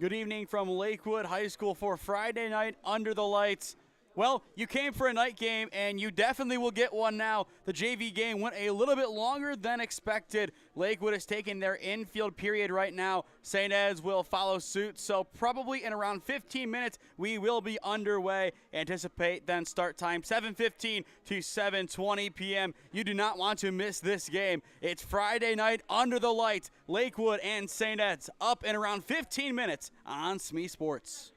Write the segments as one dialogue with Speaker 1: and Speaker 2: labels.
Speaker 1: Good evening from Lakewood High School for Friday night under the lights. Well, you came for a night game, and you definitely will get one now. The JV game went a little bit longer than expected. Lakewood is taking their infield period right now. St. Ed's will follow suit, so probably in around 15 minutes, we will be underway. Anticipate then start time 7:15 to 7:20 p.m. You do not want to miss this game. It's Friday night under the lights. Lakewood and St. Ed's up in around 15 minutes on SmeeSports.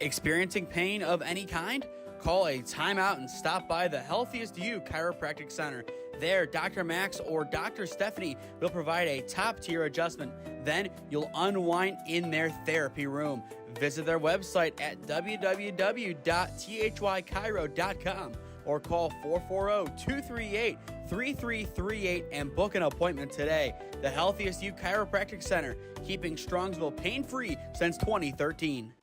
Speaker 1: Experiencing pain of any kind? Call a timeout and stop by the Healthiest You Chiropractic Center. There, Dr. Max or Dr. Stephanie will provide a top-tier adjustment. Then you'll unwind in their therapy room. Visit their website at www.thychiro.com or call 440-238-3338 and book an appointment today. The Healthiest You Chiropractic Center, keeping Strongsville pain-free since 2013.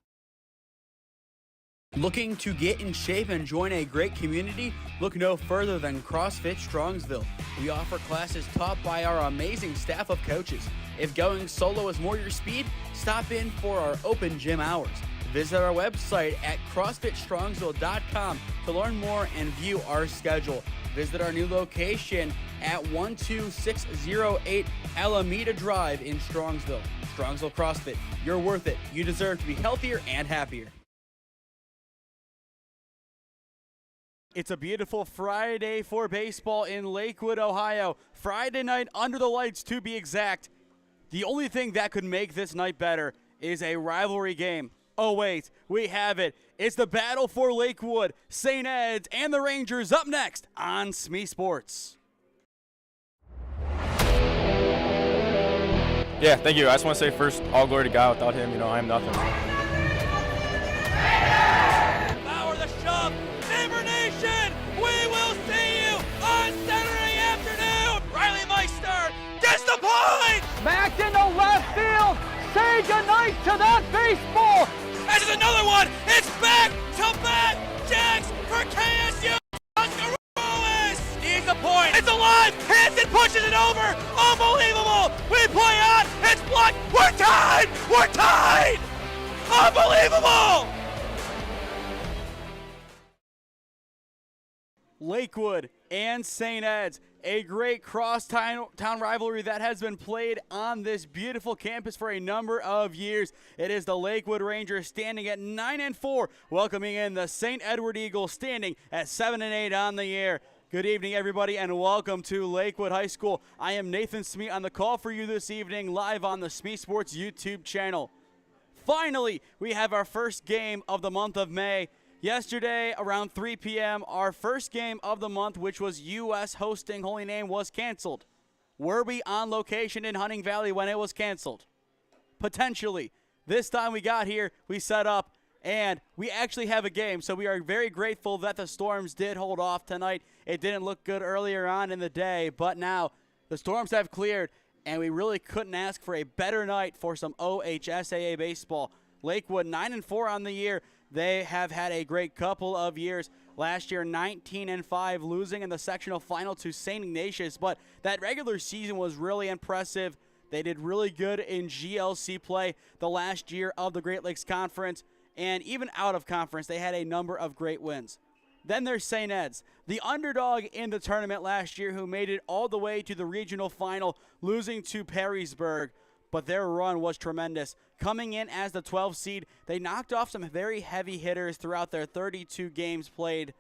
Speaker 1: Looking to get in shape and join a great community? Look no further than CrossFit Strongsville. We offer classes taught by our amazing staff of coaches. If going solo is more your speed, stop in for our open gym hours. Visit our website at CrossFitStrongsville.com to learn more and view our schedule. Visit our new location at 12608 Alameda Drive in Strongsville. Strongsville CrossFit, you're worth it. You deserve to be healthier and happier. It's a beautiful Friday for baseball in Lakewood, Ohio. Friday night under the lights, to be exact. The only thing that could make this night better is a rivalry game. Oh, wait, we have it. It's the battle for Lakewood, St. Ed's, and the Rangers up next on SmeeSports.
Speaker 2: Yeah, thank you. I just want to say first, all glory to God. Without him, I am nothing.
Speaker 3: Power the shove. Neighbor Nation, we will see you on Saturday afternoon. Riley Meister gets the point.
Speaker 4: Back into left field. Say goodnight to that baseball.
Speaker 3: This is another one. It's back to back jacks for KSU. Oscar Ruiz. He's the point. It's alive. Hanson pushes it over. Unbelievable. We play on. It's blocked. We're tied. We're tied. Unbelievable.
Speaker 1: Lakewood and St. Ed's, a great cross-town rivalry that has been played on this beautiful campus for a number of years. It is the Lakewood Rangers standing at 9-4, welcoming in the St. Edward Eagles standing at 7-8 on the year. Good evening, everybody, and welcome to Lakewood High School. I am Nathan Smee on the call for you this evening, live on the SmeeSports YouTube channel. Finally, we have our first game of the month of May. Yesterday, around 3 p.m., our first game of the month, which was U.S. hosting Holy Name, was canceled. Were we on location in Hunting Valley when it was canceled? Potentially. This time we got here, we set up, and we actually have a game, so we are very grateful that the Storms did hold off tonight. It didn't look good earlier on in the day, but now the Storms have cleared, and we really couldn't ask for a better night for some OHSAA baseball. Lakewood 9-4 on the year. They have had a great couple of years. Last year, 19-5, losing in the sectional final to St. Ignatius, but that regular season was really impressive. They did really good in GLC play the last year of the Great Lakes Conference, and even out of conference, they had a number of great wins. Then there's St. Ed's, the underdog in the tournament last year, who made it all the way to the regional final, losing to Perrysburg. But their run was tremendous. Coming in as the 12th seed, they knocked off some very heavy hitters throughout their 32 games played.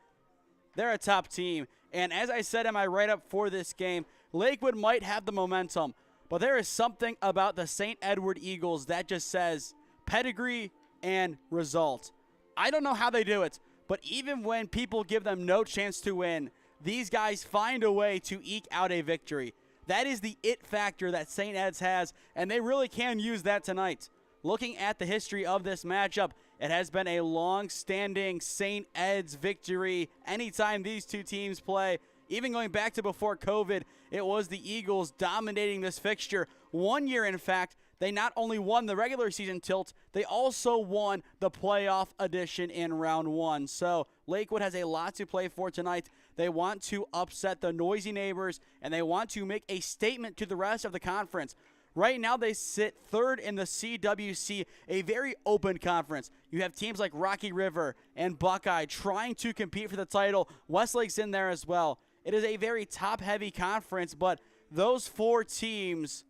Speaker 1: They're a top team. And as I said in my write-up for this game, Lakewood might have the momentum, but there is something about the St. Edward Eagles that just says pedigree and result. I don't know how they do it, but even when people give them no chance to win, these guys find a way to eke out a victory. That is the it factor that St. Ed's has, and they really can use that tonight. Looking at the history of this matchup, it has been a long-standing St. Ed's victory anytime these two teams play. Even going back to before COVID, it was the Eagles dominating this fixture. One year, in fact, they not only won the regular season tilt, they also won the playoff edition in round one. So Lakewood has a lot to play for tonight. They want to upset the noisy neighbors, and they want to make a statement to the rest of the conference. Right now, they sit third in the CWC, a very open conference. You have teams like Rocky River and Buckeye trying to compete for the title. Westlake's in there as well. It is a very top-heavy conference, but those four teams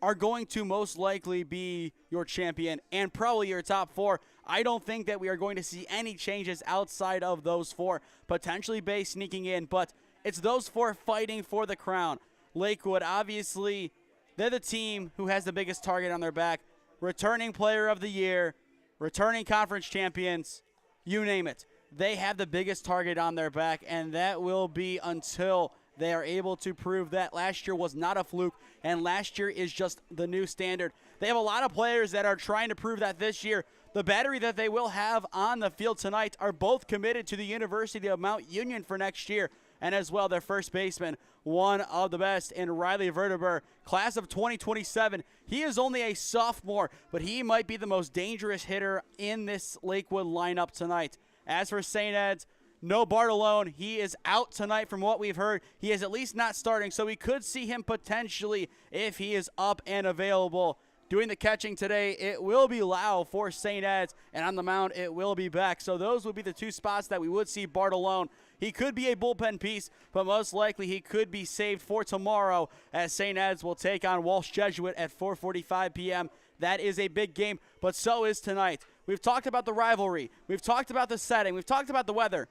Speaker 1: are going to most likely be your champion and probably your top four. I don't think that we are going to see any changes outside of those four. Potentially Bay sneaking in, but it's those four fighting for the crown. Lakewood, obviously, they're the team who has the biggest target on their back. Returning player of the year, returning conference champions, you name it. They have the biggest target on their back, and that will be until they are able to prove that last year was not a fluke, and last year is just the new standard. They have a lot of players that are trying to prove that this year. The battery that they will have on the field tonight are both committed to the University of Mount Union for next year, and as well their first baseman, one of the best in Riley Verteber, class of 2027. He is only a sophomore, but he might be the most dangerous hitter in this Lakewood lineup tonight. As for St. Ed's, no Bartolone. He is out tonight from what we've heard. He is at least not starting, so we could see him potentially if he is up and available. Doing the catching today, it will be Lau for St. Ed's, and on the mound, it will be Beck. So those would be the two spots that we would see Bartolone. He could be a bullpen piece, but most likely he could be saved for tomorrow as St. Ed's will take on Walsh Jesuit at 4:45 p.m. That is a big game, but so is tonight. We've talked about the rivalry. We've talked about the setting. We've talked about the weather.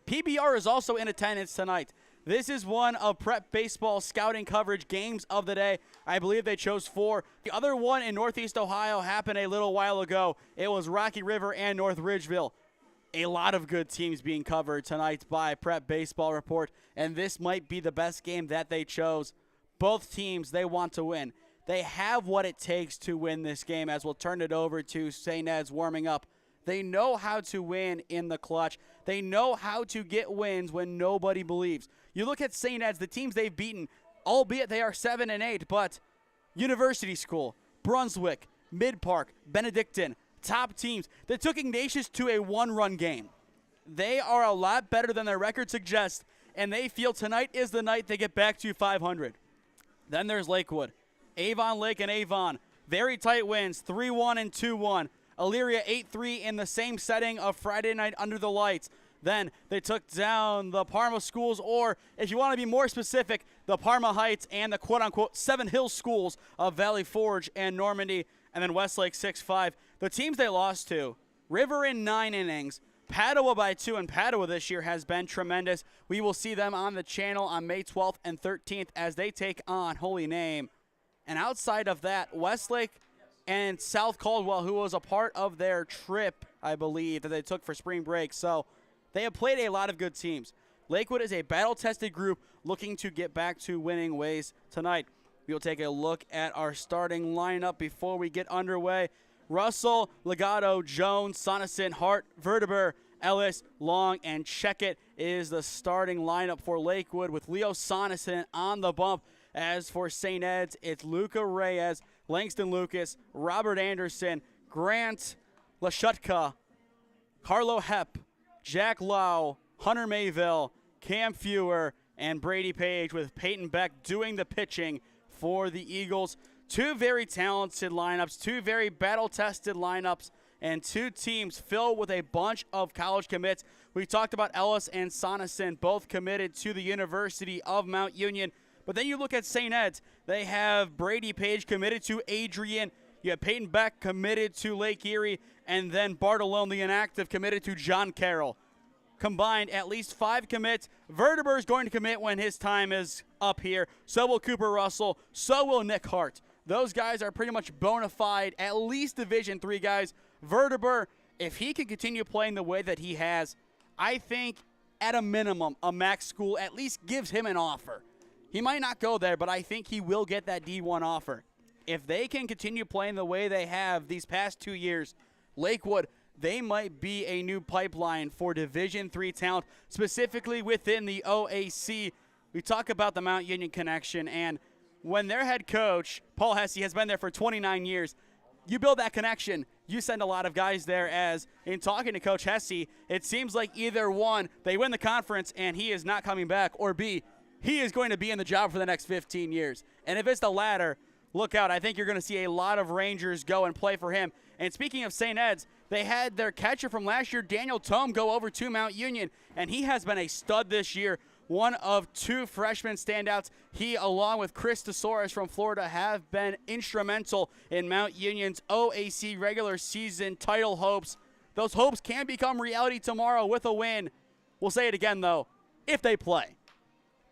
Speaker 1: PBR is also in attendance tonight. This is one of Prep Baseball scouting coverage games of the day. I believe they chose 4. The other one in Northeast Ohio happened a little while ago. It was Rocky River and North Ridgeville. A lot of good teams being covered tonight by Prep Baseball Report, and this might be the best game that they chose. Both teams, they want to win. They have what it takes to win this game, as we'll turn it over to St. Ed's warming up. They know how to win in the clutch. They know how to get wins when nobody believes. You look at St. Ed's, the teams they've beaten, albeit they are 7-8, but University School, Brunswick, Mid-Park, Benedictine, top teams. They took Ignatius to a 1-run game. They are a lot better than their record suggests, and they feel tonight is the night they get back to 500. Then there's Lakewood. Avon Lake and Avon, very tight wins, 3-1 and 2-1. Elyria 8-3 in the same setting of Friday night under the lights. Then they took down the Parma schools, or if you want to be more specific, the Parma Heights and the quote-unquote Seven Hills schools of Valley Forge and Normandy, and then Westlake 6-5. The teams they lost to, River in 9 innings, Padua by 2, and Padua this year has been tremendous. We will see them on the channel on May 12th and 13th as they take on Holy Name. And outside of that, Westlake and South Caldwell, who was a part of their trip, I believe, that they took for spring break. So they have played a lot of good teams. Lakewood is a battle-tested group looking to get back to winning ways tonight. We'll take a look at our starting lineup before we get underway. Russell, Legato, Jones, Sonneson, Hart, Verteber, Ellis, Long, and Checkett is the starting lineup for Lakewood with Leo Sonneson on the bump. As for St. Ed's, it's Luca Reyes, Langston Lucas, Robert Anderson, Grant Lashutka, Carlo Hepp, Jack Lau, Hunter Mayville, Cam Fewer, and Brady Page, with Peyton Beck doing the pitching for the Eagles. Two very talented lineups, two very battle-tested lineups, and two teams filled with a bunch of college commits. We talked about Ellis and Sonneson, both committed to the University of Mount Union. But then you look at St. Ed's, they have Brady Page committed to Adrian. You have Peyton Beck committed to Lake Erie, and then Bartolone, the inactive, committed to John Carroll. Combined, at least 5 commits. Verteber is going to commit when his time is up here. So will Cooper Russell. So will Nick Hart. Those guys are pretty much bona fide, at least Division III guys. Verteber, if he can continue playing the way that he has, I think at a minimum, a MAC school at least gives him an offer. He might not go there, but I think he will get that D1 offer. If they can continue playing the way they have these past 2 years, Lakewood, they might be a new pipeline for Division III talent, specifically within the OAC. We talk about the Mount Union connection, and when their head coach, Paul Hesse, has been there for 29 years, you build that connection. You send a lot of guys there, as in talking to Coach Hesse, it seems like either one, they win the conference and he is not coming back, or B, he is going to be in the job for the next 15 years. And if it's the latter, look out. I think you're going to see a lot of Rangers go and play for him. And speaking of St. Ed's, they had their catcher from last year, Daniel Tome, go over to Mount Union, and he has been a stud this year. One of 2 freshman standouts. He, along with Chris Tesaurus from Florida, have been instrumental in Mount Union's OAC regular season title hopes. Those hopes can become reality tomorrow with a win. We'll say it again, though, if they play.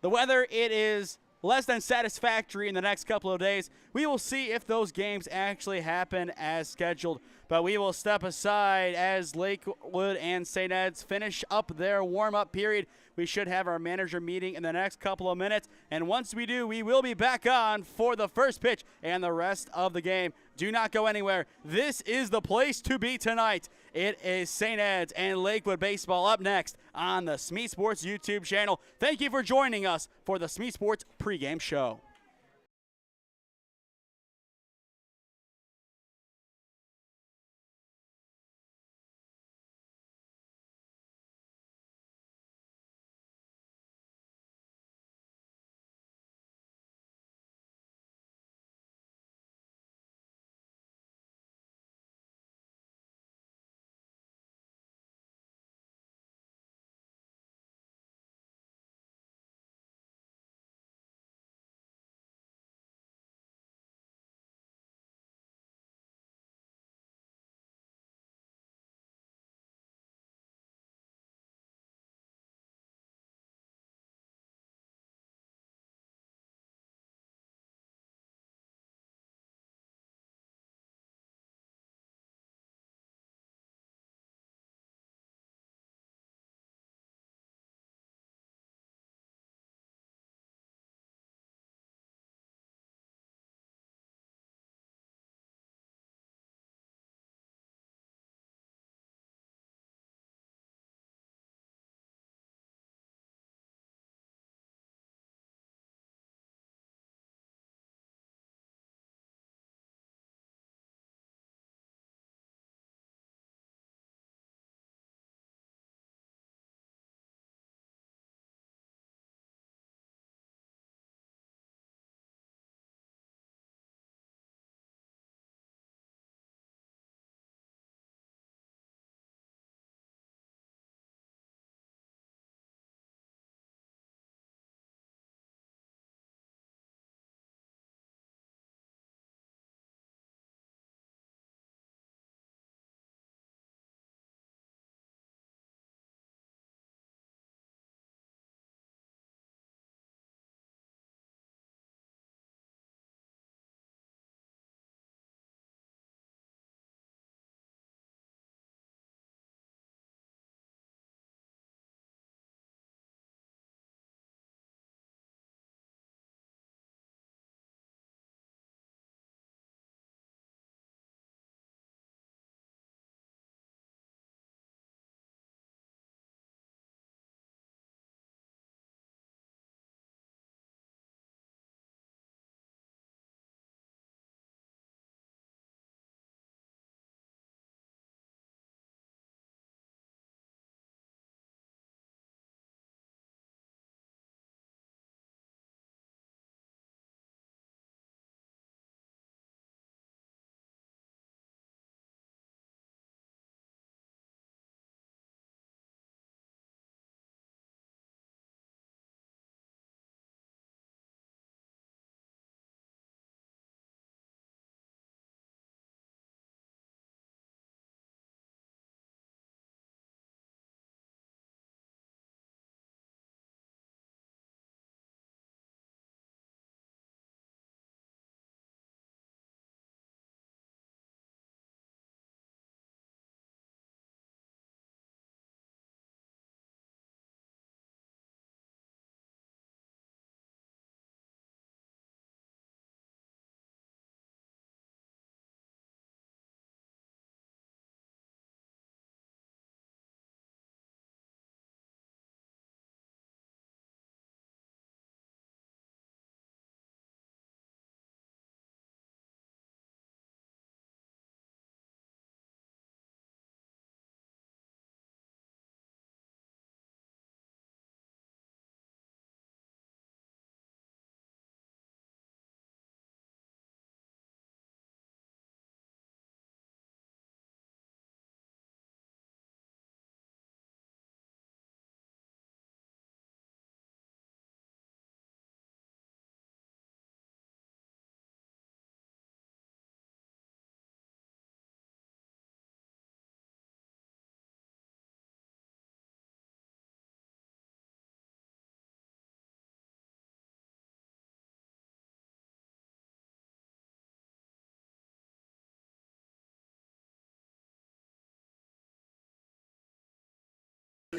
Speaker 1: The weather, it is less than satisfactory in the next couple of days. We will see if those games actually happen as scheduled. But we will step aside as Lakewood and St. Ed's finish up their warm-up period. We should have our manager meeting in the next couple of minutes. And once we do, we will be back on for the first pitch and the rest of the game. Do not go anywhere. This is the place to be tonight. It is St. Ed's and Lakewood baseball up next on the SmeeSports YouTube channel. Thank you for joining us for the SmeeSports pregame show.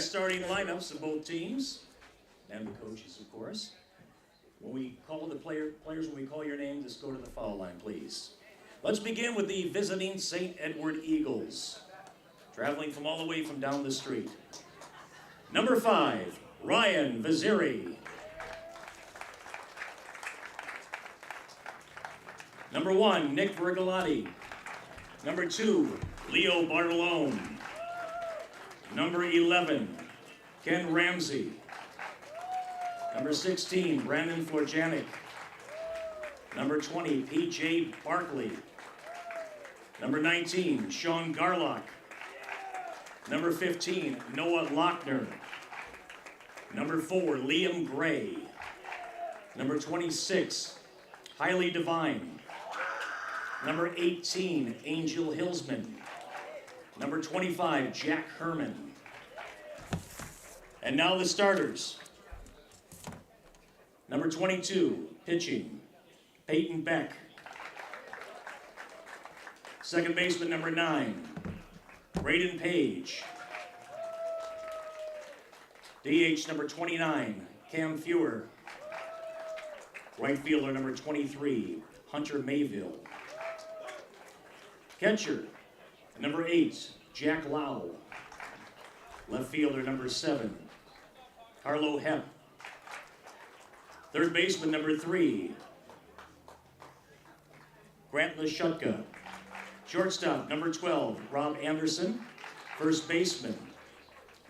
Speaker 5: the starting lineups of both teams and the coaches, of course. When we call the players, when we call your name, just go to the foul line, please. Let's begin with the visiting St. Edward Eagles, traveling from all the way from down the street. Number 5, Ryan Vaziri. Number 1, Nick Vergalotti. Number 2, Leo Bartolone. Number 11, Ken Ramsey. Number 16, Brandon Florjanic. Number 20, P.J. Barkley. Number 19, Sean Garlock. Number 15, Noah Lochner. Number 4, Liam Gray. Number 26, Hailey Devine. Number 18, Angel Hillsman. Number 25, Jack Herman. And now the starters. Number 22, pitching, Peyton Beck. Second baseman, number 9, Braden Page. DH number 29, Cam Fewer. Right fielder number 23, Hunter Mayville. Catcher, number 8, Jack Lau. Left fielder number 7, Carlo Hepp. Third baseman number 3, Grant Lashutka. Shortstop number 12, Rob Anderson. First baseman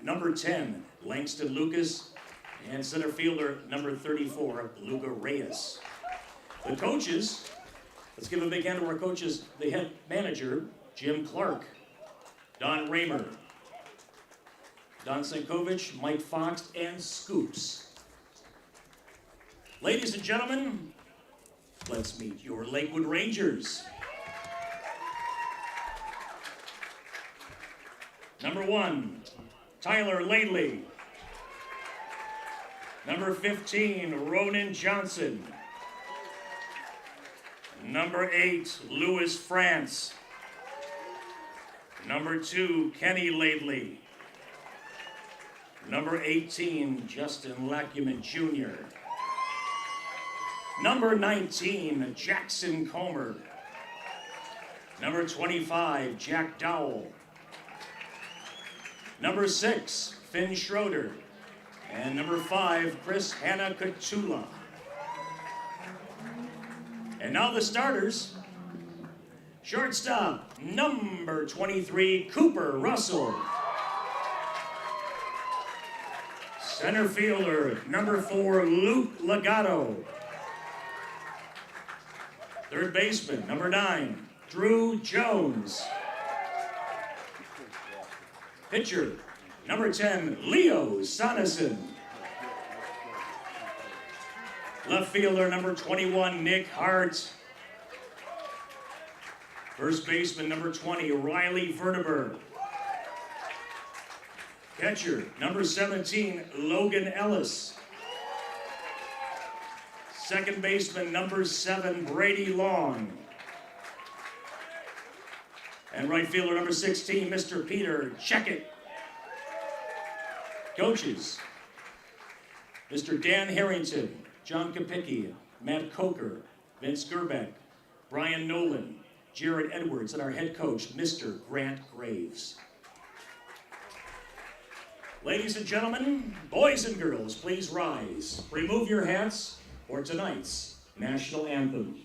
Speaker 5: number 10, Langston Lucas. And center fielder number 34, Luca Reyes. The coaches, let's give a big hand to our coaches. The head manager, Jim Clark, Don Raymer, Don Sankovic, Mike Fox, and Scoops. Ladies and gentlemen, let's meet your Lakewood Rangers. Number 1, Tyler Laidley. Number 15, Ronan Johnson. Number 8, Louis France. Number 2, Kenny Laidley. Number 18, Justin Lackuman Jr. Number 19, Jackson Comer. Number 25, Jack Dowell. Number 6, Finn Schroeder. And number 5, Chris Hanna-Katula. And now the starters. Shortstop, number 23, Cooper Russell. Center fielder, number 4, Luke Legato. Third baseman, number 9, Drew Jones. Pitcher, number 10, Leo Sonneson. Left fielder, number 21, Nick Hart. First baseman, number 20, Riley Verteber. Catcher, number 17, Logan Ellis. Second baseman, number 7, Brady Long. And right fielder, number 16, Mr. Peter Checkett. Coaches, Mr. Dan Harrington, John Kapicki, Matt Coker, Vince Gerbeck, Brian Nolan, Jared Edwards, and our head coach, Mr. Grant Graves. Ladies and gentlemen, boys and girls, please rise. Remove your hats for tonight's national anthem.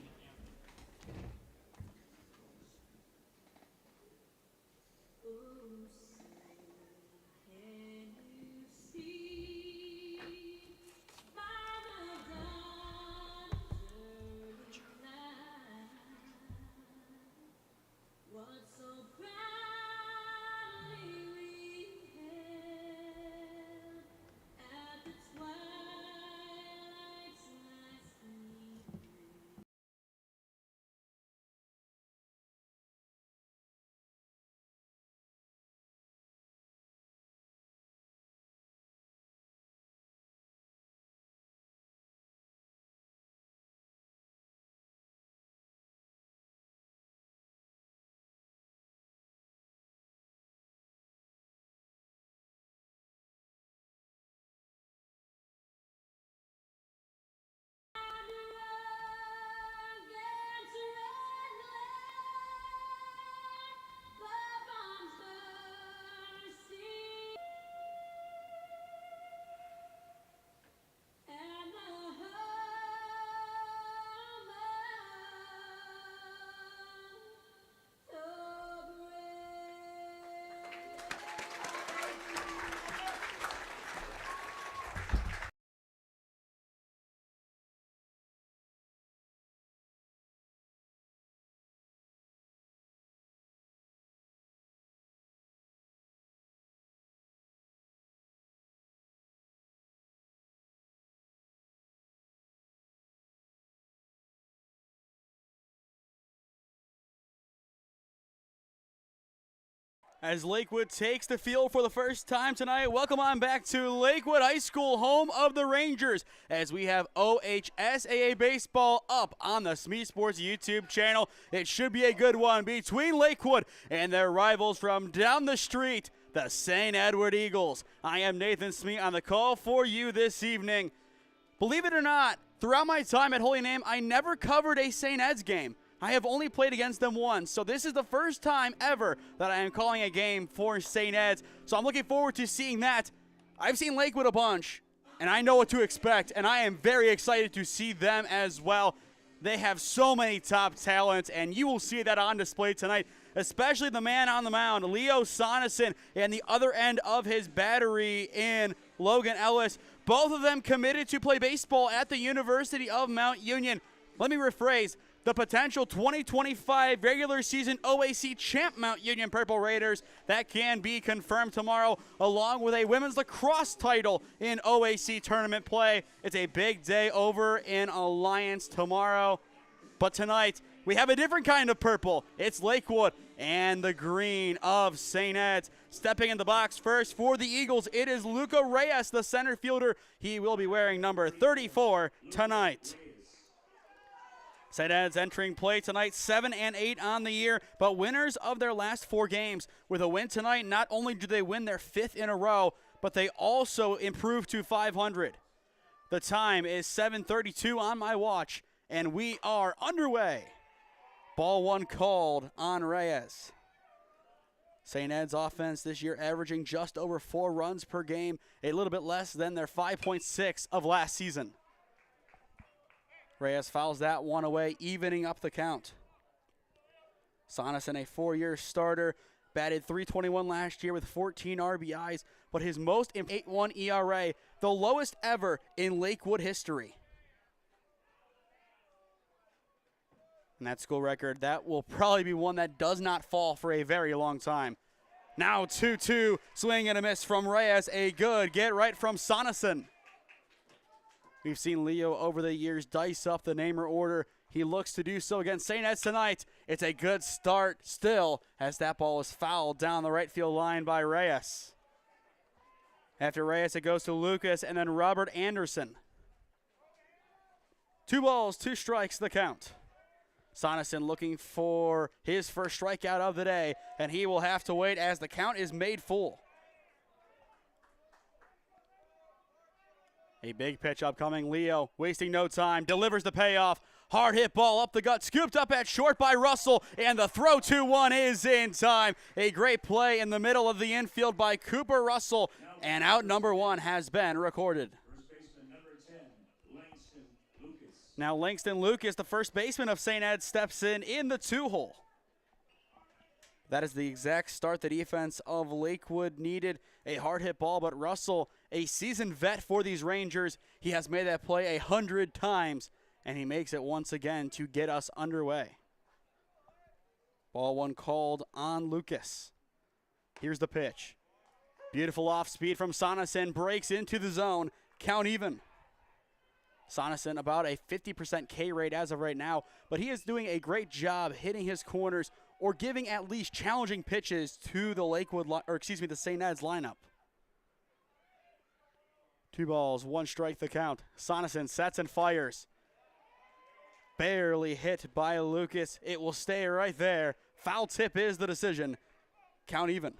Speaker 1: as Lakewood takes the field for the first time tonight. Welcome on back to Lakewood High School, home of the Rangers, as we have OHSAA baseball up on the SmeeSports YouTube channel. It should be a good one between Lakewood and their rivals from down the street, the St. Edward Eagles. I am Nathan Smee on the call for you this evening. Believe it or not, throughout my time at Holy Name, I never covered a St. Ed's game. I have only played against them once, so this is the first time ever that I am calling a game for St. Ed's, so I'm looking forward to seeing that. I've seen Lakewood a bunch, and I know what to expect, and I am very excited to see them as well. They have so many top talents, and you will see that on display tonight, especially the man on the mound, Leo Soneson, and the other end of his battery in Logan Ellis. Both of them committed to play baseball at the University of Mount Union. Let me rephrase. The potential 2025 regular season OAC champ Mount Union Purple Raiders. That can be confirmed tomorrow, along with a women's lacrosse title in OAC tournament play. It's a big day over in Alliance tomorrow. But tonight, we have a different kind of purple. It's Lakewood and the green of St. Ed's. Stepping in the box first for the Eagles, it is Luca Reyes, the center fielder. He will be wearing number 34 tonight. St. Ed's entering play tonight, 7-8 on the year, but winners of their last 4 games. With a win tonight, not only do they win their 5th in a row, but they also improve to 500. The time is 7:32 on my watch, and we are underway. Ball 1 called on Reyes. St. Ed's offense this year averaging just over 4 runs per game, a little bit less than their 5.6 of last season. Reyes fouls that one away, evening up the count. Soneson, a 4-year starter, batted .321 last year with 14 RBIs, but his most 8.1 ERA, the lowest ever in Lakewood history. And that school record, that will probably be one that does not fall for a very long time. Now 2-2, swing and a miss from Reyes, a good get right from Soneson. We've seen Leo over the years dice up the namer order. He looks to do so against St. Ed's tonight. It's a good start still as that ball is fouled down the right field line by Reyes. After Reyes, it goes to Lucas and then Robert Anderson. 2 balls, 2 strikes, the count. Soneson looking for his first strikeout of the day, and he will have to wait as the count is made full. A big pitch upcoming. Leo wasting no time, delivers the payoff. Hard hit ball up the gut, scooped up at short by Russell, and the throw 2-1 is in time. A great play in the middle of the infield by Cooper Russell, and out number 1 has been recorded.
Speaker 5: First baseman number 10, Langston Lucas.
Speaker 1: Now Langston Lucas, the first baseman of St. Ed, steps in the 2-hole. That is the exact start the defense of Lakewood needed. A hard hit ball, but Russell, a seasoned vet for these Rangers, he has made that play 100 times, and he makes it once again to get us underway. Ball 1 called on Lucas. Here's the pitch. Beautiful off speed from Soneson, breaks into the zone, count even. Soneson about a 50% K rate as of right now, but he is doing a great job hitting his corners or giving at least challenging pitches to the the St. Ed's lineup. 2 balls, 1 strike, the count. Soneson sets and fires. Barely hit by Lucas. It will stay right there. Foul tip is the decision. Count even.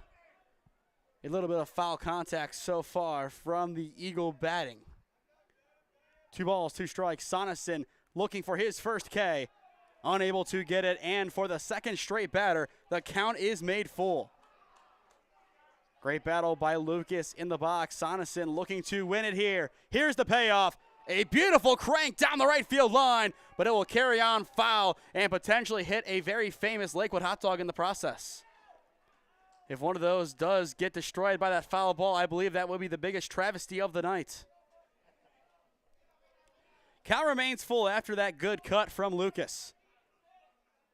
Speaker 1: A little bit of foul contact so far from the Eagle batting. 2 balls, 2 strikes. Soneson looking for his first K. Unable to get it, and for the second straight batter, the count is made full. Great battle by Lucas in the box. Soneson looking to win it here. Here's the payoff. A beautiful crank down the right field line, but it will carry on foul and potentially hit a very famous Lakewood hot dog in the process. If one of those does get destroyed by that foul ball, I believe that will be the biggest travesty of the night. Count remains full after that good cut from Lucas.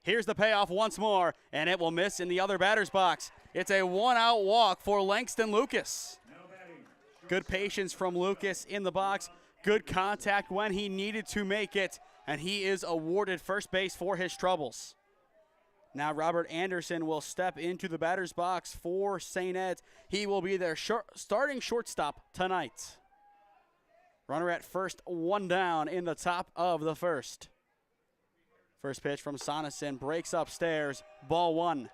Speaker 1: Here's the payoff once more, and it will miss in the other batter's box. It's a 1-out walk for Langston Lucas. Good patience from Lucas in the box. Good contact when he needed to make it, and he is awarded first base for his troubles. Now Robert Anderson will step into the batter's box for St. Ed's. He will be their starting shortstop tonight. Runner at first, 1 down in the top of the first. First pitch from Sonesson, breaks upstairs, ball 1.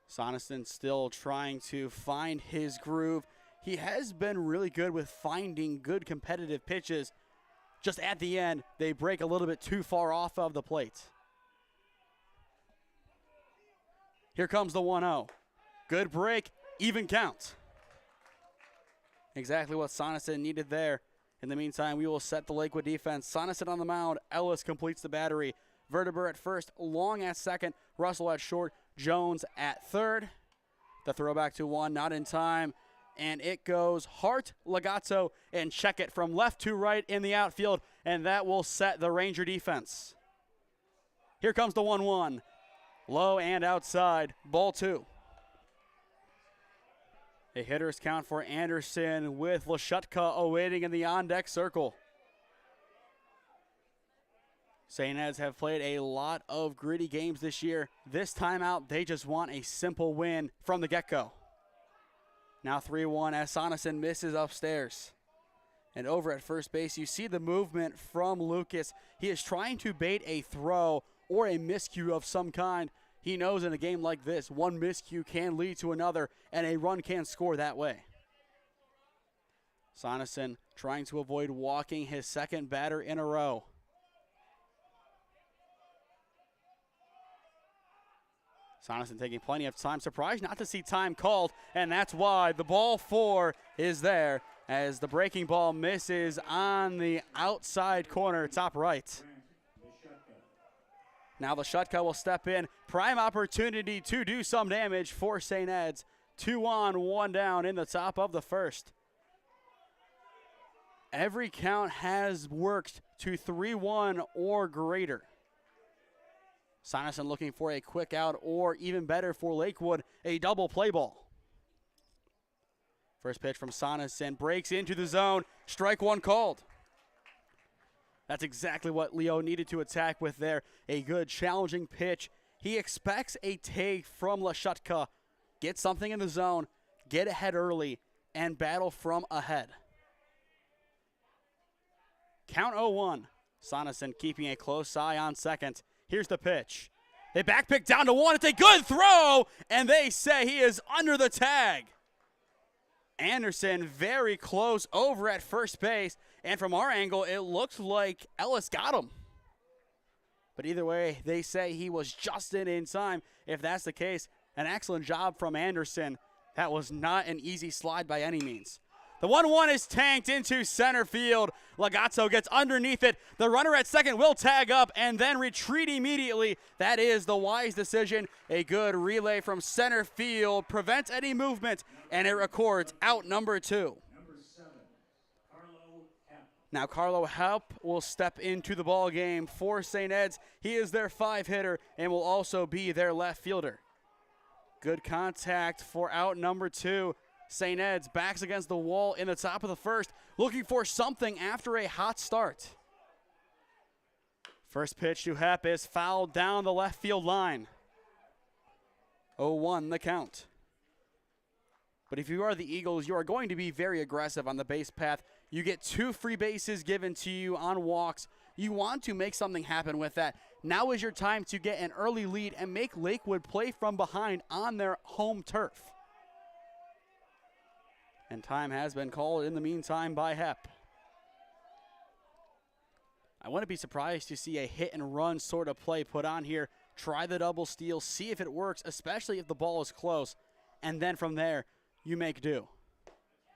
Speaker 1: Sonesson still trying to find his groove. He has been really good with finding good competitive pitches. Just at the end, they break a little bit too far off of the plate. Here comes the 1-0. Good break, even count. Exactly what Sonesson needed there. In the meantime, we will set the Lakewood defense. Sonesson on the mound. Ellis completes the battery. Verteber at first, Long at second, Russell at short, Jones at third. The throwback to 1, not in time. And it goes Hart, Legato, and Checkett from left to right in the outfield. And that will set the Ranger defense. Here comes the 1-1. Low and outside, ball 2. A hitter's count for Anderson with Lashutka awaiting in the on-deck circle. St. Ed's have played a lot of gritty games this year. This time out, they just want a simple win from the get-go. Now 3-1 as Sonesson misses upstairs. And over at first base, you see the movement from Lucas. He is trying to bait a throw or a miscue of some kind. He knows in a game like this, one miscue can lead to another, and a run can score that way. Sonesson trying to avoid walking his second batter in a row. Sonesson taking plenty of time. Surprised not to see time called, and that's why the ball 4 is there as the breaking ball misses on the outside corner, top right. Now the Lashutka will step in. Prime opportunity to do some damage for St. Ed's. 2 on, 1 down in the top of the first. Every count has worked to 3-1 or greater. Sonesson looking for a quick out, or even better for Lakewood, a double play ball. First pitch from Sonesson breaks into the zone. Strike 1 called. That's exactly what Leo needed to attack with there. A good challenging pitch. He expects a take from Lashutka. Get something in the zone, get ahead early, and battle from ahead. Count 0-1. Sonesson keeping a close eye on second. Here's the pitch. They backpick down to 1. It's a good throw, and they say he is under the tag. Anderson very close over at first base, and from our angle, it looks like Ellis got him. But either way, they say he was just in time. If that's the case, an excellent job from Anderson. That was not an easy slide by any means. The 1-1 is tanked into center field. Legato gets underneath it. The runner at second will tag up and then retreat immediately. That is the wise decision. A good relay from center field prevents any movement, and it records out number 2. Now Carlo Help will step into the ball game for St. Ed's. He is their 5-hitter and will also be their left fielder. Good contact for out number 2. St. Ed's backs against the wall in the top of the first, looking for something after a hot start. First pitch to Hep is fouled down the left field line. 0-1 the count. But if you are the Eagles, you are going to be very aggressive on the base path. You get 2 free bases given to you on walks. You want to make something happen with that. Now is your time to get an early lead and make Lakewood play from behind on their home turf. And time has been called in the meantime by Hep. I wouldn't be surprised to see a hit and run sort of play put on here. Try the double steal, see if it works, especially if the ball is close. And then from there, you make do.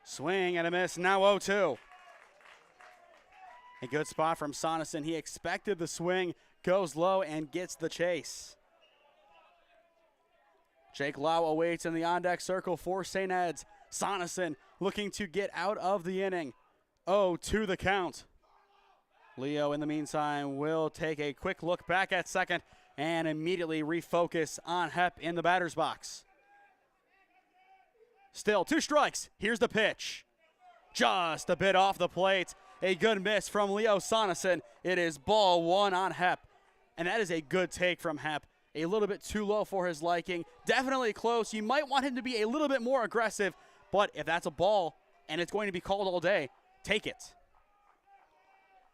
Speaker 1: Swing and a miss, now 0-2. A good spot from Sonesson. He expected the swing, goes low and gets the chase. Jake Lau awaits in the on-deck circle for St. Ed's. Sonesson looking to get out of the inning. 0-2 the count. Leo, in the meantime, will take a quick look back at second and immediately refocus on Hep in the batter's box. Still 2 strikes. Here's the pitch. Just a bit off the plate. A good miss from Leo Sonesson. It is ball 1 on Hep. and that is a good take from Hep. A little bit too low for his liking. Definitely close. You might want him to be a little bit more aggressive, but if that's a ball and it's going to be called all day, take it.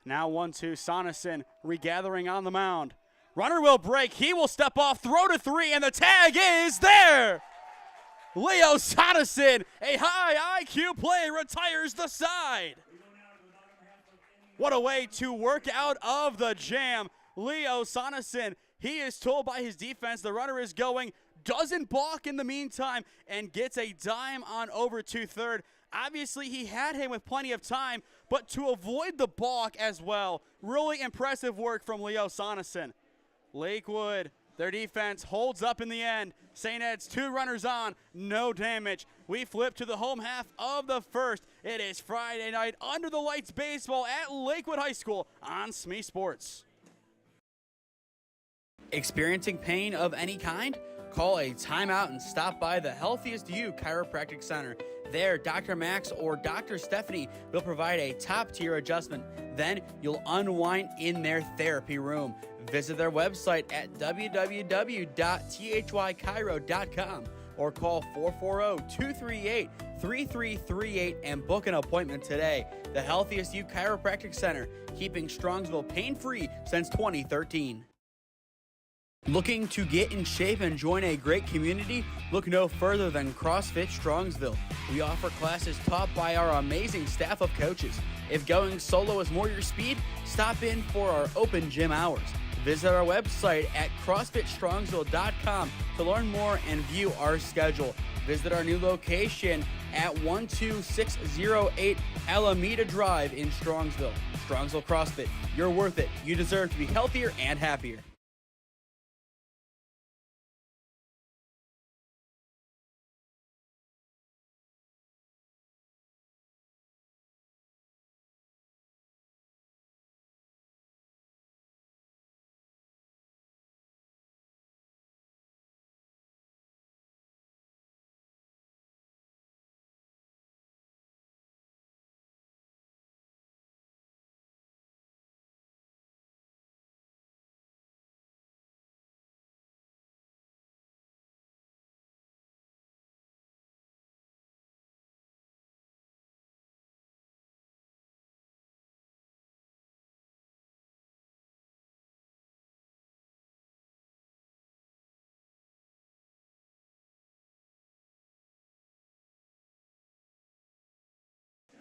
Speaker 1: Now 1-2, Sonesson regathering on the mound. Runner will break. He will step off, throw to 3, and the tag is there. Leo Sonesson, a high IQ play, retires the side. What a way to work out of the jam. Leo Sonesson, he is told by his defense the runner is going, doesn't balk in the meantime, and gets a dime on over to third. Obviously, he had him with plenty of time, but to avoid the balk as well. Really impressive work from Leo Sonesson. Lakewood, their defense holds up in the end. St. Ed's 2 runners on, no damage. We flip to the home half of the first. It is Friday night under the lights baseball at Lakewood High School on SmeeSports. Experiencing pain of any kind? Call a timeout and stop by the Healthiest You Chiropractic Center. There, Dr. Max or Dr. Stephanie will provide a top-tier adjustment. Then you'll unwind in their therapy room. Visit their website at www.thychiro.com or call 440-238-3338 and book an appointment today. The Healthiest You Chiropractic Center, keeping Strongsville pain-free since 2013. Looking to get in shape and join a great community? Look no further than CrossFit Strongsville. We offer classes taught by our amazing staff of coaches. If going solo is more your speed, stop in for our open gym hours. Visit our website at CrossFitStrongsville.com to learn more and view our schedule. Visit our new location at 12608 Alameda Drive in Strongsville. Strongsville CrossFit, you're worth it. You deserve to be healthier and happier.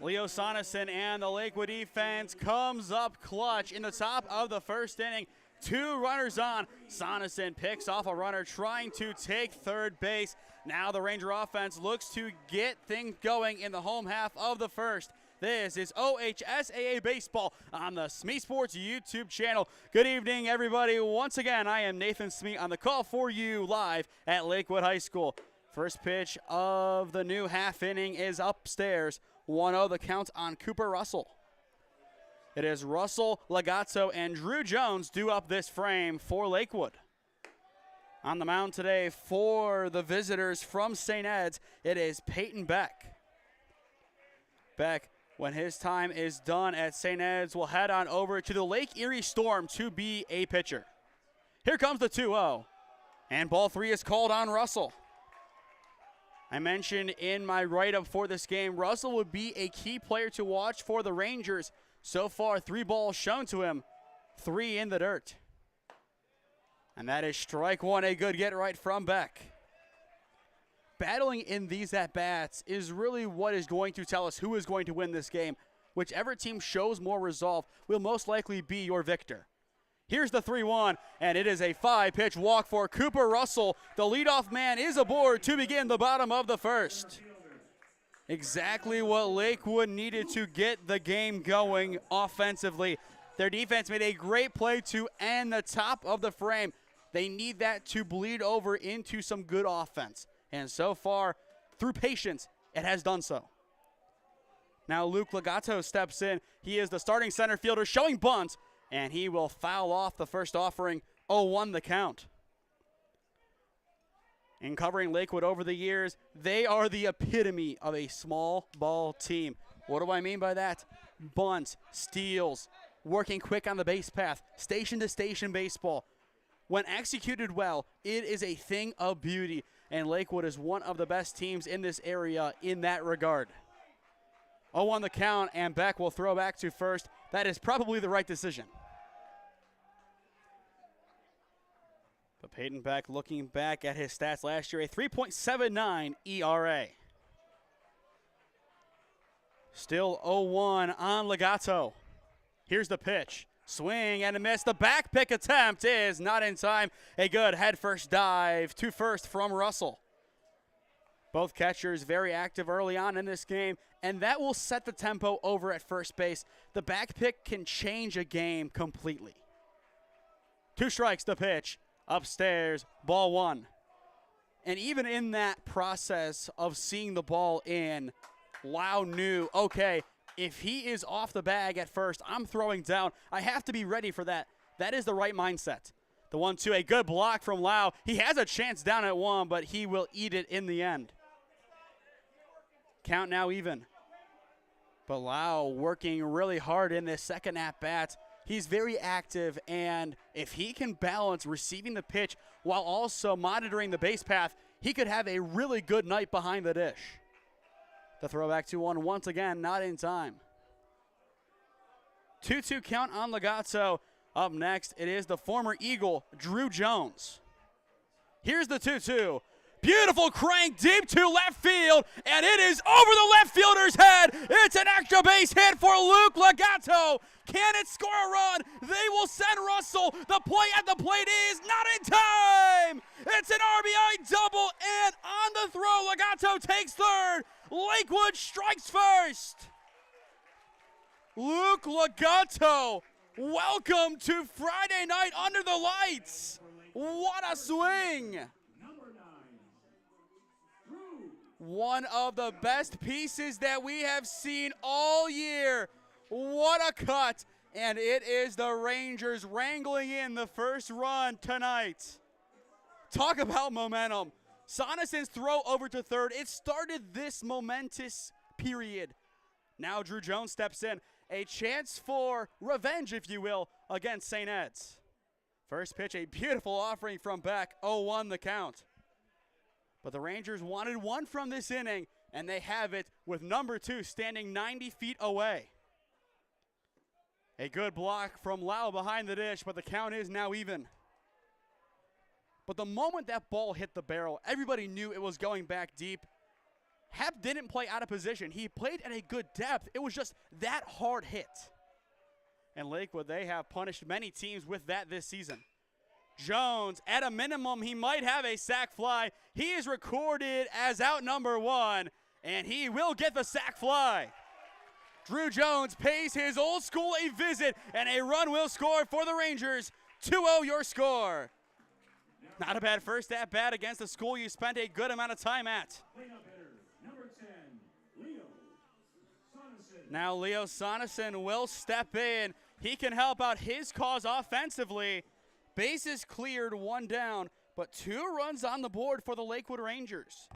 Speaker 1: Leo Sonesson and the Lakewood defense comes up clutch in the top of the first inning. 2 runners on. Sonesson picks off a runner trying to take third base. Now the Ranger offense looks to get things going in the home half of the first. This is OHSAA Baseball on the SmeeSports YouTube channel. Good evening, everybody. Once again, I am Nathan Smee on the call for you live at Lakewood High School. First pitch of the new half inning is upstairs. 1-0 the count on Cooper Russell. It is Russell, Legato, and Drew Jones due up this frame for Lakewood. On the mound today for the visitors from St. Ed's, it is Peyton Beck. Beck, when his time is done at St. Ed's, will head on over to the Lake Erie Storm to be a pitcher. Here comes the 2-0, and ball 3 is called on Russell. I mentioned in my write-up for this game, Russell would be a key player to watch for the Rangers. So far, 3 balls shown to him, 3 in the dirt. And that is strike 1, a good get right from Beck. Battling in these at-bats is really what is going to tell us who is going to win this game. Whichever team shows more resolve will most likely be your victor. Here's the 3-1, and it is a 5-pitch walk for Cooper Russell. The leadoff man is aboard to begin the bottom of the first. Exactly what Lakewood needed to get the game going offensively. Their defense made a great play to end the top of the frame. They need that to bleed over into some good offense. And so far, through patience, it has done so. Now Luke Legato steps in. He is the starting center fielder showing bunt, and he will foul off the first offering. 0-1 the count. In covering Lakewood over the years, they are the epitome of a small ball team. What do I mean by that? Bunts, steals, working quick on the base path, station-to-station baseball. when executed well, it is a thing of beauty, and Lakewood is one of the best teams in this area in that regard. 0-1 the count, and Beck will throw back to first. That is probably the right decision. But Peyton Beck, looking back at his stats last year, a 3.79 ERA. Still 0-1 on Legato. Here's the pitch. Swing and a miss. The back pick attempt is not in time. A good head first dive to first from Russell. Both catchers very active early on in this game, and that will set the tempo over at first base. The back pick can change a game completely. 2 strikes the pitch. Upstairs, ball 1. And even in that process of seeing the ball in, Lau knew, okay, if he is off the bag at first, I'm throwing down. I have to be ready for that. That is the right mindset. The 1-2, a good block from Lau. He has a chance down at 1, but he will eat it in the end. Count now even. But Lau working really hard in this second at-bat. He's very active, and if he can balance receiving the pitch while also monitoring the base path, he could have a really good night behind the dish. The throwback 2-1 once again, not in time. 2-2 count on Legato. Up next, it is the former Eagle, Drew Jones. Here's the 2-2. Beautiful crank deep to left field, and it is over the left fielder's head. It's an extra base hit for Luke Legato. Can it score a run? They will send Russell. The play at the plate is not in time. It's an RBI double, and on the throw, Legato takes third. Lakewood strikes first. Luke Legato, welcome to Friday night under the lights. What a swing. One of the best pieces that we have seen all year. What a cut. And it is the Rangers wrangling in the first run tonight. Talk about momentum. Soneson's throw over to third. It started this momentous period. Now Drew Jones steps in. A chance for revenge, if you will, against St. Ed's. First pitch, a beautiful offering from Beck. 0-1 the count. But the Rangers wanted one from this inning, and they have it with number 2 standing 90 feet away. A good block from Lau behind the dish, but the count is now even. But the moment that ball hit the barrel, everybody knew it was going back deep. Hep didn't play out of position. He played at a good depth. It was just that hard hit. And Lakewood, they have punished many teams with that this season. Jones, at a minimum, he might have a sac fly. He is recorded as out number 1, and he will get the sac fly. Drew Jones pays his old school a visit, and a run will score for the Rangers. 2-0 your score. Not a bad first at bat against the school you spent a good amount of time at. Now Leo Soneson will step in. He can help out his cause offensively. Bases cleared, 1 down, but 2 runs on the board for the Lakewood Rangers.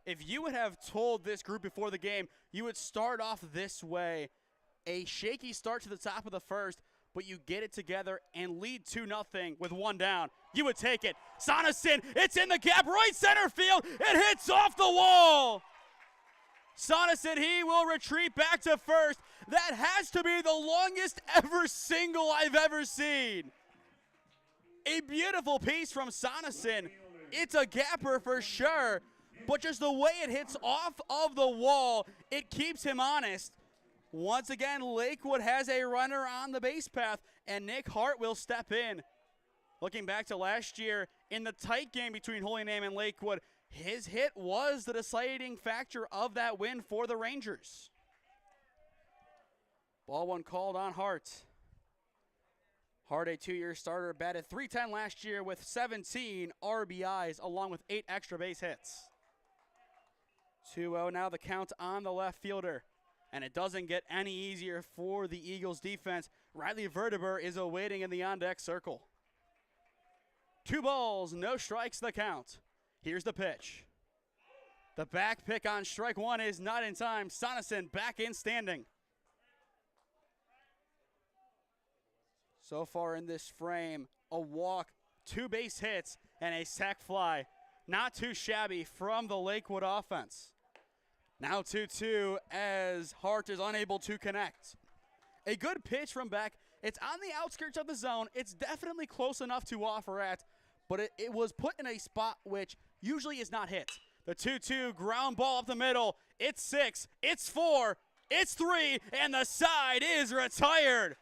Speaker 1: If you would have told this group before the game, you would start off this way. A shaky start to the top of the first, but you get it together and lead 2-0 with 1 down. You would take it. Soneson, it's in the gap, right center field. It hits off the wall. Soneson, he will retreat back to first. That has to be the longest ever single I've ever seen. A beautiful piece from Soneson. It's a gapper for sure, but just the way it hits off of the wall, it keeps him honest. Once again, Lakewood has a runner on the base path, and Nick Hart will step in. Looking back to last year, in the tight game between Holy Name and Lakewood, his hit was the deciding factor of that win for the Rangers. Ball 1 called on Hart. Hart, a 2-year starter, batted .310 last year with 17 RBIs along with 8 extra base hits. 2-0 now the count on the left fielder. And it doesn't get any easier for the Eagles defense. Riley Verteber is awaiting in the on-deck circle. 2 balls, no strikes the count. Here's the pitch. The back pick on strike 1 is not in time. Soneson back in standing. So far in this frame, a walk, 2 base hits, and a sac fly. Not too shabby from the Lakewood offense. Now 2-2 as Hart is unable to connect. A good pitch from Beck. It's on the outskirts of the zone. It's definitely close enough to offer at, but it was put in a spot which usually is not hit. The 2-2 ground ball up the middle. It's 6, it's 4, it's 3, and the side is retired.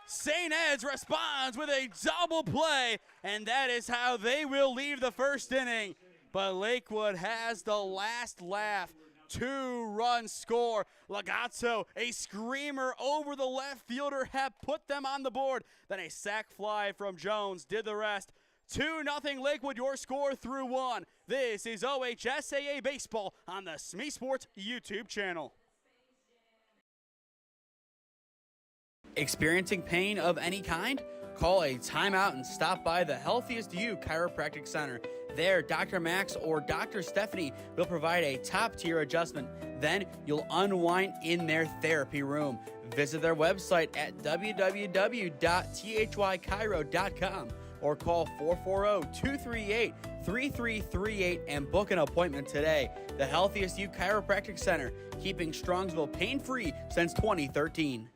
Speaker 1: St. Ed's responds with a double play, and that is how they will leave the first inning. But Lakewood has the last laugh. 2-run score. Lagazzo, a screamer over the left fielder, have put them on the board. Then a sac fly from Jones did the rest. 2-0 Lakewood, your score through 1. This is OHSAA Baseball on the SmeeSports YouTube channel. Experiencing pain of any kind? Call a timeout and stop by the Healthiest You Chiropractic Center. There, Dr. Max or Dr. Stephanie will provide a top-tier adjustment. Then you'll unwind in their therapy room. Visit their website at www.thychiro.com or call 440-238-3338 and book an appointment today. The Healthiest You Chiropractic Center, keeping Strongsville pain-free since 2013.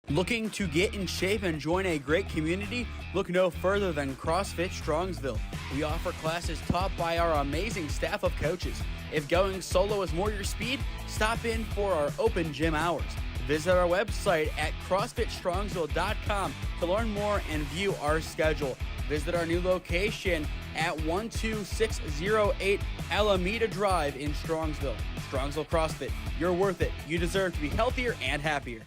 Speaker 1: Looking to get in shape and join a great community? Look no further than CrossFit Strongsville. We offer classes taught by our amazing staff of coaches. If going solo is more your speed, stop in for our open gym hours. Visit our website at CrossFitStrongsville.com to learn more and view our schedule. Visit our new location at 12608 Alameda Drive in Strongsville. Strongsville CrossFit, you're worth it. You deserve to be healthier and happier.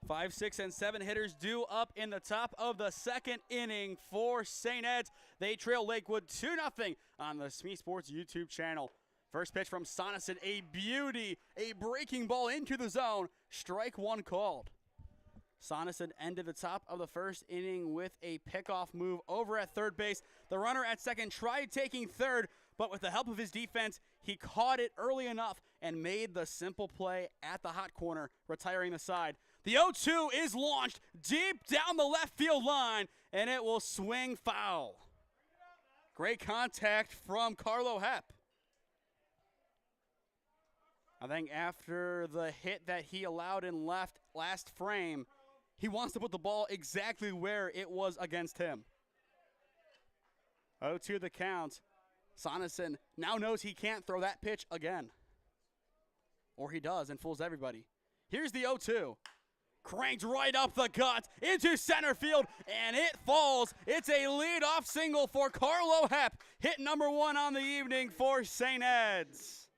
Speaker 1: 5, 6, and 7 hitters due up in the top of the second inning for St. Ed's. They trail Lakewood 2-0 on the SmeeSports YouTube channel. First pitch from Sonneson, a beauty, a breaking ball into the zone. Strike 1 called. Sonneson ended the top of the first inning with a pickoff move over at third base. The runner at second tried taking third, but with the help of his defense, he caught it early enough and made the simple play at the hot corner, retiring the side. The 0-2 is launched deep down the left field line, and it will swing foul. Great contact from Carlo Hepp. I think after the hit that he allowed in last frame, he wants to put the ball exactly where it was against him. 0-2 the count. Sonneson now knows he can't throw that pitch again. Or he does and fools everybody. Here's the 0-2. Cranked right up the gut into center field, and it falls. It's a leadoff single for Carlo Hepp. Hit number 1 on the evening for St. Ed's.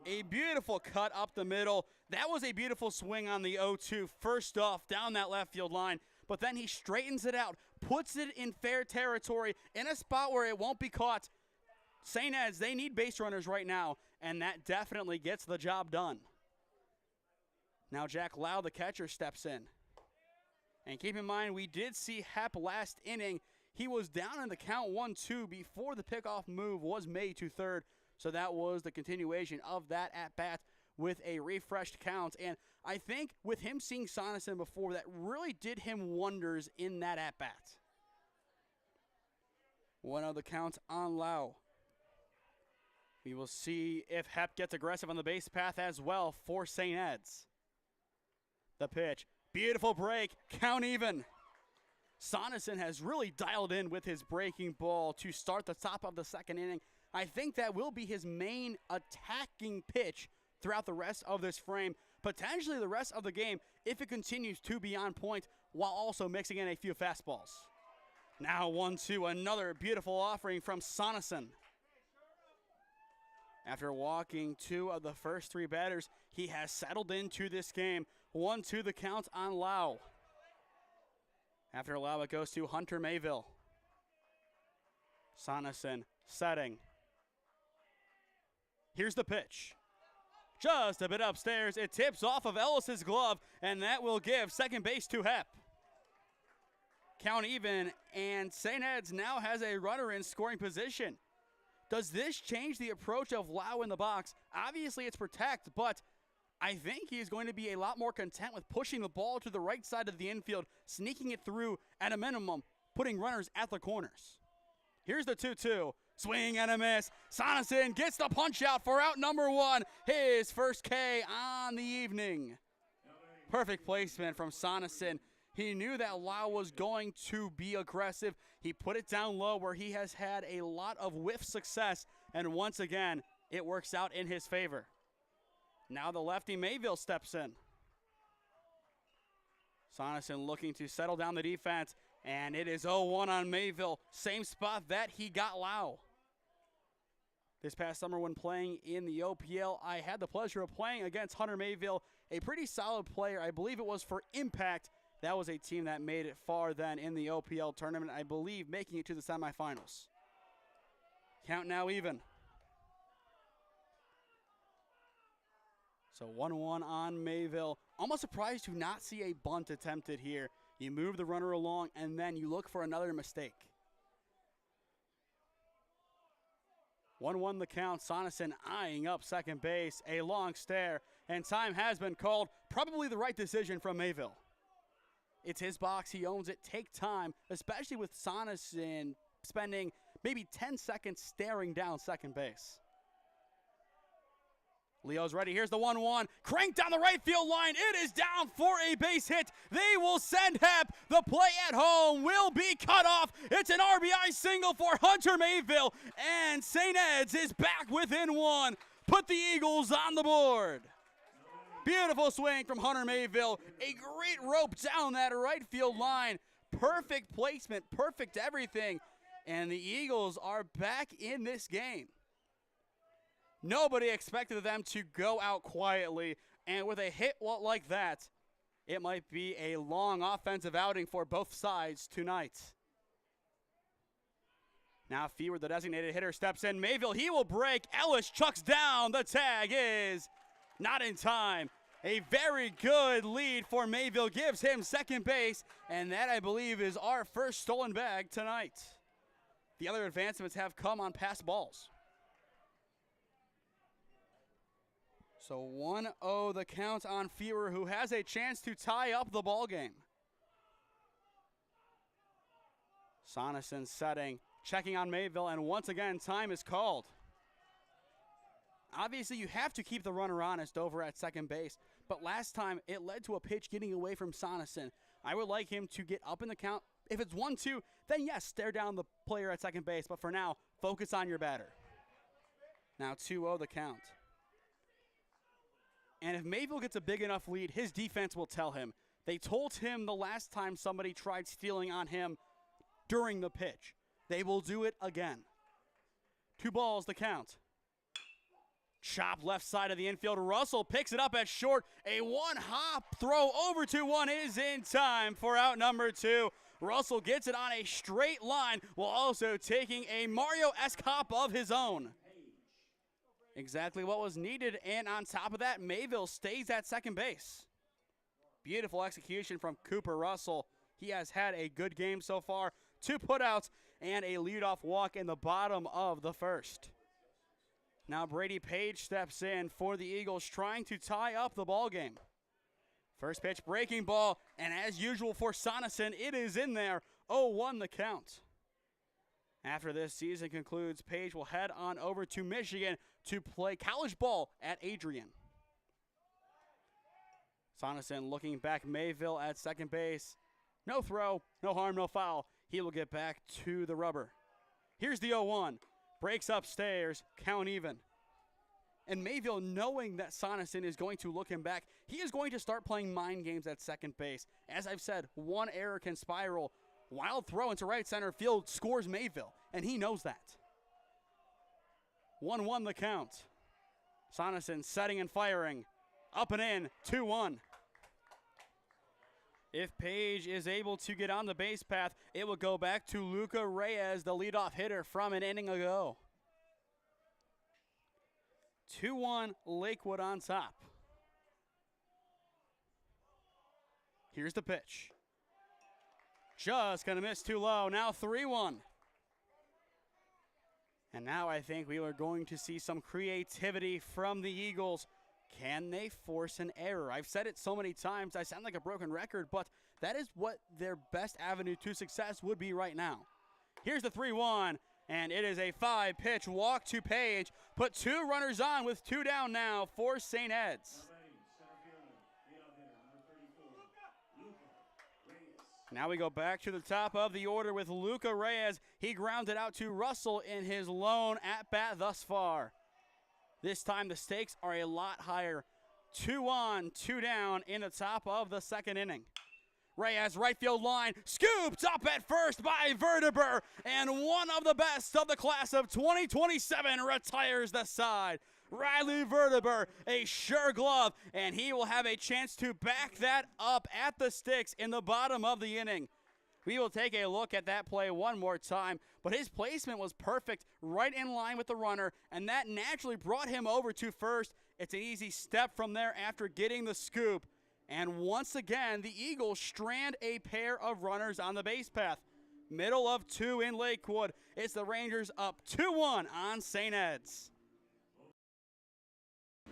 Speaker 1: A beautiful cut up the middle. That was a beautiful swing on the 0-2. First off, down that left field line, but then he straightens it out, puts it in fair territory, in a spot where it won't be caught. St. Ed's, they need base runners right now, and that definitely gets the job done. Now Jack Lau, the catcher, steps in. And keep in mind, we did see Hepp last inning. He was down in the count 1-2 before the pickoff move was made to third. So that was the continuation of that at-bat with a refreshed count. And I think with him seeing Sonneson before, that really did him wonders in that at-bat. 1-0 the count on Lau. We will see if Hepp gets aggressive on the base path as well for St. Ed's. The pitch, beautiful break, count even. Sonneson has really dialed in with his breaking ball to start the top of the second inning. I think that will be his main attacking pitch throughout the rest of this frame, potentially the rest of the game if it continues to be on point while also mixing in a few fastballs. Now 1-2, another beautiful offering from Sonneson. After walking 2 of the first 3 batters, he has settled into this game. 1-2 the count on Lau. After Lau, it goes to Hunter Mayville. Sonneson setting. Here's the pitch. Just a bit upstairs. It tips off of Ellis's glove, and that will give second base to Hepp. Count even, and St. Ed's now has a runner in scoring position. Does this change the approach of Lau in the box? Obviously, it's protect, but I think he is going to be a lot more content with pushing the ball to the right side of the infield, sneaking it through at a minimum, putting runners at the corners. Here's the 2-2. Swing and a miss. Sonesson gets the punch out for out number 1. His first K on the evening. Perfect placement from Sonesson. He knew that Lau was going to be aggressive. He put it down low where he has had a lot of whiff success, and once again, it works out in his favor. Now the lefty Mayville steps in. Sonesson looking to settle down the defense, and it is 0-1 on Mayville. Same spot that he got Lau. This past summer when playing in the OPL, I had the pleasure of playing against Hunter Mayville, a pretty solid player. I believe it was for Impact. That was a team that made it far then in the OPL tournament, I believe making it to the semifinals. Count now even. So 1-1 on Mayville. Almost surprised to not see a bunt attempted here. You move the runner along, and then you look for another mistake. 1-1 the count. Sonesson eyeing up second base. A long stare, and time has been called. Probably the right decision from Mayville. It's his box. He owns it. Take time, especially with Sonesson spending maybe 10 seconds staring down second base. Leo's ready. Here's the 1-1. Cranked down the right field line. It is down for a base hit. They will send Hep. The play at home will be cut off. It's an RBI single for Hunter Mayville. And St. Ed's is back within 1. Put the Eagles on the board. Beautiful swing from Hunter Mayville. A great rope down that right field line. Perfect placement. Perfect everything. And the Eagles are back in this game. Nobody expected them to go out quietly, and with a hit like that, it might be a long offensive outing for both sides tonight. Now Fewer, the designated hitter, steps in. Mayville, he will break. Ellis chucks down. The tag is not in time. A very good lead for Mayville gives him second base, and that, I believe, is our first stolen bag tonight. The other advancements have come on pass balls. So 1-0 the count on Fewer, who has a chance to tie up the ball game. Sonesson setting, checking on Mayville, and once again, time is called. Obviously, you have to keep the runner honest over at second base, but last time it led to a pitch getting away from Sonesson. I would like him to get up in the count. If it's 1-2, then yes, stare down the player at second base, but for now, focus on your batter. Now 2-0 the count. And if Mayville gets a big enough lead, his defense will tell him. They told him the last time somebody tried stealing on him during the pitch. They will do it again. 2 balls the count. Chop left side of the infield. Russell picks it up at short. A one-hop throw over to 1 is in time for out number 2. Russell gets it on a straight line while also taking a Mario-esque hop of his own. Exactly what was needed, and on top of that, Mayville stays at second base. Beautiful execution from Cooper Russell. He has had a good game so far. 2 putouts and a leadoff walk in the bottom of the first. Now Brady Page steps in for the Eagles, trying to tie up the ball game. First pitch, breaking ball, and as usual for Sonesson, it is in there. 0-1 the count. After this season concludes, Page will head on over to Michigan to play college ball at Adrian. Sonesson looking back. Mayville at second base. No throw, no harm, no foul. He will get back to the rubber. Here's the 0-1. Breaks upstairs, count even. And Mayville, knowing that Sonesson is going to look him back, he is going to start playing mind games at second base. As I've said, one error can spiral. Wild throw into right center field scores Mayville, and he knows that. 1-1 the count. Sonesson setting and firing. Up and in, 2-1. If Page is able to get on the base path, it will go back to Luca Reyes, the leadoff hitter from an inning ago. 2-1, Lakewood on top. Here's the pitch. Just going to miss too low. Now 3-1. And now I think we are going to see some creativity from the Eagles. Can they force an error? I've said it so many times, I sound like a broken record, but that is what their best avenue to success would be right now. Here's the 3-1, and it is a 5-pitch walk to Page. Put 2 runners on with 2 down now for St. Ed's. Now we go back to the top of the order with Luca Reyes. He grounded out to Russell in his lone at-bat thus far. This time the stakes are a lot higher. 2 on, 2 down in the top of the second inning. Reyes, right field line, scooped up at first by Verteber, and one of the best of the class of 2027 retires the side. Riley Verteber, a sure glove, and he will have a chance to back that up at the sticks in the bottom of the inning. We will take a look at that play one more time, but his placement was perfect, right in line with the runner, and that naturally brought him over to first. It's an easy step from there after getting the scoop. And once again, the Eagles strand a pair of runners on the base path. Middle of 2 in Lakewood. It's the Rangers up 2-1 on St. Ed's.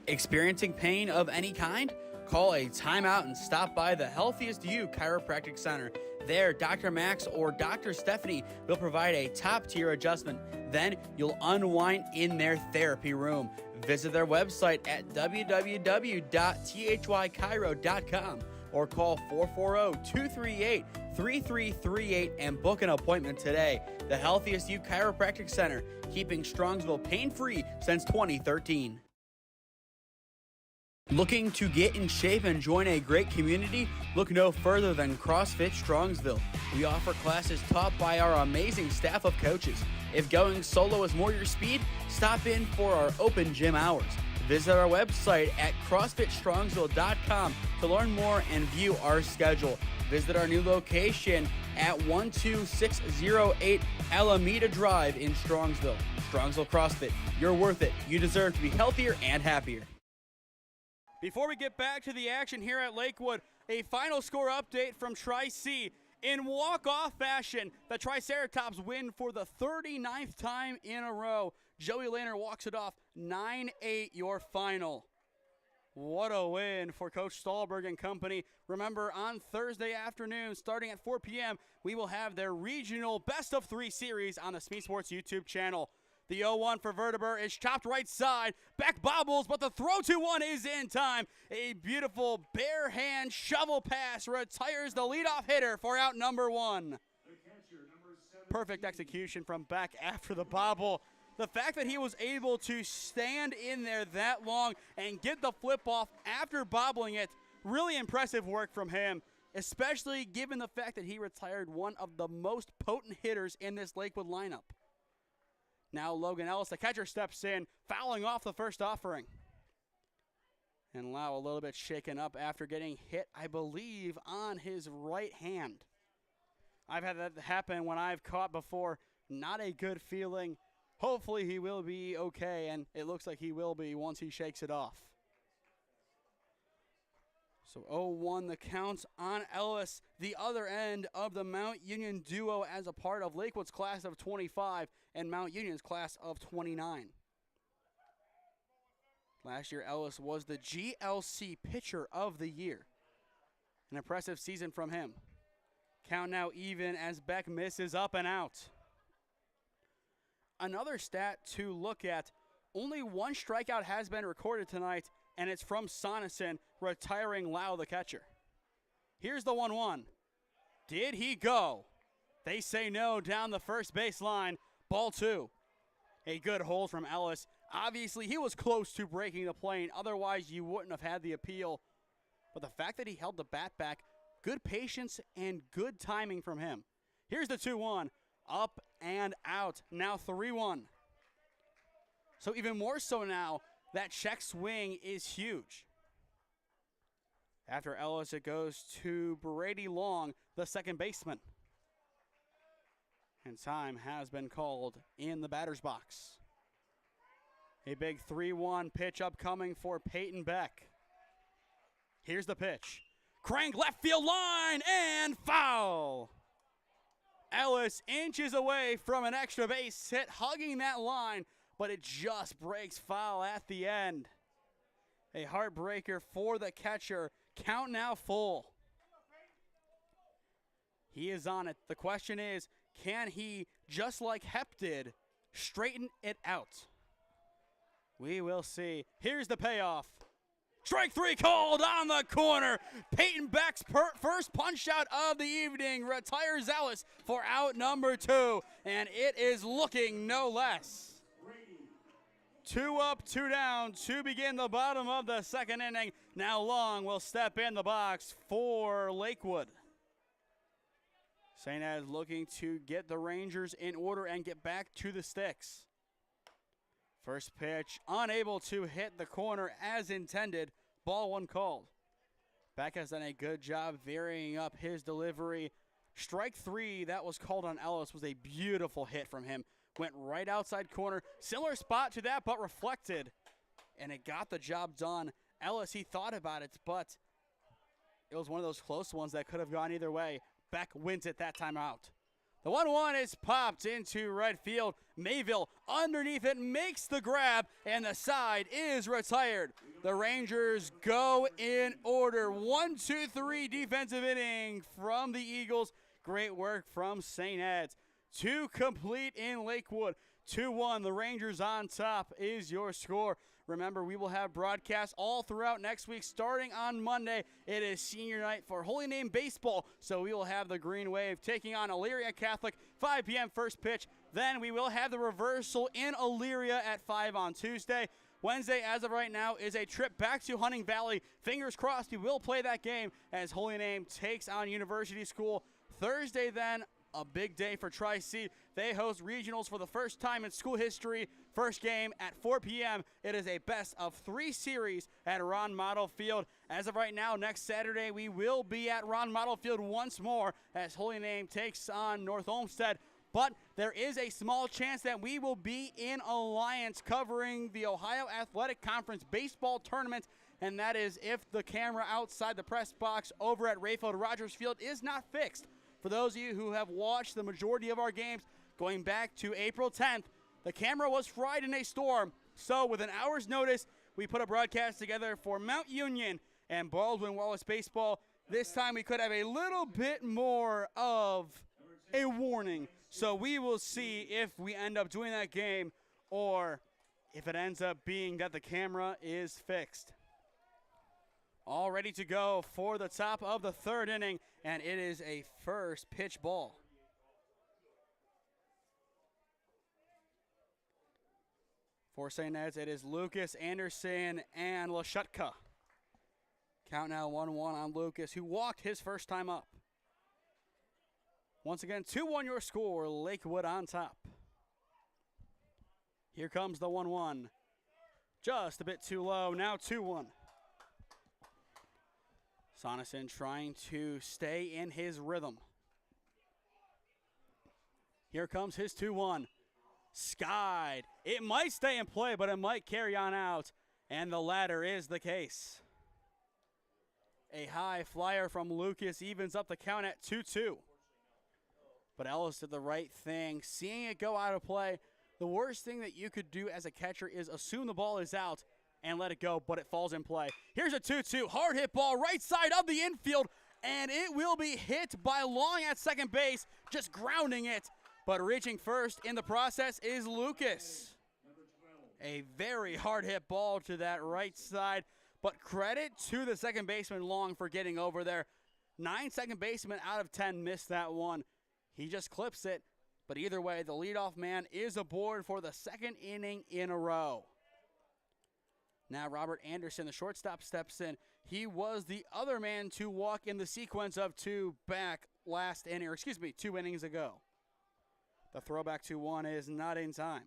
Speaker 1: Experiencing pain of any kind? Call a timeout and stop by the Healthiest You Chiropractic Center. There, Dr. Max or Dr. Stephanie will provide a top-tier adjustment. Then you'll unwind in their therapy room. Visit their website at www.thychiro.com or call 440-238-3338 and book an appointment today. The Healthiest You Chiropractic Center, keeping Strongsville pain-free since 2013. Looking to get in shape and join a great community? Look no further than CrossFit Strongsville. We offer classes taught by our amazing staff of coaches. If going solo is more your speed, stop in for our open gym hours. Visit our website at CrossFitStrongsville.com to learn more and view our schedule. Visit our new location at 12608 Alameda Drive in Strongsville. Strongsville CrossFit, you're worth it. You deserve to be healthier and happier. Before we get back to the action here at Lakewood, a final score update from Tri-C. In walk-off fashion, the Triceratops win for the 39th time in a row. Joey Lehner walks it off 9-8 your final. What a win for Coach Stahlberg and company. Remember, on Thursday afternoon, starting at 4 p.m., we will have their regional best-of-3 series on the SmeeSports YouTube channel. The 0-1 for Verteber is chopped right side. Back bobbles, but the throw to 1 is in time. A beautiful bare hand shovel pass retires the leadoff hitter for out number 1. Perfect execution from Beck after the bobble. The fact that he was able to stand in there that long and get the flip off after bobbling it, really impressive work from him, especially given the fact that he retired one of the most potent hitters in this Lakewood lineup. Now Logan Ellis, the catcher, steps in, fouling off the first offering. And Lau a little bit shaken up after getting hit, I believe, on his right hand. I've had that happen when I've caught before. Not a good feeling. Hopefully he will be okay, and it looks like he will be once he shakes it off. So 0-1 the count on Ellis, the other end of the Mount Union duo as a part of Lakewood's class of 25 and Mount Union's class of 29. Last year, Ellis was the GLC Pitcher of the Year. An impressive season from him. Count now even as Beck misses up and out. Another stat to look at, only 1 strikeout has been recorded tonight, and it's from Sonneson, retiring Lau, the catcher. Here's the 1-1. Did he go? They say no down the first base line. Ball 2. A good hold from Ellis. Obviously, he was close to breaking the plane. Otherwise, you wouldn't have had the appeal. But the fact that he held the bat back, good patience and good timing from him. Here's the 2-1. Up and out. Now 3-1. So even more so now, that check swing is huge. After Ellis, it goes to Brady Long, the second baseman. And time has been called in the batter's box. A big 3-1 pitch upcoming for Peyton Beck. Here's the pitch. Crank left field line and foul. Ellis inches away from an extra base hit, hugging that line, but it just breaks foul at the end. A heartbreaker for the catcher. Count now full. He is on it. The question is, can he, just like Hep did, straighten it out? We will see. Here's the payoff. Strike three called on the corner. Peyton Beck's first punch out of the evening retires Ellis for out number 2, and it is looking no less. 2 up, 2 down to begin the bottom of the second inning. Now Long will step in the box for Lakewood. St. Ed's looking to get the Rangers in order and get back to the sticks. First pitch, unable to hit the corner as intended. Ball 1 called. Beck has done a good job varying up his delivery. Strike 3 that was called on Ellis was a beautiful hit from him. Went right outside corner. Similar spot to that, but reflected. And it got the job done. Ellis, he thought about it, but it was one of those close ones that could have gone either way. Beck wins it that time out. The 1-1 is popped into right field. Mayville underneath it makes the grab, and the side is retired. The Rangers go in order. 1-2-3 defensive inning from the Eagles. Great work from St. Ed's. 2 complete in Lakewood. 2-1, the Rangers on top is your score. Remember, we will have broadcasts all throughout next week. Starting on Monday, it is senior night for Holy Name Baseball, so we will have the Green Wave taking on Elyria Catholic, 5 p.m. first pitch. Then we will have the reversal in Elyria at 5 on Tuesday. Wednesday, as of right now, is a trip back to Hunting Valley. Fingers crossed we will play that game as Holy Name takes on University School. Thursday, then, a big day for Tri-C. They host regionals for the first time in school history. First game at 4 p.m. It is a best-of-3 series at Ron Model Field. As of right now, next Saturday, we will be at Ron Model Field once more as Holy Name takes on North Olmsted. But there is a small chance that we will be in Alliance covering the Ohio Athletic Conference baseball tournament, and that is if the camera outside the press box over at Rayfield Rogers Field is not fixed. For those of you who have watched the majority of our games going back to April 10th, the camera was fried in a storm. So with an hour's notice, we put a broadcast together for Mount Union and Baldwin Wallace baseball. This time we could have a little bit more of a warning. So we will see if we end up doing that game or if it ends up being that the camera is fixed. All ready to go for the top of the third inning, and it is a first pitch ball. For St. Ed's, it is Lucas, Anderson, and Lashutka. Count now 1-1 on Lucas, who walked his first time up. Once again, 2-1 your score, Lakewood on top. Here comes the 1-1. Just a bit too low, now 2-1. Sonneson trying to stay in his rhythm. Here comes his 2-1. Skied. It might stay in play, but it might carry on out, and the latter is the case. A high flyer from Lucas evens up the count at 2-2. But Ellis did the right thing, seeing it go out of play. The worst thing that you could do as a catcher is assume the ball is out and let it go, but it falls in play. Here's a 2-2, hard hit ball right side of the infield, and it will be hit by Long at second base, just grounding it. But reaching first in the process is Lucas. A very hard hit ball to that right side, but credit to the second baseman Long for getting over there. 9 second basemen out of 10 missed that one. He just clips it, but either way, the leadoff man is aboard for the second inning in a row. Now Robert Anderson, the shortstop, steps in. He was the other man to walk in the sequence of 2 innings ago. The throwback to 1 is not in time.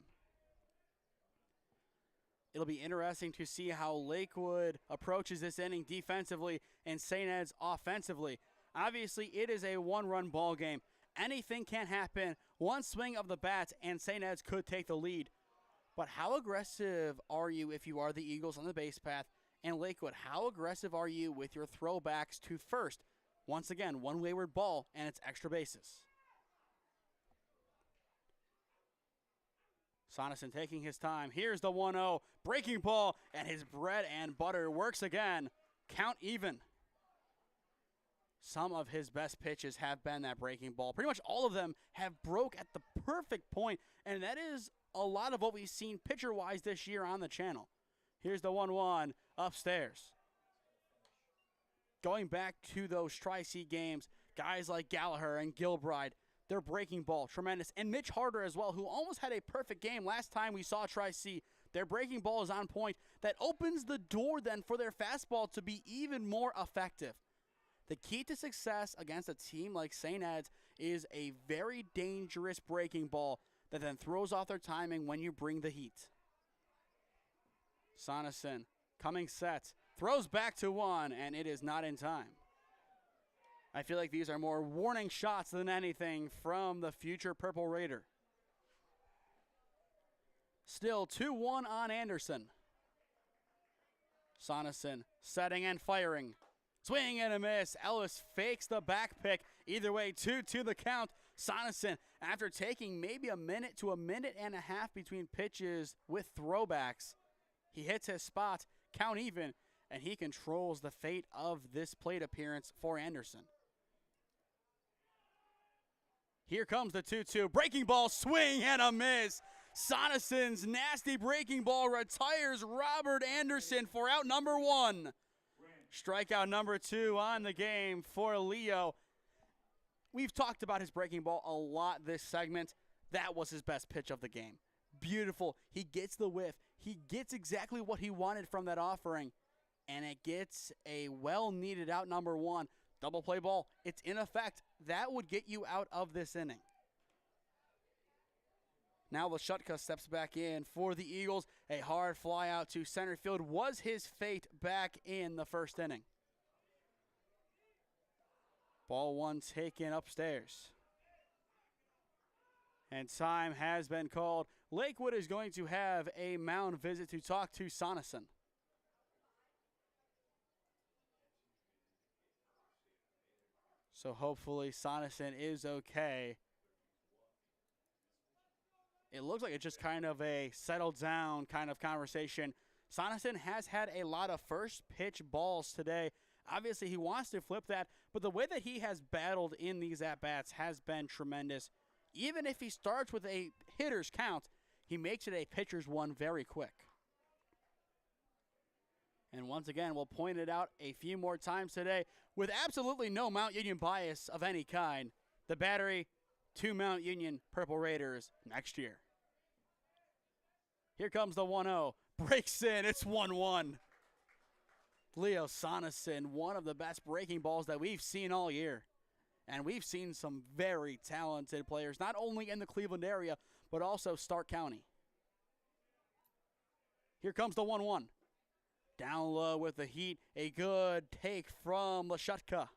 Speaker 1: It'll be interesting to see how Lakewood approaches this inning defensively and St. Ed's offensively. Obviously, it is a 1-run ball game. Anything can happen. One swing of the bat and St. Ed's could take the lead. But how aggressive are you if you are the Eagles on the base path? And Lakewood, how aggressive are you with your throwbacks to first? Once again, 1 wayward ball and it's extra bases. Sonesson taking his time. Here's the 1-0. Breaking ball, and his bread and butter works again. Count even. Some of his best pitches have been that breaking ball. Pretty much all of them have broke at the perfect point, and that is a lot of what we've seen pitcher-wise this year on the channel. Here's the 1-1 upstairs. Going back to those Tri-C games, guys like Gallagher and Gilbride, their breaking ball, tremendous. And Mitch Harder as well, who almost had a perfect game last time we saw Tri-C. Their breaking ball is on point. That opens the door then for their fastball to be even more effective. The key to success against a team like St. Ed's is a very dangerous breaking ball that then throws off their timing when you bring the heat. Sonesson coming set, throws back to 1, and it is not in time. I feel like these are more warning shots than anything from the future Purple Raider. Still 2-1 on Anderson. Sonesson setting and firing. Swing and a miss. Ellis fakes the back pick. Either way, 2-2 the count. Sonesson, after taking maybe a minute to a minute and a half between pitches with throwbacks, he hits his spot, count even, and he controls the fate of this plate appearance for Anderson. Here comes the 2-2. Breaking ball, swing and a miss. Sonesson's nasty breaking ball retires Robert Anderson for out number 1. Strikeout number 2 on the game for Leo. We've talked about his breaking ball a lot this segment. That was his best pitch of the game. Beautiful. He gets the whiff. He gets exactly what he wanted from that offering. And it gets a well-needed out number 1. Double play ball. It's in effect. That would get you out of this inning. Now Lashutka steps back in for the Eagles. A hard fly out to center field was his fate back in the first inning. Ball 1 taken upstairs. And time has been called. Lakewood is going to have a mound visit to talk to Sonesson. So hopefully Sonesson is okay. It looks like it's just kind of a settled down kind of conversation. Sonesson has had a lot of first pitch balls today. Obviously, he wants to flip that, but the way that he has battled in these at-bats has been tremendous. Even if he starts with a hitter's count, he makes it a pitcher's one very quick. And once again, we'll point it out a few more times today with absolutely no Mount Union bias of any kind. The Battery, 2 Mount Union Purple Raiders next year. Here comes the 1-0. Breaks in. It's 1-1. Leo Sonesson, one of the best breaking balls that we've seen all year. And we've seen some very talented players, not only in the Cleveland area, but also Stark County. Here comes the 1-1. Down low with the heat. A good take from Lashutka.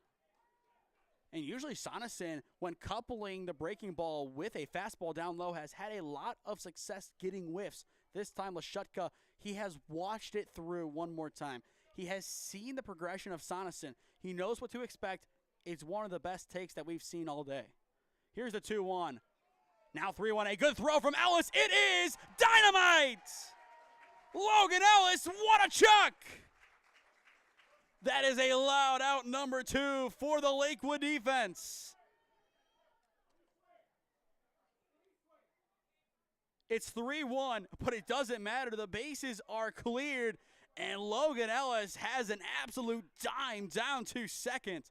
Speaker 1: And usually Sonesson, when coupling the breaking ball with a fastball down low, has had a lot of success getting whiffs. This time, Lashutka, he has watched it through one more time. He has seen the progression of Sonesson. He knows what to expect. It's one of the best takes that we've seen all day. Here's the 2-1. Now 3-1. A good throw from Ellis. It is dynamite! Logan Ellis, what a chuck! That is a loud out number 2 for the Lakewood defense. It's 3-1, but it doesn't matter. The bases are cleared, and Logan Ellis has an absolute dime down to second.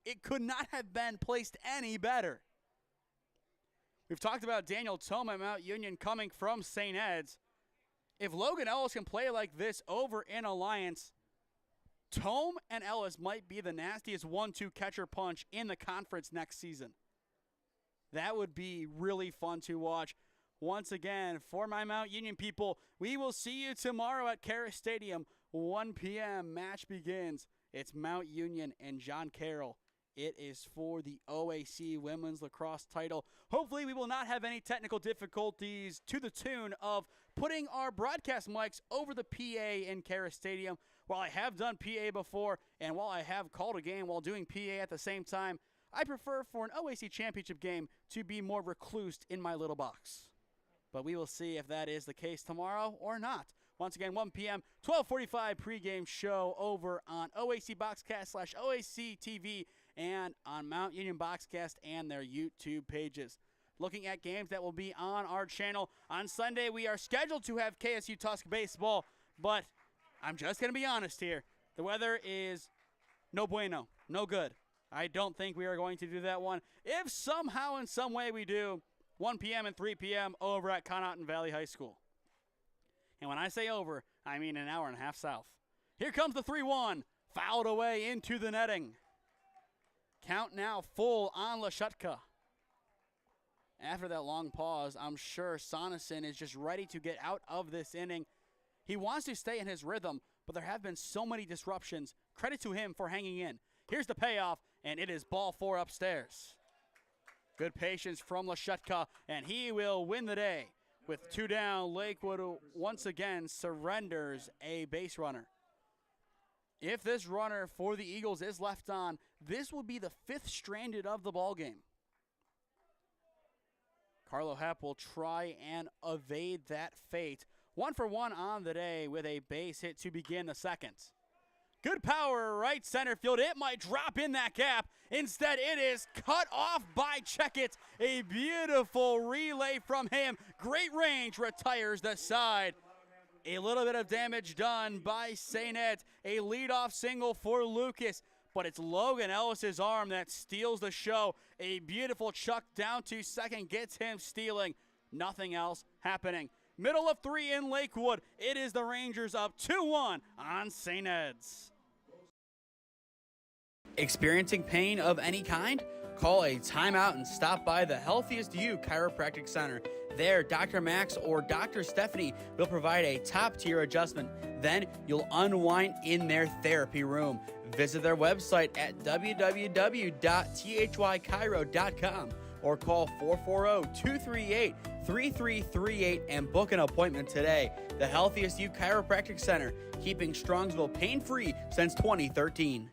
Speaker 1: It could not have been placed any better. We've talked about Daniel Tome at Mount Union coming from St. Ed's. If Logan Ellis can play like this over in Alliance, Tome and Ellis might be the nastiest 1-2 catcher punch in the conference next season. That would be really fun to watch. Once again, for my Mount Union people, we will see you tomorrow at Karis Stadium. 1 p.m. match begins. It's Mount Union and John Carroll. It is for the OAC Women's Lacrosse title. Hopefully we will not have any technical difficulties to the tune of putting our broadcast mics over the PA in Karis Stadium. While I have done PA before, and while I have called a game while doing PA at the same time, I prefer for an OAC championship game to be more reclused in my little box. but we will see if that is the case tomorrow or not. Once again, 1 p.m., 12:45 pregame show over on OAC Boxcast / OAC TV and on Mount Union Boxcast and their YouTube pages. Looking at games that will be on our channel. On Sunday, we are scheduled to have KSU Tusk baseball, but I'm just going to be honest here. The weather is no bueno, no good. I don't think we are going to do that one. If somehow in some way we do, 1 p.m. and 3 p.m. over at Connaughton Valley High School. And when I say over, I mean an hour and a half south. Here comes the 3-1, fouled away into the netting. Count now full on Lashutka. After that long pause, I'm sure Soneson is just ready to get out of this inning. He wants to stay in his rhythm, but there have been so many disruptions. Credit to him for hanging in. Here's the payoff, and it is ball 4 upstairs. Good patience from Lashutka, and he will win the day. With 2 down, Lakewood once again surrenders a base runner. If this runner for the Eagles is left on, this will be the 5th stranded of the ballgame. Carlo Hepp will try and evade that fate. 1 for 1 on the day with a base hit to begin the second. Good power right center field. It might drop in that gap. Instead, it is cut off by Checkett. A beautiful relay from him. Great range, retires the side. A little bit of damage done by St. Ed. A leadoff single for Lucas. But it's Logan Ellis's arm that steals the show. A beautiful chuck down to second gets him stealing. Nothing else happening. Middle of 3 in Lakewood. It is the Rangers up 2-1 on St. Ed's. Experiencing pain of any kind? Call a timeout and stop by the Healthiest You Chiropractic Center. There, Dr. Max or Dr. Stephanie will provide a top-tier adjustment. Then you'll unwind in their therapy room. Visit their website at www.thychiro.com or call 440-238-3338 and book an appointment today. The Healthiest You Chiropractic Center, keeping Strongsville pain-free since 2013.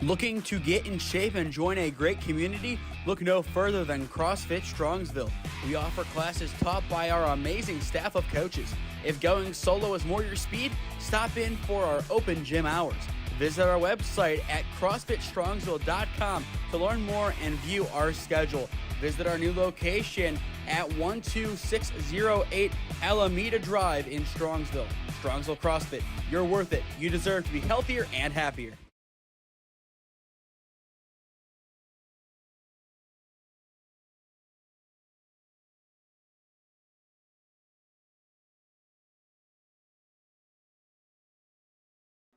Speaker 1: Looking to get in shape and join a great community? Look no further than CrossFit Strongsville. We offer classes taught by our amazing staff of coaches. If going solo is more your speed, stop in for our open gym hours. Visit our website at CrossFitStrongsville.com to learn more and view our schedule. Visit our new location at 12608 Alameda Drive in Strongsville. Strongsville CrossFit, you're worth it. You deserve to be healthier and happier.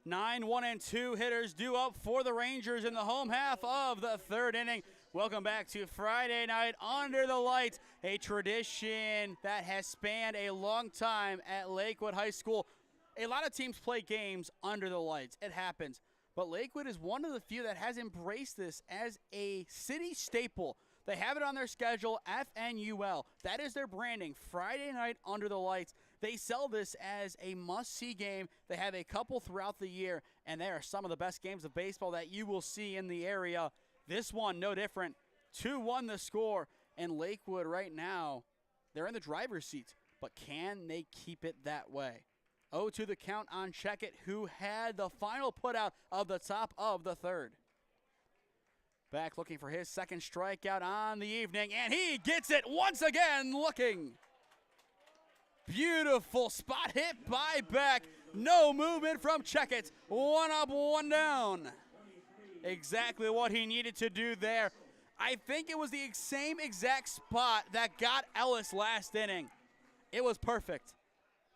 Speaker 1: Nine, 1, and 2 hitters due up for the Rangers in the home half of the 3rd inning. Welcome back to Friday night under the lights, a tradition that has spanned a long time at Lakewood High School. A lot of teams play games under the lights. It happens. But Lakewood is one of the few that has embraced this as a city staple. They have it on their schedule, FNUL. That is their branding, Friday night under the lights. They sell this as a must-see game. They have a couple throughout the year, and they are some of the best games of baseball that you will see in the area. This one, no different. 2-1 the score, and Lakewood right now, they're in the driver's seat. But can they keep it that way? 0-2 the count on Checkett, who had the final putout of the top of the 3rd. Back looking for his second strikeout on the evening, and he gets it once again looking. Beautiful spot hit by Beck. No movement from Checkett. 1 up, 1 down. Exactly what he needed to do there. I think it was the same exact spot that got Ellis last inning. It was perfect.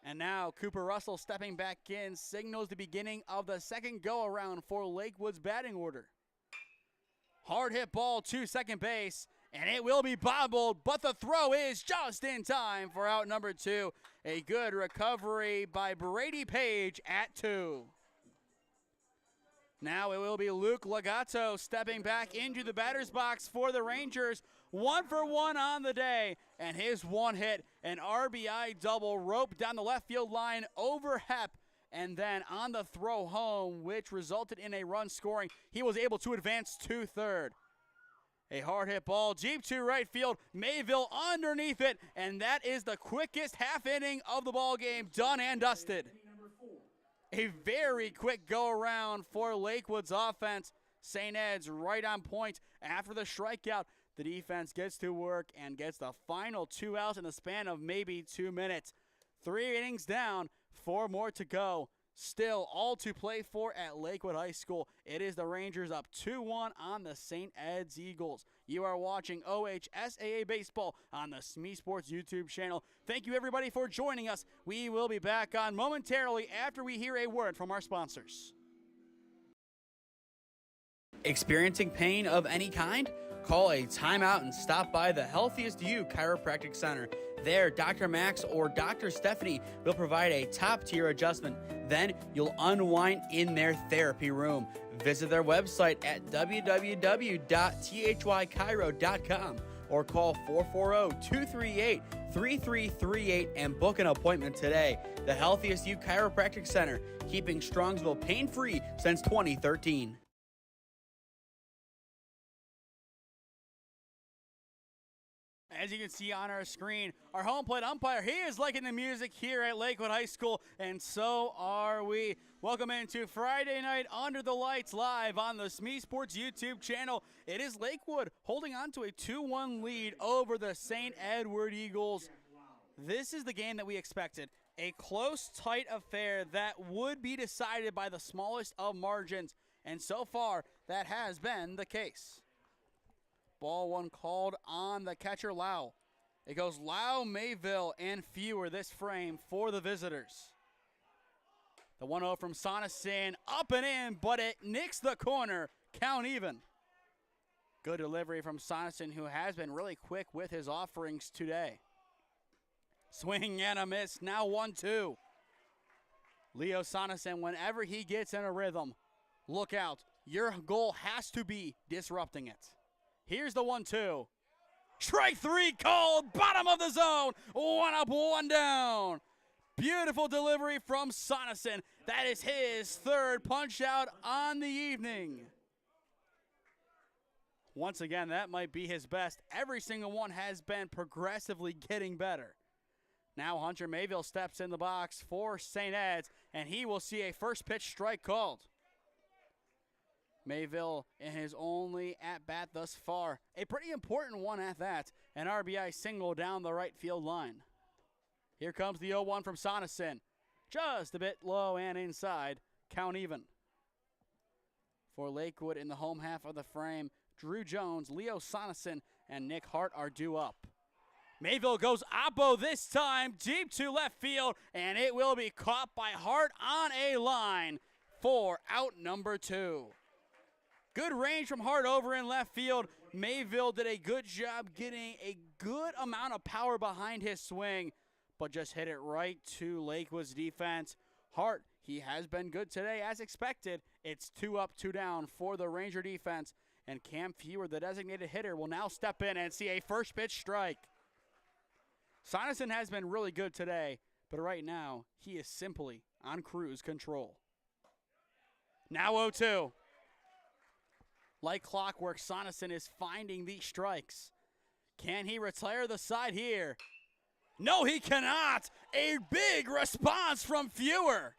Speaker 1: And now Cooper Russell stepping back in signals the beginning of the second go-around for Lakewood's batting order. Hard hit ball to second base, and it will be bobbled, but the throw is just in time for out number 2. A good recovery by Brady Page at 2. Now it will be Luke Legato stepping back into the batter's box for the Rangers. 1 for 1 on the day, and his one hit, an RBI double, roped down the left field line over Hepp. And then on the throw home, which resulted in a run scoring, he was able to advance to 3rd. A hard hit ball deep to right field. Mayville underneath it, and that is the quickest half inning of the ball game, done and dusted. A very quick go around for Lakewood's offense. St. Ed's right on point after the strikeout. The defense gets to work and gets the final 2 outs in the span of maybe 2 minutes. 3 innings down, 4 more to go. Still all to play for at Lakewood High School. It is the Rangers up 2-1 on the St. Ed's Eagles. You are watching OHSAA Baseball on the SmeeSports YouTube channel. Thank you everybody for joining us. We will be back on momentarily after we hear a word from our sponsors. Experiencing pain of any kind? Call a timeout and stop by the Healthiest You Chiropractic Center. There, Dr. Max or Dr. Stephanie will provide a top-tier adjustment. Then you'll unwind in their therapy room. Visit their website at www.thychiro.com or call 440-238-3338 and book an appointment today. The Healthiest You Chiropractic Center, keeping Strongsville pain-free since 2013. As you can see on our screen, our home plate umpire, he is liking the music here at Lakewood High School, and so are we. Welcome into Friday night Under the Lights live on the SmeeSports YouTube channel. It is Lakewood holding on to a 2-1 lead over the St. Edward Eagles. This is the game that we expected. A close, tight affair that would be decided by the smallest of margins, and so far that has been the case. Ball one called on the catcher, Lau. It goes Lau, Mayville, and Fewer this frame for the visitors. The 1-0 from Sonneson, up and in, but it nicks the corner. Count even. Good delivery from Sonneson, who has been really quick with his offerings today. Swing and a miss, now 1-2. Leo Sonneson, whenever he gets in a rhythm, look out. Your goal has to be disrupting it. Here's the 1-2. Strike 3 called, bottom of the zone. 1 up, 1 down. Beautiful delivery from Sonneson. That is his third punch out on the evening. Once again, that might be his best. Every single one has been progressively getting better. Now Hunter Mayville steps in the box for St. Ed's, and he will see a first pitch strike called. Mayville in his only at-bat thus far. A pretty important one at that. An RBI single down the right field line. Here comes the 0-1 from Sonneson. Just a bit low and inside. Count even. For Lakewood in the home half of the frame, Drew Jones, Leo Sonneson, and Nick Hart are due up. Mayville goes oppo this time, deep to left field, and it will be caught by Hart on a line for out number 2. Good range from Hart over in left field. Mayville did a good job getting a good amount of power behind his swing, but just hit it right to Lakewood's defense. Hart, he has been good today as expected. It's 2 up, 2 down for the Ranger defense, and Cam Fewer, the designated hitter, will now step in and see a first pitch strike. Sonneson has been really good today, but right now he is simply on cruise control. Now 0-2. Like clockwork, Sonneson is finding these strikes. Can he retire the side here? No, he cannot. A big response from Fewer.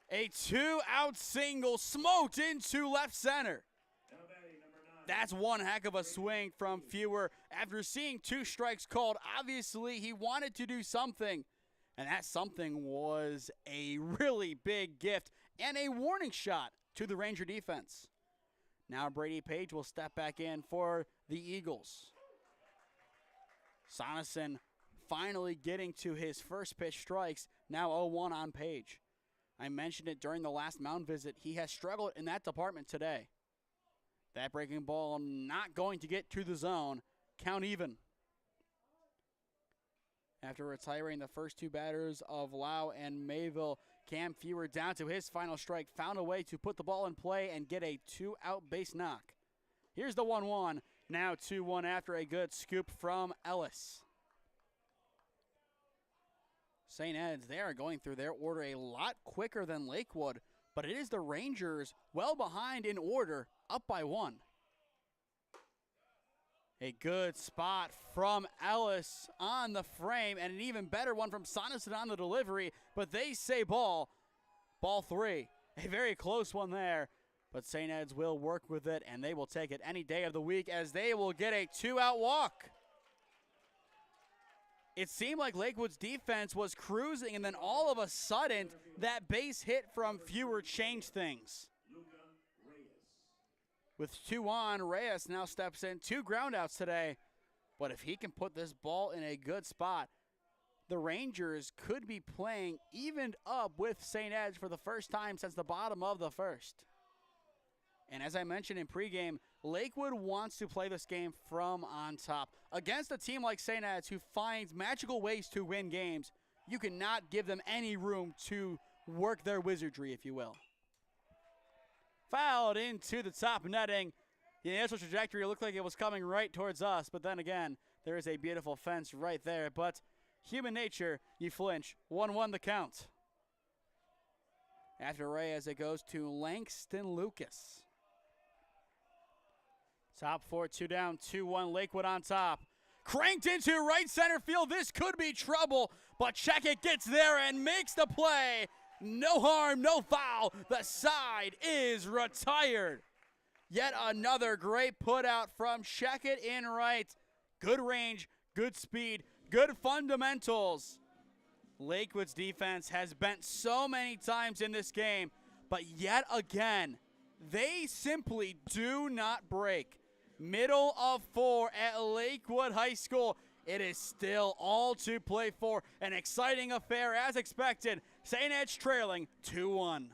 Speaker 1: A 2-out single smoked into left center. That's one heck of a swing from Fewer. After seeing 2 strikes called, obviously he wanted to do something. And that something was a really big gift and a warning shot to the Ranger defense. Now Brady Page will step back in for the Eagles. Sonneson finally getting to his first pitch strikes, now 0-1 on Page. I mentioned it during the last mound visit. He has struggled in that department today. That breaking ball not going to get to the zone. Count even. After retiring the first 2 batters of Lau and Mayville, Cam Fewer down to his final strike, found a way to put the ball in play and get a 2-out base knock. Here's the 1-1, now 2-1 after a good scoop from Ellis. St. Ed's, they are going through their order a lot quicker than Lakewood, but it is the Rangers well behind in order, up by 1. A good spot from Ellis on the frame, and an even better one from Sonneson on the delivery, but they say ball. Ball 3. A very close one there, but St. Ed's will work with it, and they will take it any day of the week as they will get a 2-out walk. It seemed like Lakewood's defense was cruising, and then all of a sudden, that base hit from Fewer changed things. With 2 on, Reyes now steps in. 2 groundouts today. But if he can put this ball in a good spot, the Rangers could be playing evened up with St. Ed's for the first time since the bottom of the first. And as I mentioned in pregame, Lakewood wants to play this game from on top. Against a team like St. Ed's who finds magical ways to win games, you cannot give them any room to work their wizardry, if you will. Fouled into the top netting. The initial trajectory looked like it was coming right towards us, but then again, there is a beautiful fence right there. But human nature, you flinch. 1-1 the count. After Reyes, it goes to Langston Lucas. Top 4, 2 down, 2-1, Lakewood on top. Cranked into right center field. This could be trouble, but Checkett gets there and makes the play. No harm, no foul. The side is retired. Yet another great put out from Checkett in right. Good range, good speed, good fundamentals. Lakewood's defense has bent so many times in this game, but yet again, they simply do not break. Middle of 4 at Lakewood High School. It is still all to play for. An exciting affair as expected. St. Ed's trailing 2-1.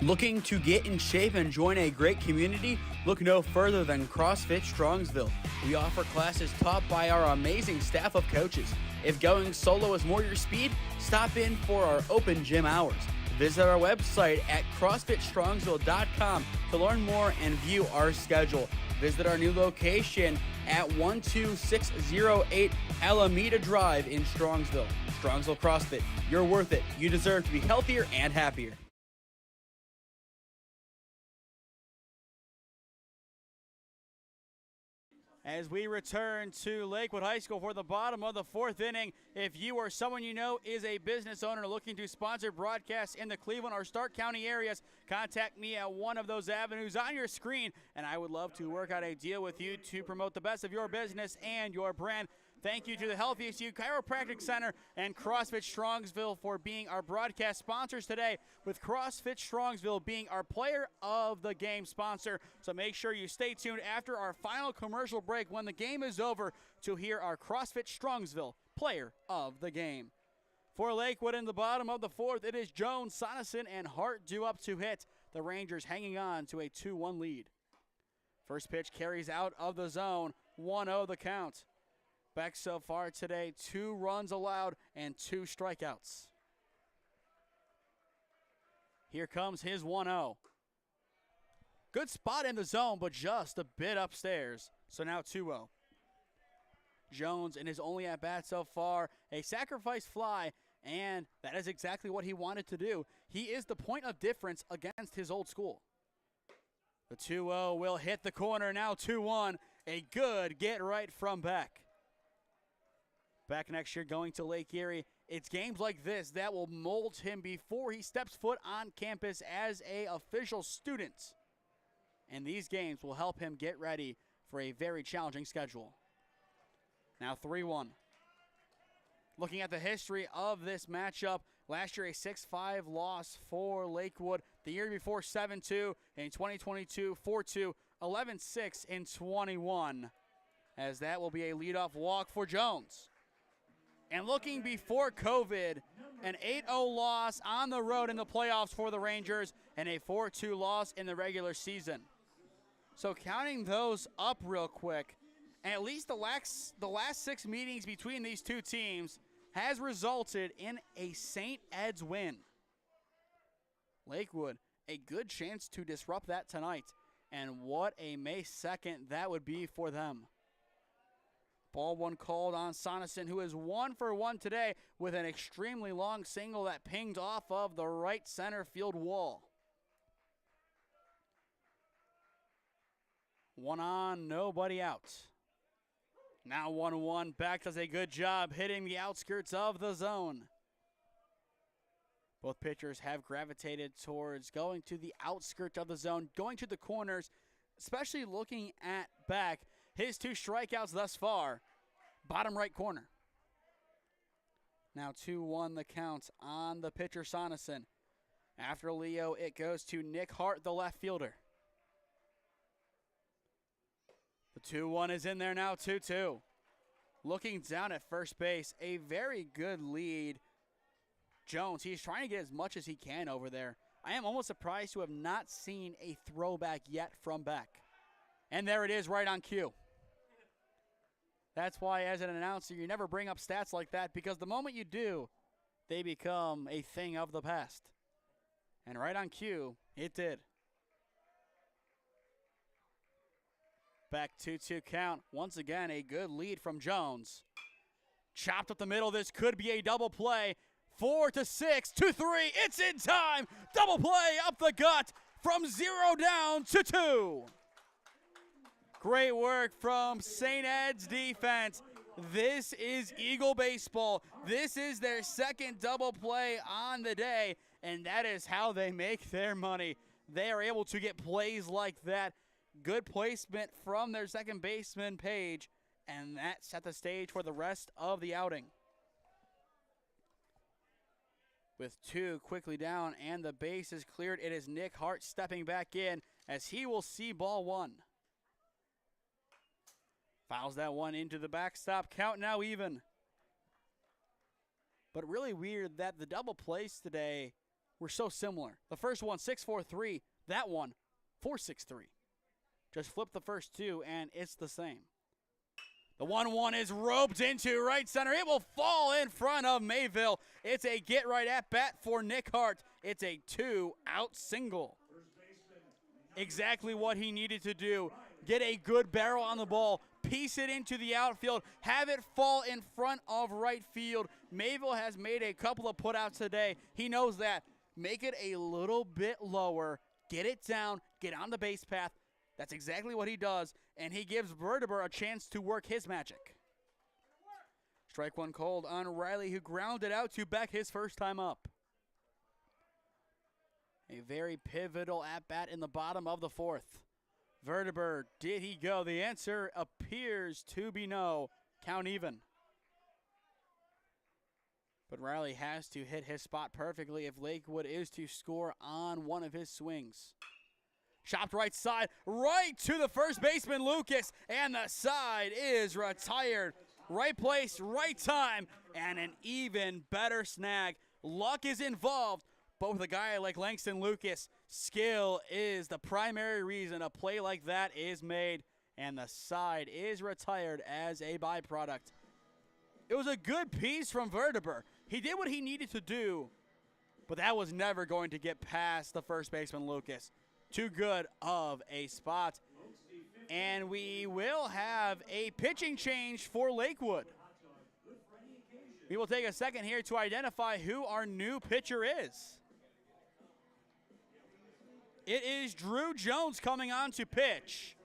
Speaker 1: Looking to get in shape and join a great community? Look no further than CrossFit Strongsville. We offer classes taught by our amazing staff of coaches. If going solo is more your speed, stop in for our open gym hours. Visit our website at CrossFitStrongsville.com to learn more and view our schedule. Visit our new location at 12608 Alameda Drive in Strongsville. Strongsville CrossFit, you're worth it. You deserve to be healthier and happier. As we return to Lakewood High School for the bottom of the 4th inning, if you or someone you know is a business owner looking to sponsor broadcasts in the Cleveland or Stark County areas, contact me at one of those avenues on your screen, and I would love to work out a deal with you to promote the best of your business and your brand. Thank you to the Healthiest You Chiropractic Center and CrossFit Strongsville for being our broadcast sponsors today, with CrossFit Strongsville being our player of the game sponsor. So make sure you stay tuned after our final commercial break when the game is over to hear our CrossFit Strongsville player of the game. For Lakewood in the bottom of the 4th, it is Jones, Sonneson, and Hart due up to hit. The Rangers hanging on to a 2-1 lead. First pitch carries out of the zone, 1-0 the count. Beck so far today, 2 runs allowed and 2 strikeouts. Here comes his 1-0. Good spot in the zone, but just a bit upstairs. So now 2-0. Jones in his only at-bat so far, a sacrifice fly, and that is exactly what he wanted to do. He is the point of difference against his old school. The 2-0 will hit the corner, now 2-1. A good get right from Beck. Back next year going to Lake Erie. It's games like this that will mold him before he steps foot on campus as a official student. And these games will help him get ready for a very challenging schedule. Now 3-1. Looking at the history of this matchup, last year a 6-5 loss for Lakewood. The year before 7-2, in 2022 4-2, 11-6 in 21. As that will be a leadoff walk for Jones. And looking before COVID, an 8-0 loss on the road in the playoffs for the Rangers and a 4-2 loss in the regular season. So counting those up real quick, at least the last 6 meetings between these two teams has resulted in a St. Ed's win. Lakewood, a good chance to disrupt that tonight. And what a May 2nd that would be for them. Ball 1 called on Sonneson, who is 1 for 1 today with an extremely long single that pinged off of the right center field wall. One on, nobody out. Now 1-1. Beck does a good job hitting the outskirts of the zone. Both pitchers have gravitated towards going to the outskirts of the zone, going to the corners, especially looking at Beck. His 2 strikeouts thus far, bottom right corner. Now 2-1 the count on the pitcher Sonesson. After Leo, it goes to Nick Hart, the left fielder. The 2-1 is in there now, 2-2. Looking down at first base, a very good lead. Jones, he's trying to get as much as he can over there. I am almost surprised to have not seen a throwback yet from Beck. And there it is right on cue. That's why, as an announcer, you never bring up stats like that, because the moment you do, they become a thing of the past. And right on cue, it did. Back 2-2 count. Once again, a good lead from Jones. Chopped up the middle. This could be a double play. 4-6, 2-3. It's in time. Double play up the gut from 0 down to 2. Great work from St. Ed's defense. This is Eagle baseball. This is their second double play on the day, and that is how they make their money. They are able to get plays like that. Good placement from their second baseman, Page, and that set the stage for the rest of the outing. With 2 quickly down and the base is cleared, it is Nick Hart stepping back in as he will see ball 1. Fouls that one into the backstop. Count now even. But really weird that the double plays today were so similar. The first one, 6-4-3. That one, 4-6-3. Just flip the first 2, and it's the same. The 1-1 is roped into right center. It will fall in front of Mayville. It's a get right at bat for Nick Hart. It's a 2-out single. Exactly what he needed to do. Get a good barrel on the ball, piece it into the outfield, have it fall in front of right field. Mayville has made a couple of putouts today. He knows that. Make it a little bit lower, get it down, get on the base path. That's exactly what he does, and he gives Verteber a chance to work his magic. Strike 1 cold on Riley, who grounded out to Beck his first time up. A very pivotal at-bat in the bottom of the 4th. Verteber, did he go? The answer appears to be no. Count even. But Riley has to hit his spot perfectly if Lakewood is to score on one of his swings. Chopped right side, right to the first baseman, Lucas, and the side is retired. Right place, right time, and an even better snag. Luck is involved, but with a guy like Langston Lucas, skill is the primary reason a play like that is made, and the side is retired as a byproduct. It was a good piece from Verteber. He did what he needed to do, but that was never going to get past the first baseman, Lucas. Too good of a spot. And we will have a pitching change for Lakewood. We will take a second here to identify who our new pitcher is. It is Drew Jones coming on to pitch.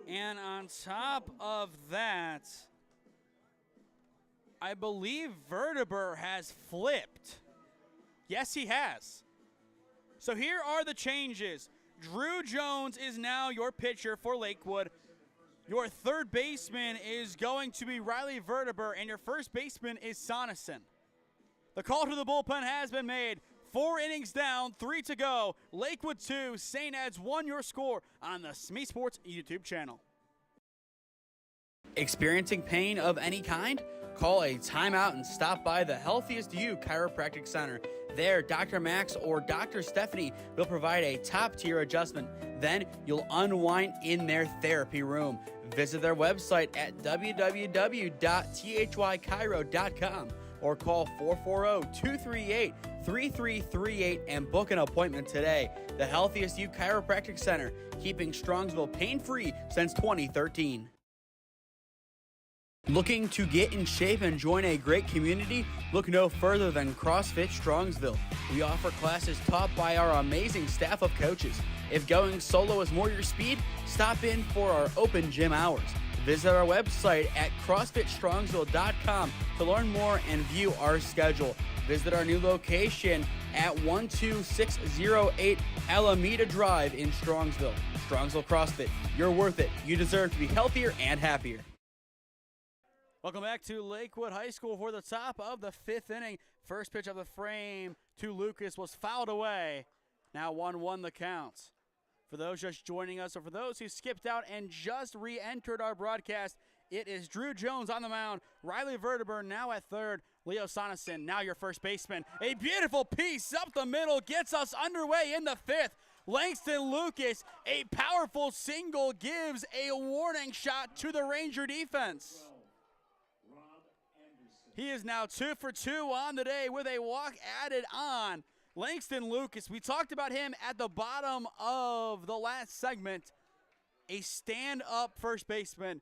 Speaker 1: And on top of that, I believe Verteber has flipped. Yes, he has. So here are the changes. Drew Jones is now your pitcher for Lakewood. Your third baseman is going to be Riley Verteber, and your first baseman is Sonesson. The call to the bullpen has been made. 4 innings down, 3 to go. Lakewood 2, St. Ed's 1, your score on the SmeeSports YouTube channel. Experiencing pain of any kind? Call a timeout and stop by the Healthiest You Chiropractic Center. There, Dr. Max or Dr. Stephanie will provide a top-tier adjustment. Then you'll unwind in their therapy room. Visit their website at www.thychiro.com or call 440-238-3338 and book an appointment today. The Healthiest You Chiropractic Center, keeping Strongsville pain-free since 2013. Looking to get in shape and join a great community? Look no further than CrossFit Strongsville. We offer classes taught by our amazing staff of coaches. If going solo is more your speed, stop in for our open gym hours. Visit our website at CrossFitStrongsville.com to learn more and view our schedule. Visit our new location at 12608 Alameda Drive in Strongsville. Strongsville CrossFit, you're worth it. You deserve to be healthier and happier. Welcome back to Lakewood High School for the top of the 5th inning. First pitch of the frame to Lucas was fouled away. Now 1-1 the count. For those just joining us, or for those who skipped out and just re-entered our broadcast, it is Drew Jones on the mound, Riley Verteber now at third, Leo Soneson now your first baseman. A beautiful piece up the middle gets us underway in the 5th. Langston Lucas, a powerful single, gives a warning shot to the Ranger defense. He is now 2 for 2 on the day with a walk added on. Langston Lucas, we talked about him at the bottom of the last segment. A stand-up first baseman,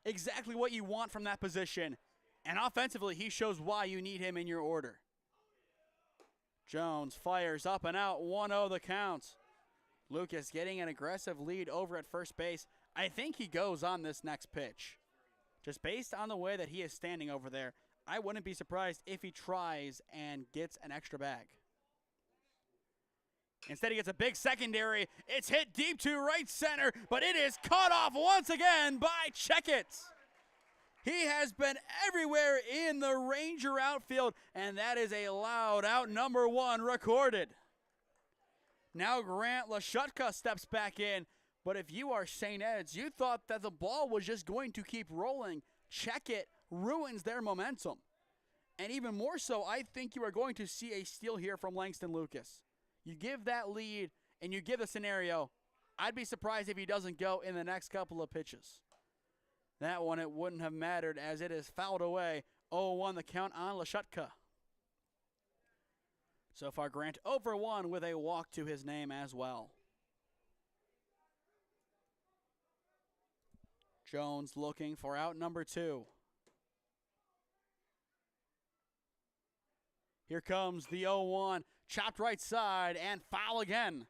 Speaker 1: exactly what you want from that position. And offensively, he shows why you need him in your order. Jones fires up and out, 1-0 the count. Lucas getting an aggressive lead over at first base. I think he goes on this next pitch. Just based on the way that he is standing over there, I wouldn't be surprised if he tries and gets an extra bag. Instead, he gets a big secondary. It's hit deep to right center, but it is cut off once again by Checkett. He has been everywhere in the Ranger outfield, and that is a loud out number 1 recorded. Now Grant Lashutka steps back in, but if you are St. Ed's, you thought that the ball was just going to keep rolling. Checkett ruins their momentum. And even more so, I think you are going to see a steal here from Langston Lucas. You give that lead and you give the scenario, I'd be surprised if he doesn't go in the next couple of pitches. That one, it wouldn't have mattered as it is fouled away. 0-1 the count on Lashutka. So far, Grant over 1 with a walk to his name as well. Jones looking for out number 2. Here comes the 0-1, chopped right side, and foul again.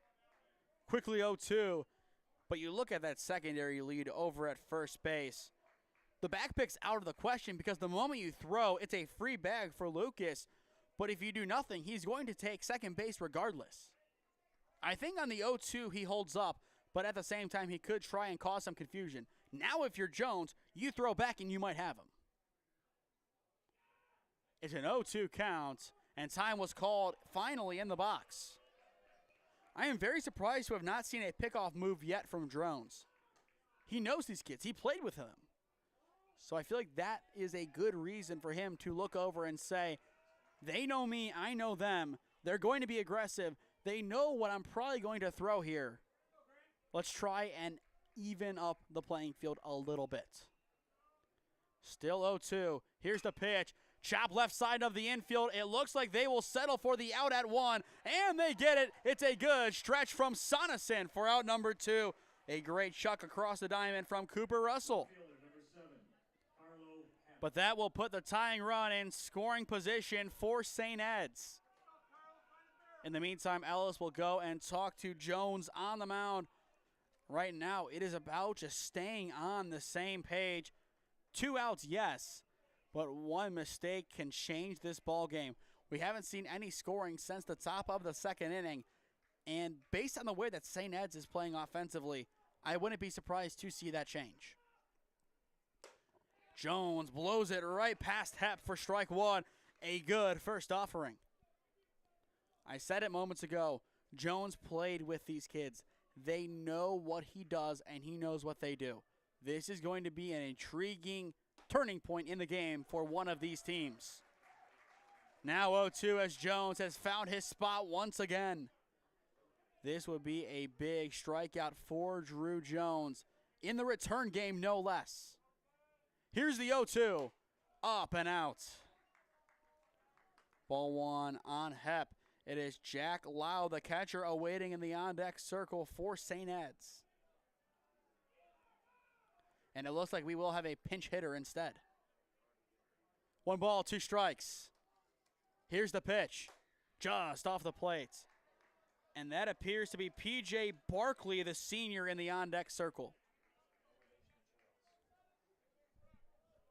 Speaker 1: Quickly 0-2, but you look at that secondary lead over at first base. The back pick's out of the question because the moment you throw, it's a free bag for Lucas, but if you do nothing, he's going to take second base regardless. I think on the 0-2 he holds up, but at the same time he could try and cause some confusion. Now if you're Jones, you throw back and you might have him. It's an 0-2 count. And time was called finally in the box. I am very surprised to have not seen a pickoff move yet from Jones. He knows these kids. He played with them. So I feel like that is a good reason for him to look over and say, they know me, I know them. They're going to be aggressive. They know what I'm probably going to throw here. Let's try and even up the playing field a little bit. Still 0-2. Here's the pitch. Chop left side of the infield. It looks like they will settle for the out at 1, and they get it. It's a good stretch from Soneson for out number 2. A great chuck across the diamond from Cooper Russell. But that will put the tying run in scoring position for St. Ed's. In the meantime, Ellis will go and talk to Jones on the mound. Right now, it is about just staying on the same page. 2 outs, yes. But one mistake can change this ball game. We haven't seen any scoring since the top of the 2nd inning. And based on the way that St. Ed's is playing offensively, I wouldn't be surprised to see that change. Jones blows it right past Hepp for strike 1. A good first offering. I said it moments ago. Jones played with these kids. They know what he does, and he knows what they do. This is going to be an intriguing turning point in the game for one of these teams. Now 0-2 as Jones has found his spot once again. This would be a big strikeout for Drew Jones in the return game, no less. Here's the 0-2, up and out. Ball 1 on Hepp. It is Jack Lau, the catcher, awaiting in the on-deck circle for St. Ed's. And it looks like we will have a pinch hitter instead. 1 ball, 2 strikes. Here's the pitch, just off the plate. And that appears to be P.J. Barkley, the senior in the on-deck circle.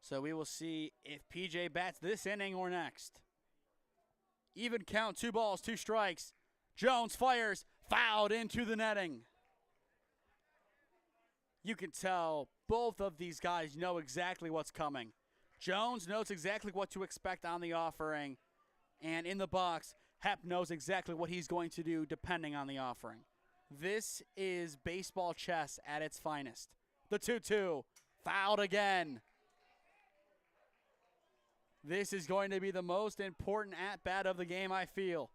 Speaker 1: So we will see if P.J. bats this inning or next. Even count, 2 balls, 2 strikes. Jones fires, fouled into the netting. You can tell both of these guys know exactly what's coming. Jones knows exactly what to expect on the offering. And in the box, Hep knows exactly what he's going to do depending on the offering. This is baseball chess at its finest. The 2-2, fouled again. This is going to be the most important at-bat of the game, I feel.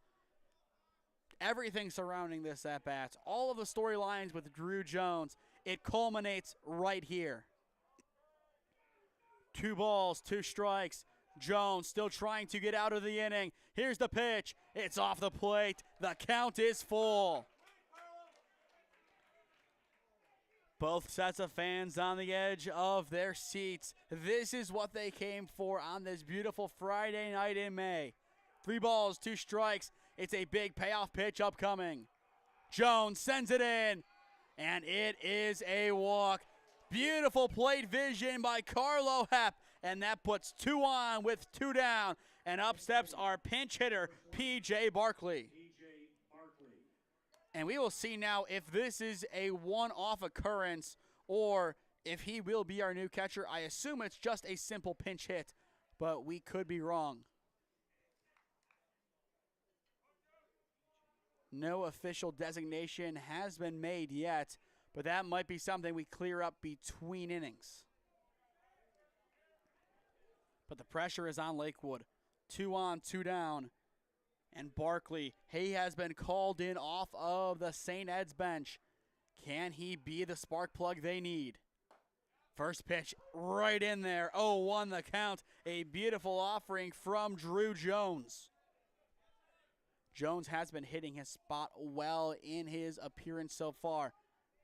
Speaker 1: Everything surrounding this at-bat, all of the storylines with Drew Jones, it culminates right here. 2 balls, 2 strikes. Jones still trying to get out of the inning. Here's the pitch. It's off the plate. The count is full. Both sets of fans on the edge of their seats. This is what they came for on this beautiful Friday night in May. 3 balls, 2 strikes. It's a big payoff pitch upcoming. Jones sends it in, and it is a walk. Beautiful plate vision by Carlo Hep, and that puts 2 on with 2 down. And up steps our pinch hitter, P.J. Barkley. And we will see now if this is a one-off occurrence or if he will be our new catcher. I assume it's just a simple pinch hit, but we could be wrong. No official designation has been made yet, but that might be something we clear up between innings. But the pressure is on Lakewood. 2 on, 2 down. And Barkley, he has been called in off of the St. Ed's bench. Can he be the spark plug they need? First pitch right in there. 0-1 the count. A beautiful offering from Drew Jones. Jones has been hitting his spot well in his appearance so far.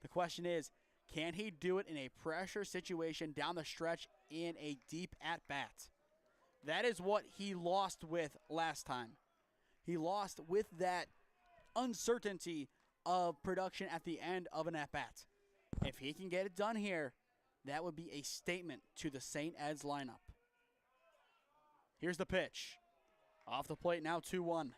Speaker 1: The question is, can he do it in a pressure situation down the stretch in a deep at-bat? That is what he lost with last time. He lost with that uncertainty of production at the end of an at-bat. If he can get it done here, that would be a statement to the St. Ed's lineup. Here's the pitch. Off the plate now, 2-1.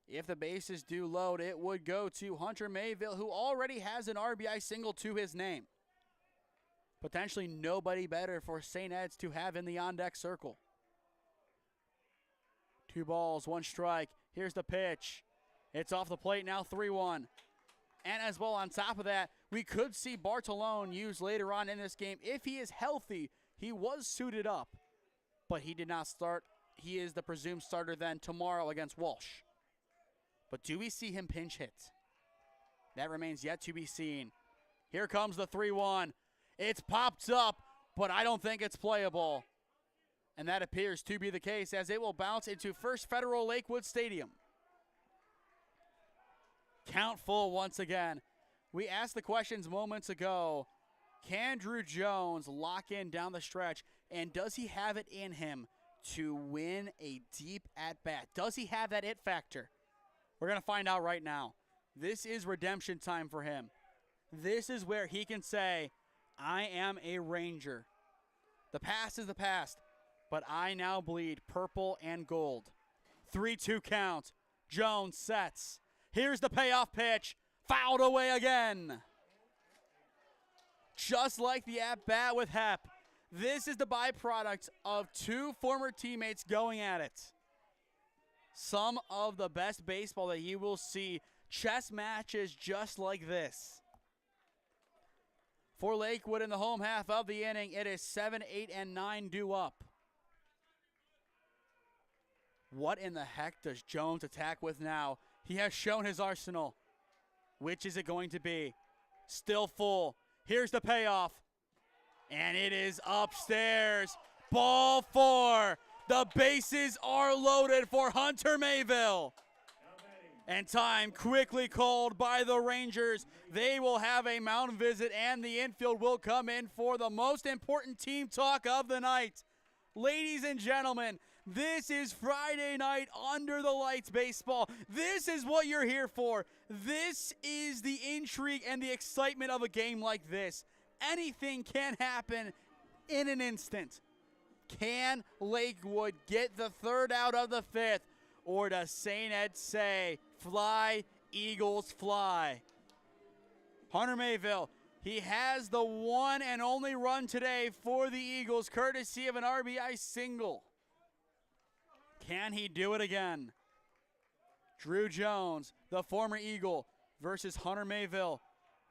Speaker 1: If the bases do load, it would go to Hunter Mayville, who already has an RBI single to his name. Potentially nobody better for St. Ed's to have in the on-deck circle. 2 balls, 1 strike. Here's the pitch. It's off the plate now, 3-1. And as well, on top of that, we could see Bartolone used later on in this game. If he is healthy, he was suited up, but he did not start. He is the presumed starter then tomorrow against Walsh. But do we see him pinch hit? That remains yet to be seen. Here comes the 3-1. It's popped up, but I don't think it's playable. And that appears to be the case as it will bounce into First Federal Lakewood Stadium. Count full once again. We asked the questions moments ago. Can Drew Jones lock in down the stretch? And does he have it in him to win a deep at-bat? Does he have that it factor? We're going to find out right now. This is redemption time for him. This is where he can say, I am a Ranger. The past is the past, but I now bleed purple and gold. 3-2 count. Jones sets. Here's the payoff pitch. Fouled away again. Just like the at-bat with Hep, this is the byproduct of 2 former teammates going at it. Some of the best baseball that you will see, chess matches just like this. For Lakewood in the home half of the inning, it is 7, 8, and 9 due up. What in the heck does Jones attack with now? He has shown his arsenal. Which is it going to be? Still full. Here's the payoff. And it is upstairs. Ball 4. The bases are loaded for Hunter Mayville. And time quickly called by the Rangers. They will have a mound visit, and the infield will come in for the most important team talk of the night. Ladies and gentlemen, this is Friday night under the lights baseball. This is what you're here for. This is the intrigue and the excitement of a game like this. Anything can happen in an instant. Can Lakewood get the third out of the fifth? Or does St. Ed say, fly, Eagles, fly? Hunter Mayville, he has the one and only run today for the Eagles, courtesy of an RBI single. Can he do it again? Drew Jones, the former Eagle, versus Hunter Mayville,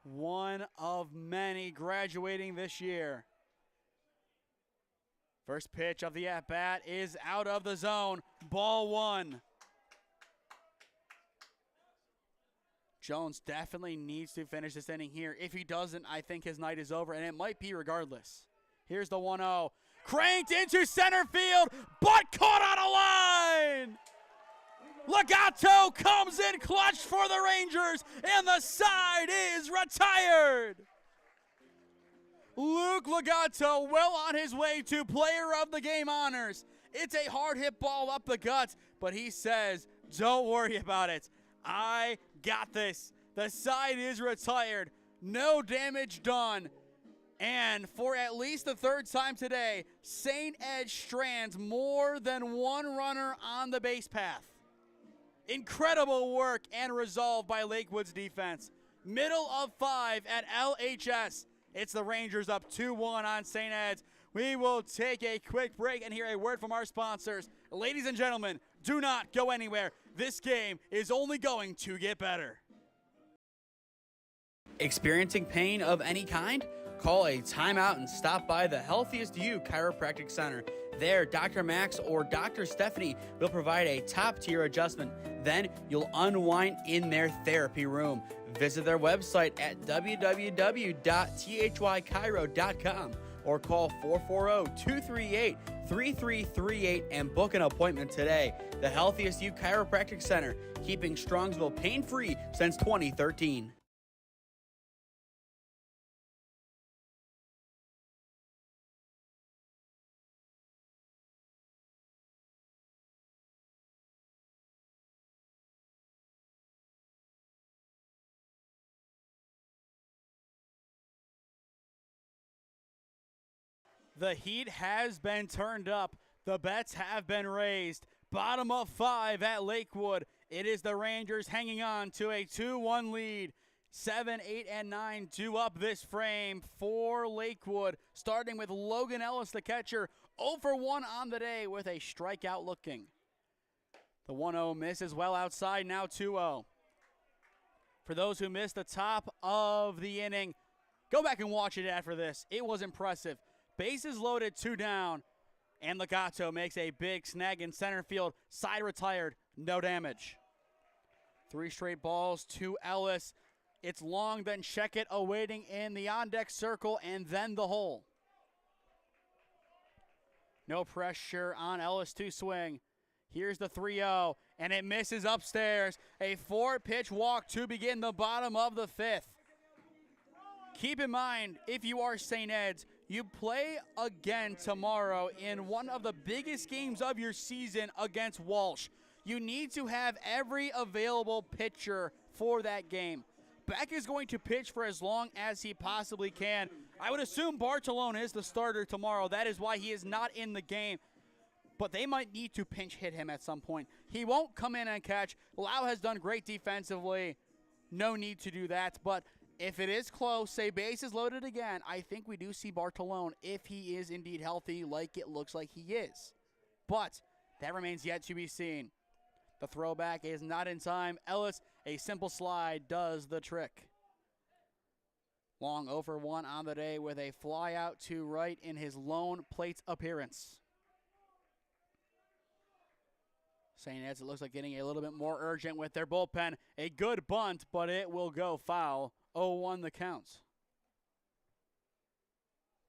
Speaker 1: one of many graduating this year. First pitch of the at-bat is out of the zone. Ball one. Jones definitely needs to finish this inning here. If he doesn't, I think his night is over, and it might be regardless. Here's the 1-0. Cranked into center field, but caught on a line. Legato comes in clutch for the Rangers, and the side is retired. Luke Legato well on his way to player of the game honors. It's a hard hit ball up the gut, but he says, don't worry about it. I got this. The side is retired. No damage done. And for at least the third time today, St. Ed strands more than one runner on the base path. Incredible work and resolve by Lakewood's defense. Middle of 5 at LHS. It's the Rangers up 2-1 on St. Ed's. We will take a quick break and hear a word from our sponsors. Ladies and gentlemen, do not go anywhere. This game is only going to get better. Experiencing pain of any kind? Call a timeout and stop by the Healthiest You Chiropractic Center. There, Dr. Max or Dr. Stephanie will provide a top-tier adjustment. Then you'll unwind in their therapy room. Visit their website at www.thychiro.com or call 440-238-3338 and book an appointment today. The Healthiest You Chiropractic Center, keeping Strongsville pain-free since 2013. The heat has been turned up. The bets have been raised. Bottom of 5 at Lakewood. It is the Rangers hanging on to a 2-1 lead. 7, 8, and 9 due up this frame for Lakewood, starting with Logan Ellis, the catcher, 0 for 1 on the day with a strikeout looking. The 1-0 misses well outside, now 2-0. For those who missed the top of the inning, go back and watch it after this. It was impressive. Bases loaded, 2 down, and Legato makes a big snag in center field. Side retired, no damage. 3 straight balls to Ellis. It's long, then check it, awaiting in the on-deck circle, and then the hole. No pressure on Ellis to swing. Here's the 3-0, and it misses upstairs. A 4-pitch walk to begin the bottom of the 5th. Keep in mind, if you are St. Ed's, you play again tomorrow in one of the biggest games of your season against Walsh. You need to have every available pitcher for that game. Beck is going to pitch for as long as he possibly can. I would assume Bartolone is the starter tomorrow. That is why he is not in the game. But they might need to pinch hit him at some point. He won't come in and catch. Lau has done great defensively. No need to do that. But if it is close, say bases loaded again, I think we do see Bartolone if he is indeed healthy like it looks like he is. But that remains yet to be seen. The throwback is not in time. Ellis, a simple slide, does the trick. Long 0 for 1 on the day with a fly out to right in his lone plate appearance. St. Ed's, it looks like getting a little bit more urgent with their bullpen. A good bunt, but it will go foul. 0-1 the count.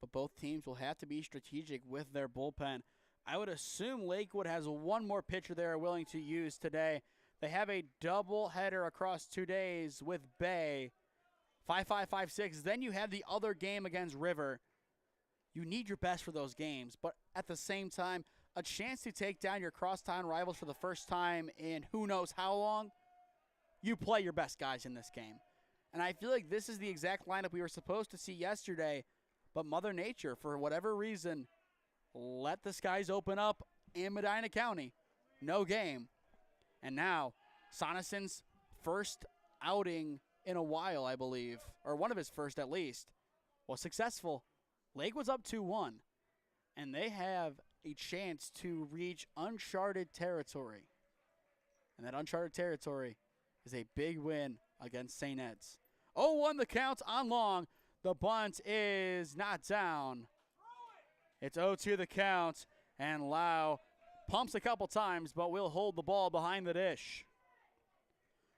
Speaker 1: But both teams will have to be strategic with their bullpen. I would assume Lakewood has one more pitcher they are willing to use today. They have a double header across 2 days with Bay, 5-5, 5-6. Then you have the other game against River. You need your best for those games, but at the same time, a chance to take down your crosstown rivals for the first time in who knows how long, you play your best guys in this game. And I feel like this is the exact lineup we were supposed to see yesterday, but Mother Nature, for whatever reason, let the skies open up in Medina County. No game. And now, Soneson's first outing in a while, I believe, or one of his first at least, was successful. Lakewood's up 2-1, and they have a chance to reach uncharted territory. And that uncharted territory is a big win against St. Ed's. 0-1 the count on Long. The bunt is not down. It's 0-2 the count, and Lau pumps a couple times, but will hold the ball behind the dish.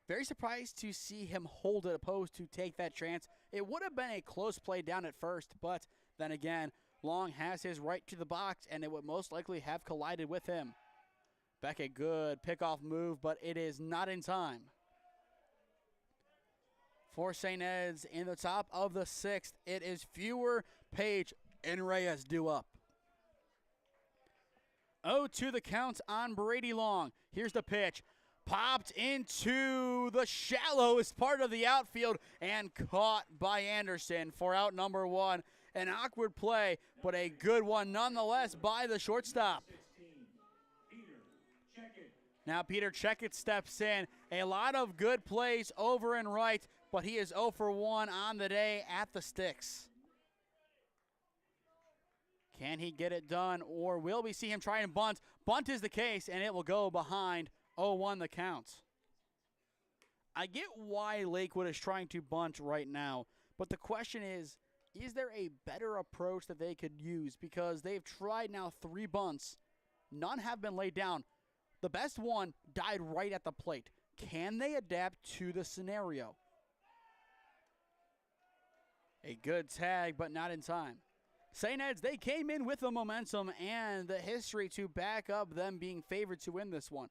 Speaker 1: Very surprised to see him hold it opposed to take that chance. It would have been a close play down at first, but then again, Long has his right to the box, and it would most likely have collided with him. Back a good pickoff move, but it is not in time. For St. Ed's in the top of the 6th, it is Fewer, Page, and Reyes due up. 0-2 the count on Brady Long. Here's the pitch. Popped into the shallowest part of the outfield and caught by Anderson for out number 1. An awkward play, but a good one nonetheless by the shortstop. Now Peter Checkett steps in. A lot of good plays over and right, but he is 0 for 1 on the day at the sticks. Can he get it done, or will we see him try and bunt? Bunt is the case, and it will go behind. 0-1 the count. I get why Lakewood is trying to bunt right now, but the question is there a better approach that they could use? Because they've tried now 3 bunts. None have been laid down. The best one died right at the plate. Can they adapt to the scenario? A good tag, but not in time. St. Ed's, they came in with the momentum and the history to back up them being favored to win this one.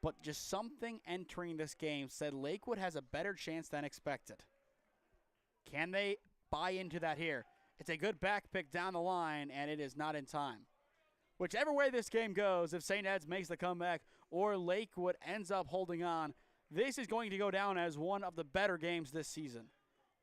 Speaker 1: But just something entering this game said Lakewood has a better chance than expected. Can they buy into that here? It's a good back pick down the line, and it is not in time. Whichever way this game goes, if St. Ed's makes the comeback or Lakewood ends up holding on, this is going to go down as one of the better games this season.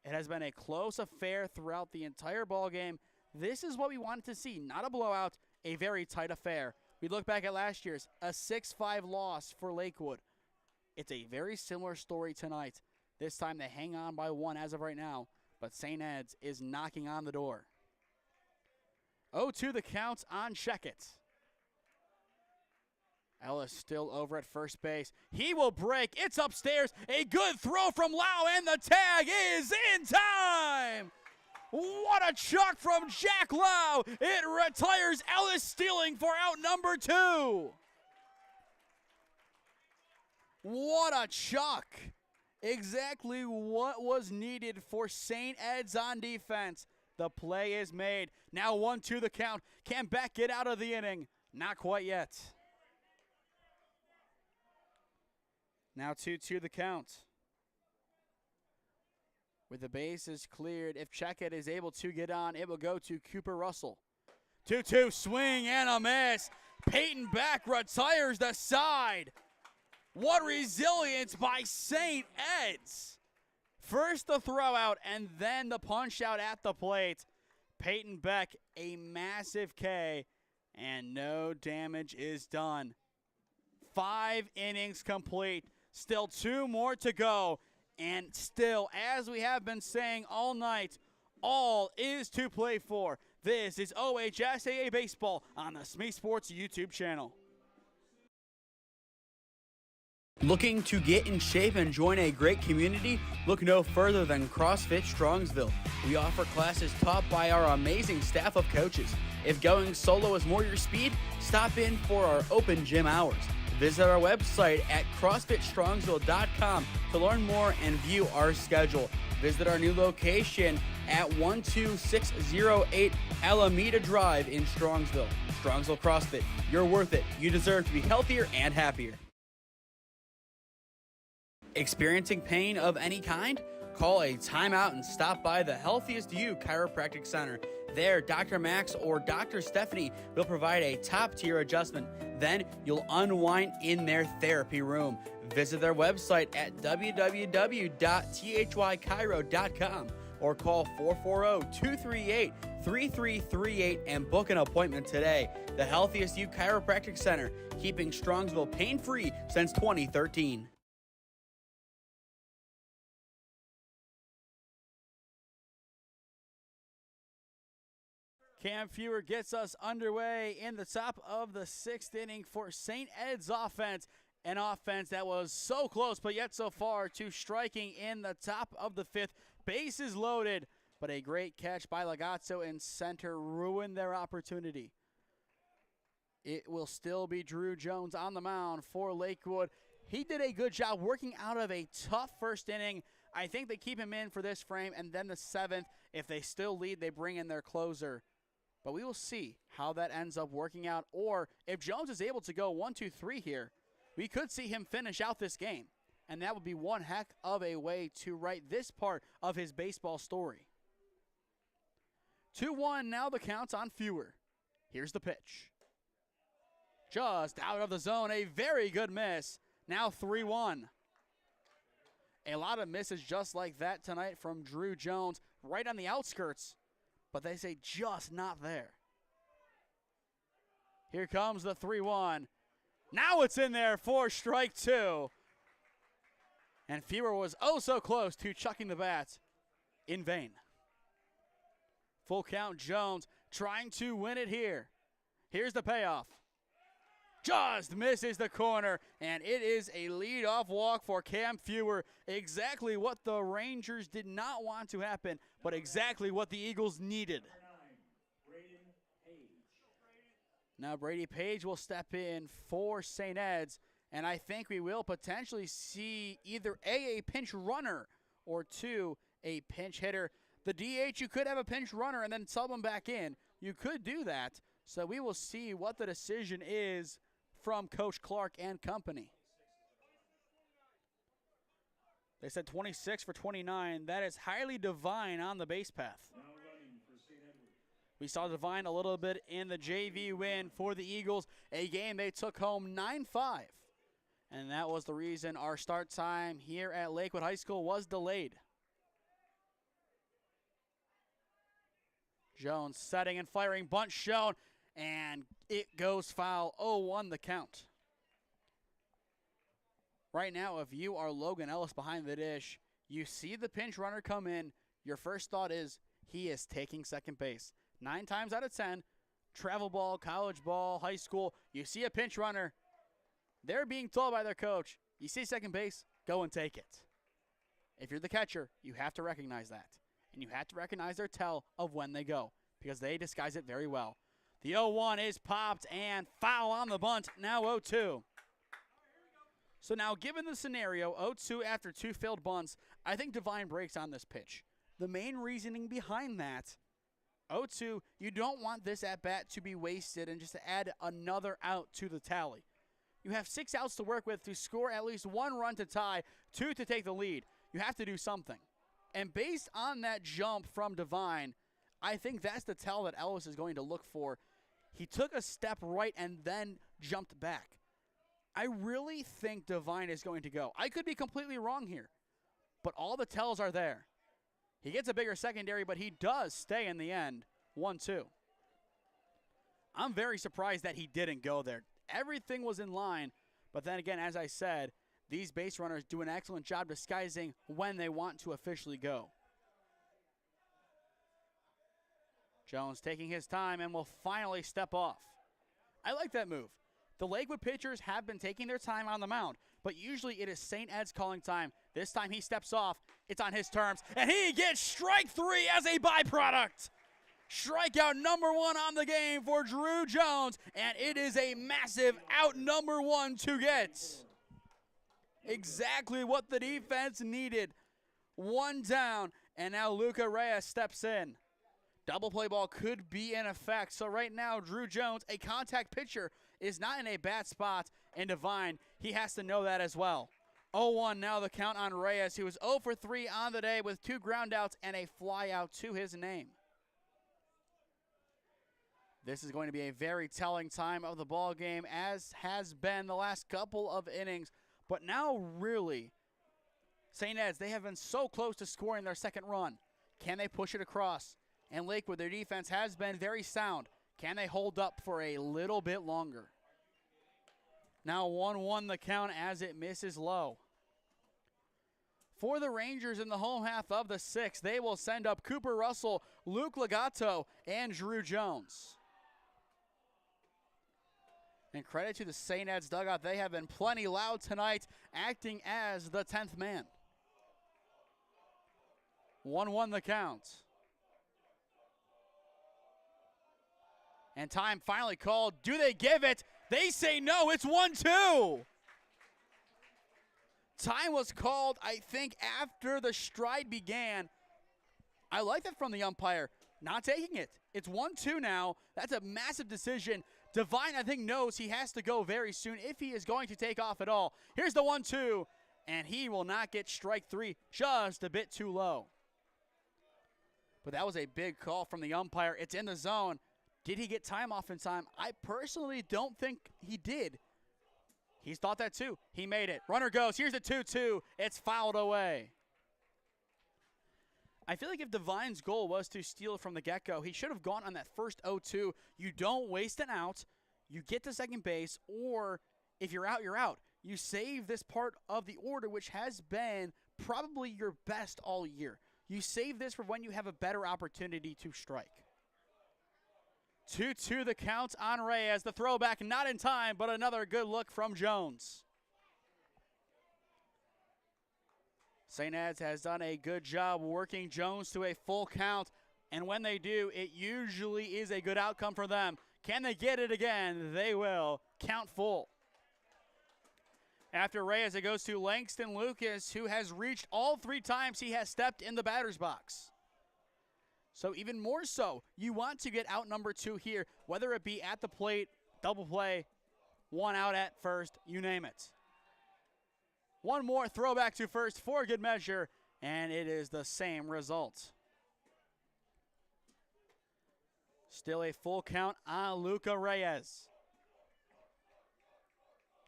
Speaker 1: It has been a close affair throughout the entire ball game. This is what we wanted to see, not a blowout, a very tight affair. We look back at last year's, a 6-5 loss for Lakewood. It's a very similar story tonight. This time they hang on by 1 as of right now, but St. Ed's is knocking on the door. 0-2 the count on Checkett. Ellis still over at first base. He will break. It's upstairs. A good throw from Lau, and the tag is in time. What a chuck from Jack Lau. It retires Ellis stealing for out number 2. What a chuck. Exactly what was needed for St. Ed's on defense. The play is made. Now 1-2 the count. Can Beck get out of the inning? Not quite yet. Now 2-2 the count. With the bases cleared, if Checkett is able to get on, it will go to Cooper Russell. 2-2 swing and a miss. Peyton Beck retires the side. What resilience by St. Ed's. First the throw out and then the punch out at the plate. Peyton Beck, a massive K, and no damage is done. 5 innings complete. Still 2 more to go. And still, as we have been saying all night, all is to play for. This is OHSAA Baseball on the SmeeSports YouTube channel. Looking to get in shape and join a great community? Look no further than CrossFit Strongsville. We offer classes taught by our amazing staff of coaches. If going solo is more your speed, stop in for our open gym hours. Visit our website at CrossFitStrongsville.com to learn more and view our schedule. Visit our new location at 12608 Alameda Drive in Strongsville. Strongsville CrossFit, you're worth it. You deserve to be healthier and happier. Experiencing pain of any kind? Call a timeout and stop by the Healthiest You Chiropractic Center. There, Dr. Max or Dr. Stephanie will provide a top-tier adjustment. Then you'll unwind in their therapy room. Visit their website at www.thychiro.com or call 440-238-3338 and book an appointment today. The Healthiest You Chiropractic Center, keeping Strongsville pain-free since 2013. Cam Fewer gets us underway in the top of the 6th inning for St. Ed's offense. An offense that was so close, but yet so far to striking in the top of the 5th. Bases loaded, but a great catch by Lagazzo in center ruined their opportunity. It will still be Drew Jones on the mound for Lakewood. He did a good job working out of a tough first inning. I think they keep him in for this frame, and then the 7th. If they still lead, they bring in their closer. But we will see how that ends up working out, or if Jones is able to go 1, 2, 3 here, we could see him finish out this game. And that would be one heck of a way to write this part of his baseball story. 2-1, now the count on Fewer. Here's the pitch. Just out of the zone, a very good miss. Now 3-1. A lot of misses just like that tonight from Drew Jones, right on the outskirts. But they say just not there. Here comes the 3-1. Now it's in there for strike 2. And Fewer was oh so close to chucking the bat in vain. Full count Jones trying to win it here. Here's the payoff. Just misses the corner, and it is a leadoff walk for Cam Fewer. Exactly what the Rangers did not want to happen, but exactly what the Eagles needed. Now Brady Page will step in for St. Ed's, and I think we will potentially see either a pinch runner or 2, a pinch hitter. The DH, you could have a pinch runner and then sub him back in. You could do that, so we will see what the decision is from Coach Clark and company. They said 26 for 29. That is highly Divine on the base path. We saw Divine a little bit in the JV win for the Eagles, a game they took home 9-5. And that was the reason our start time here at Lakewood High School was delayed. Jones setting and firing, bunt shown, and it goes foul. 0-1 the count. Right now, if you are Logan Ellis behind the dish, you see the pinch runner come in, your first thought is he is taking second base. 9 times out of 10, travel ball, college ball, high school, you see a pinch runner, they're being told by their coach, you see second base, go and take it. If you're the catcher, you have to recognize that. And you have to recognize their tell of when they go, because they disguise it very well. The 0-1 is popped and foul on the bunt, now 0-2. So now given the scenario, 0-2 after 2 failed bunts, I think Divine breaks on this pitch. The main reasoning behind that, 0-2, you don't want this at-bat to be wasted and just to add another out to the tally. You have 6 outs to work with to score at least 1 run to tie, 2 to take the lead. You have to do something. And based on that jump from Divine, I think that's the tell that Ellis is going to look for. He took a step right and then jumped back. I really think Divine is going to go. I could be completely wrong here, but all the tells are there. He gets a bigger secondary, but he does stay in the end, 1-2. I'm very surprised that he didn't go there. Everything was in line, but then again, as I said, these base runners do an excellent job disguising when they want to officially go. Jones taking his time and will finally step off. I like that move. The Lakewood pitchers have been taking their time on the mound, but usually it is St. Ed's calling time. This time he steps off. It's on his terms, and he gets strike 3 as a byproduct. Strikeout number 1 on the game for Drew Jones, and it is a massive out number 1 to get. Exactly what the defense needed. 1 down, and now Luca Reyes steps in. Double play ball could be in effect. So right now, Drew Jones, a contact pitcher, is not in a bad spot. And Divine, he has to know that as well. 0-1 now the count on Reyes, who was 0 for 3 on the day with 2 groundouts and a fly out to his name. This is going to be a very telling time of the ball game, as has been the last couple of innings. But now really, St. Ed's, they have been so close to scoring their second run. Can they push it across? And Lakewood, their defense has been very sound. Can they hold up for a little bit longer? Now 1-1 the count as it misses low. For the Rangers in the home half of the 6th, they will send up Cooper Russell, Luke Legato, and Drew Jones. And credit to the St. Ed's dugout. They have been plenty loud tonight, acting as the 10th man. 1-1 the count. And time finally called. Do they give it? They say no. It's 1-2. Time was called, I think, after the stride began. I like that from the umpire. Not taking it. It's 1-2 now. That's a massive decision. Devine, I think, knows he has to go very soon if he is going to take off at all. Here's the 1-2, and he will not get strike 3, just a bit too low. But that was a big call from the umpire. It's in the zone. Did he get time off in time? I personally don't think he did. He's thought that too. He made it. Runner goes. Here's the 2-2. It's fouled away. I feel like if Devine's goal was to steal from the get-go, he should have gone on that first 0-2. You don't waste an out. You get to second base, or if you're out, you're out. You save this part of the order, which has been probably your best all year. You save this for when you have a better opportunity to strike. 2-2 the count on Reyes. The throwback not in time, but another good look from Jones. St. Ed's has done a good job working Jones to a full count, and when they do, it usually is a good outcome for them. Can they get it again? They will. Count full. After Reyes, it goes to Langston Lucas, who has reached all 3 times he has stepped in the batter's box. So even more so, you want to get out number 2 here, whether it be at the plate, double play, 1 out at first, you name it. One more throwback to first for good measure, and it is the same result. Still a full count on Luca Reyes.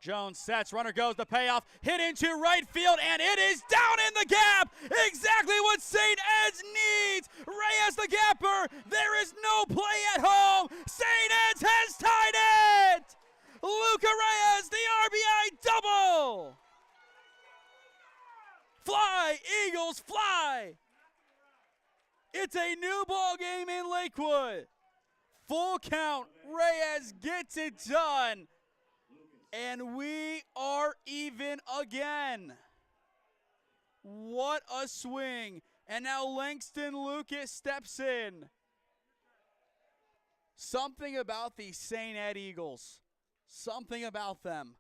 Speaker 1: Jones sets, runner goes, the payoff, hit into right field, and it is down in the gap! Exactly what St. Ed's needs! Reyes the gapper, there is no play at home! St. Ed's has tied it! Luca Reyes, the RBI double! Fly, Eagles, fly! It's a new ball game in Lakewood. Full count, Reyes gets it done. And we are even again. What a swing. And now Langston Lucas steps in. Something about the St. Ed Eagles. Something about them.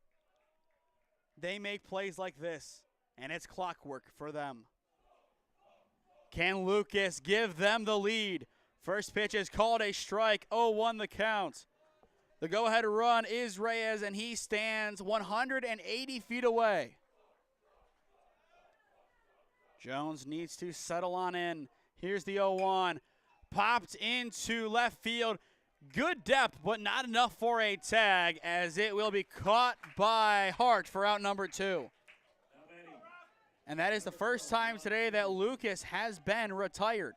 Speaker 1: They make plays like this, and it's clockwork for them. Can Lucas give them the lead? First pitch is called a strike. 0-1 the count. The go-ahead run is Reyes, and he stands 180 feet away. Jones needs to settle on in. Here's the 0-1. Popped into left field. Good depth, but not enough for a tag, as it will be caught by Hart for out number 2. And that is the first time today that Lucas has been retired.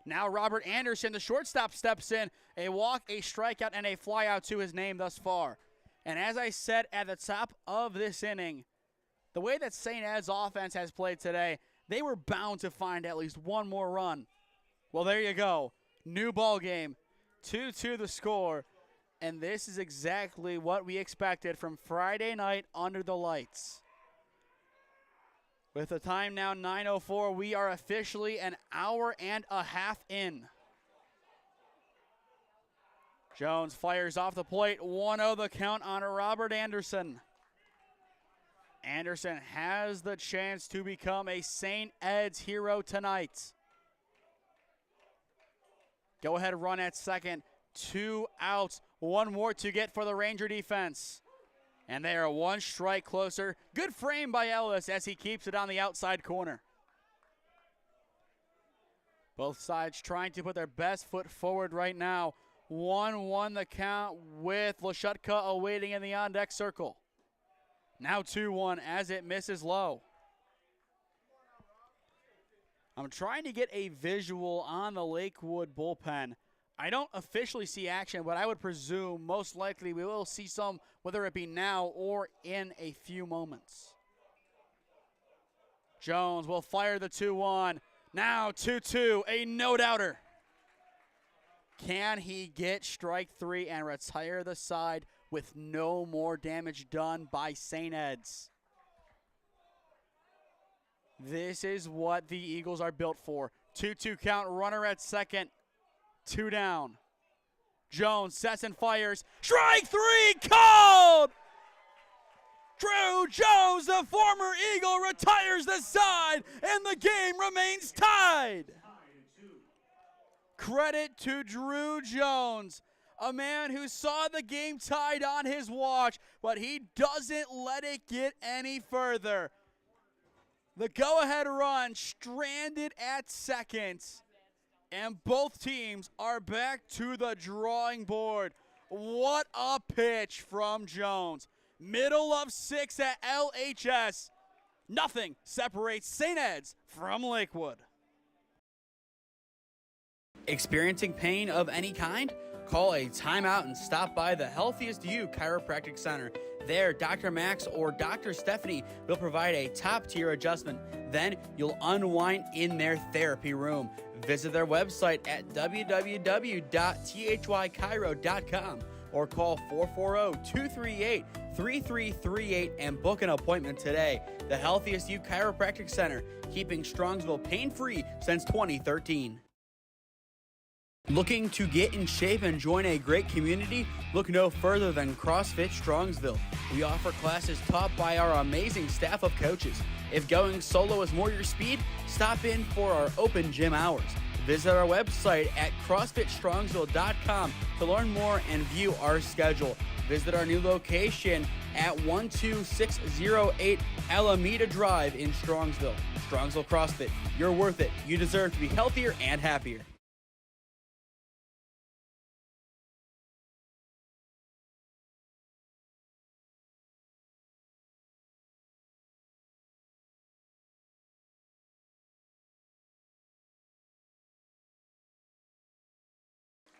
Speaker 1: Now Robert Anderson, the shortstop, steps in. A walk, a strikeout, and a flyout to his name thus far. And as I said at the top of this inning, the way that St. Ed's offense has played today, they were bound to find at least one more run. Well, there you go. New ball game. 2-2 the score. And this is exactly what we expected from Friday night under the lights. With the time now 9:04, we are officially an hour and a half in. Jones fires off the plate, 1-0 the count on Robert Anderson. Anderson has the chance to become a St. Ed's hero tonight. Go ahead run at second, 2 outs, 1 more to get for the Ranger defense. And they are one strike closer. Good frame by Ellis as he keeps it on the outside corner. Both sides trying to put their best foot forward right now. 1-1 the count with Lashutka awaiting in the on-deck circle. Now 2-1 as it misses low. I'm trying to get a visual on the Lakewood bullpen. I don't officially see action, but I would presume most likely we will see some, whether it be now or in a few moments. Jones will fire the 2-1. Now 2-2, a no-doubter. Can he get strike 3 and retire the side with no more damage done by St. Ed's? This is what the Eagles are built for. 2-2 count, runner at second, 2 down. Jones sets and fires. Strike 3 called! Drew Jones, the former Eagle, retires the side, and the game remains tied. Credit to Drew Jones, a man who saw the game tied on his watch, but he doesn't let it get any further. The go-ahead run stranded at second, and both teams are back to the drawing board. What a pitch from Jones. Middle of 6 at LHS. Nothing separates St. Ed's from Lakewood. Experiencing pain of any kind? Call a timeout and stop by the Healthiest You Chiropractic Center. There, Dr. Max or Dr. Stephanie will provide a top-tier adjustment. Then you'll unwind in their therapy room. Visit their website at www.thychiro.com or call 440-238-3338 and book an appointment today. The Healthiest You Chiropractic Center, keeping Strongsville pain-free since 2013. Looking to get in shape and join a great community? Look no further than CrossFit Strongsville. We offer classes taught by our amazing staff of coaches. If going solo is more your speed, stop in for our open gym hours. Visit our website at CrossFitStrongsville.com to learn more and view our schedule. Visit our new location at 12608 Alameda Drive in Strongsville. Strongsville CrossFit, you're worth it. You deserve to be healthier and happier.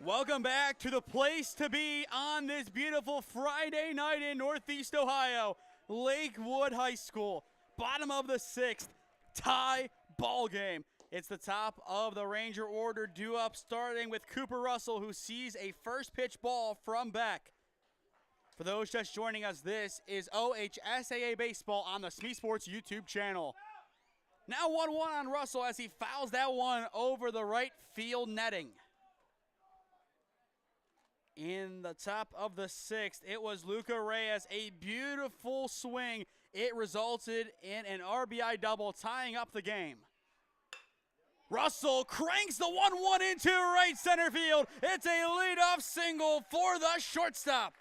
Speaker 1: Welcome back to the place to be on this beautiful Friday night in Northeast Ohio. Lakewood High School, bottom of the 6th, tie ball game. It's the top of the Ranger order, due up starting with Cooper Russell, who sees a first pitch ball from Beck. For those just joining us, this is OHSAA Baseball on the SmeeSports YouTube channel. Now 1-1 on Russell as he fouls that one over the right field netting. In the top of the 6th, it was Luca Reyes, a beautiful swing. It resulted in an RBI double, tying up the game. Russell cranks the 1-1 into right center field. It's a leadoff single for the shortstop.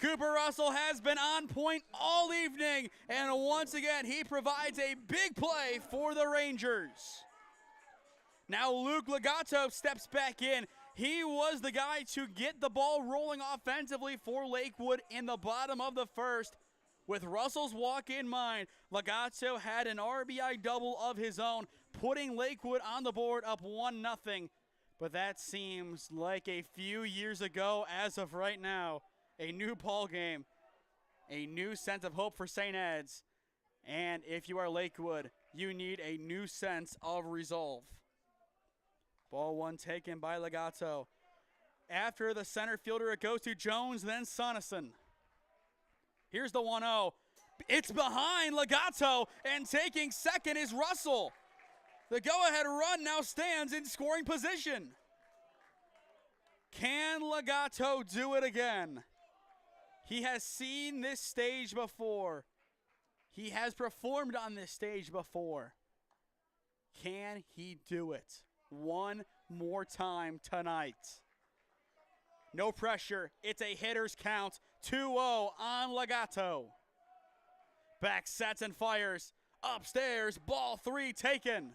Speaker 1: Cooper Russell has been on point all evening, and once again, he provides a big play for the Rangers. Now Luke Legato steps back in. He was the guy to get the ball rolling offensively for Lakewood in the bottom of the 1st. With Russell's walk in mind, Legato had an RBI double of his own, putting Lakewood on the board up 1-0. But that seems like a few years ago as of right now. A new ball game, a new sense of hope for St. Ed's. And if you are Lakewood, you need a new sense of resolve. Ball 1 taken by Legato. After the center fielder, it goes to Jones, then Sonneson. Here's the 1-0. It's behind Legato, and taking second is Russell. The go-ahead run now stands in scoring position. Can Legato do it again? He has seen this stage before. He has performed on this stage before. Can he do it one more time tonight? No pressure. It's a hitter's count. 2-0 on Legato. Beck sets and fires. Upstairs, ball 3 taken.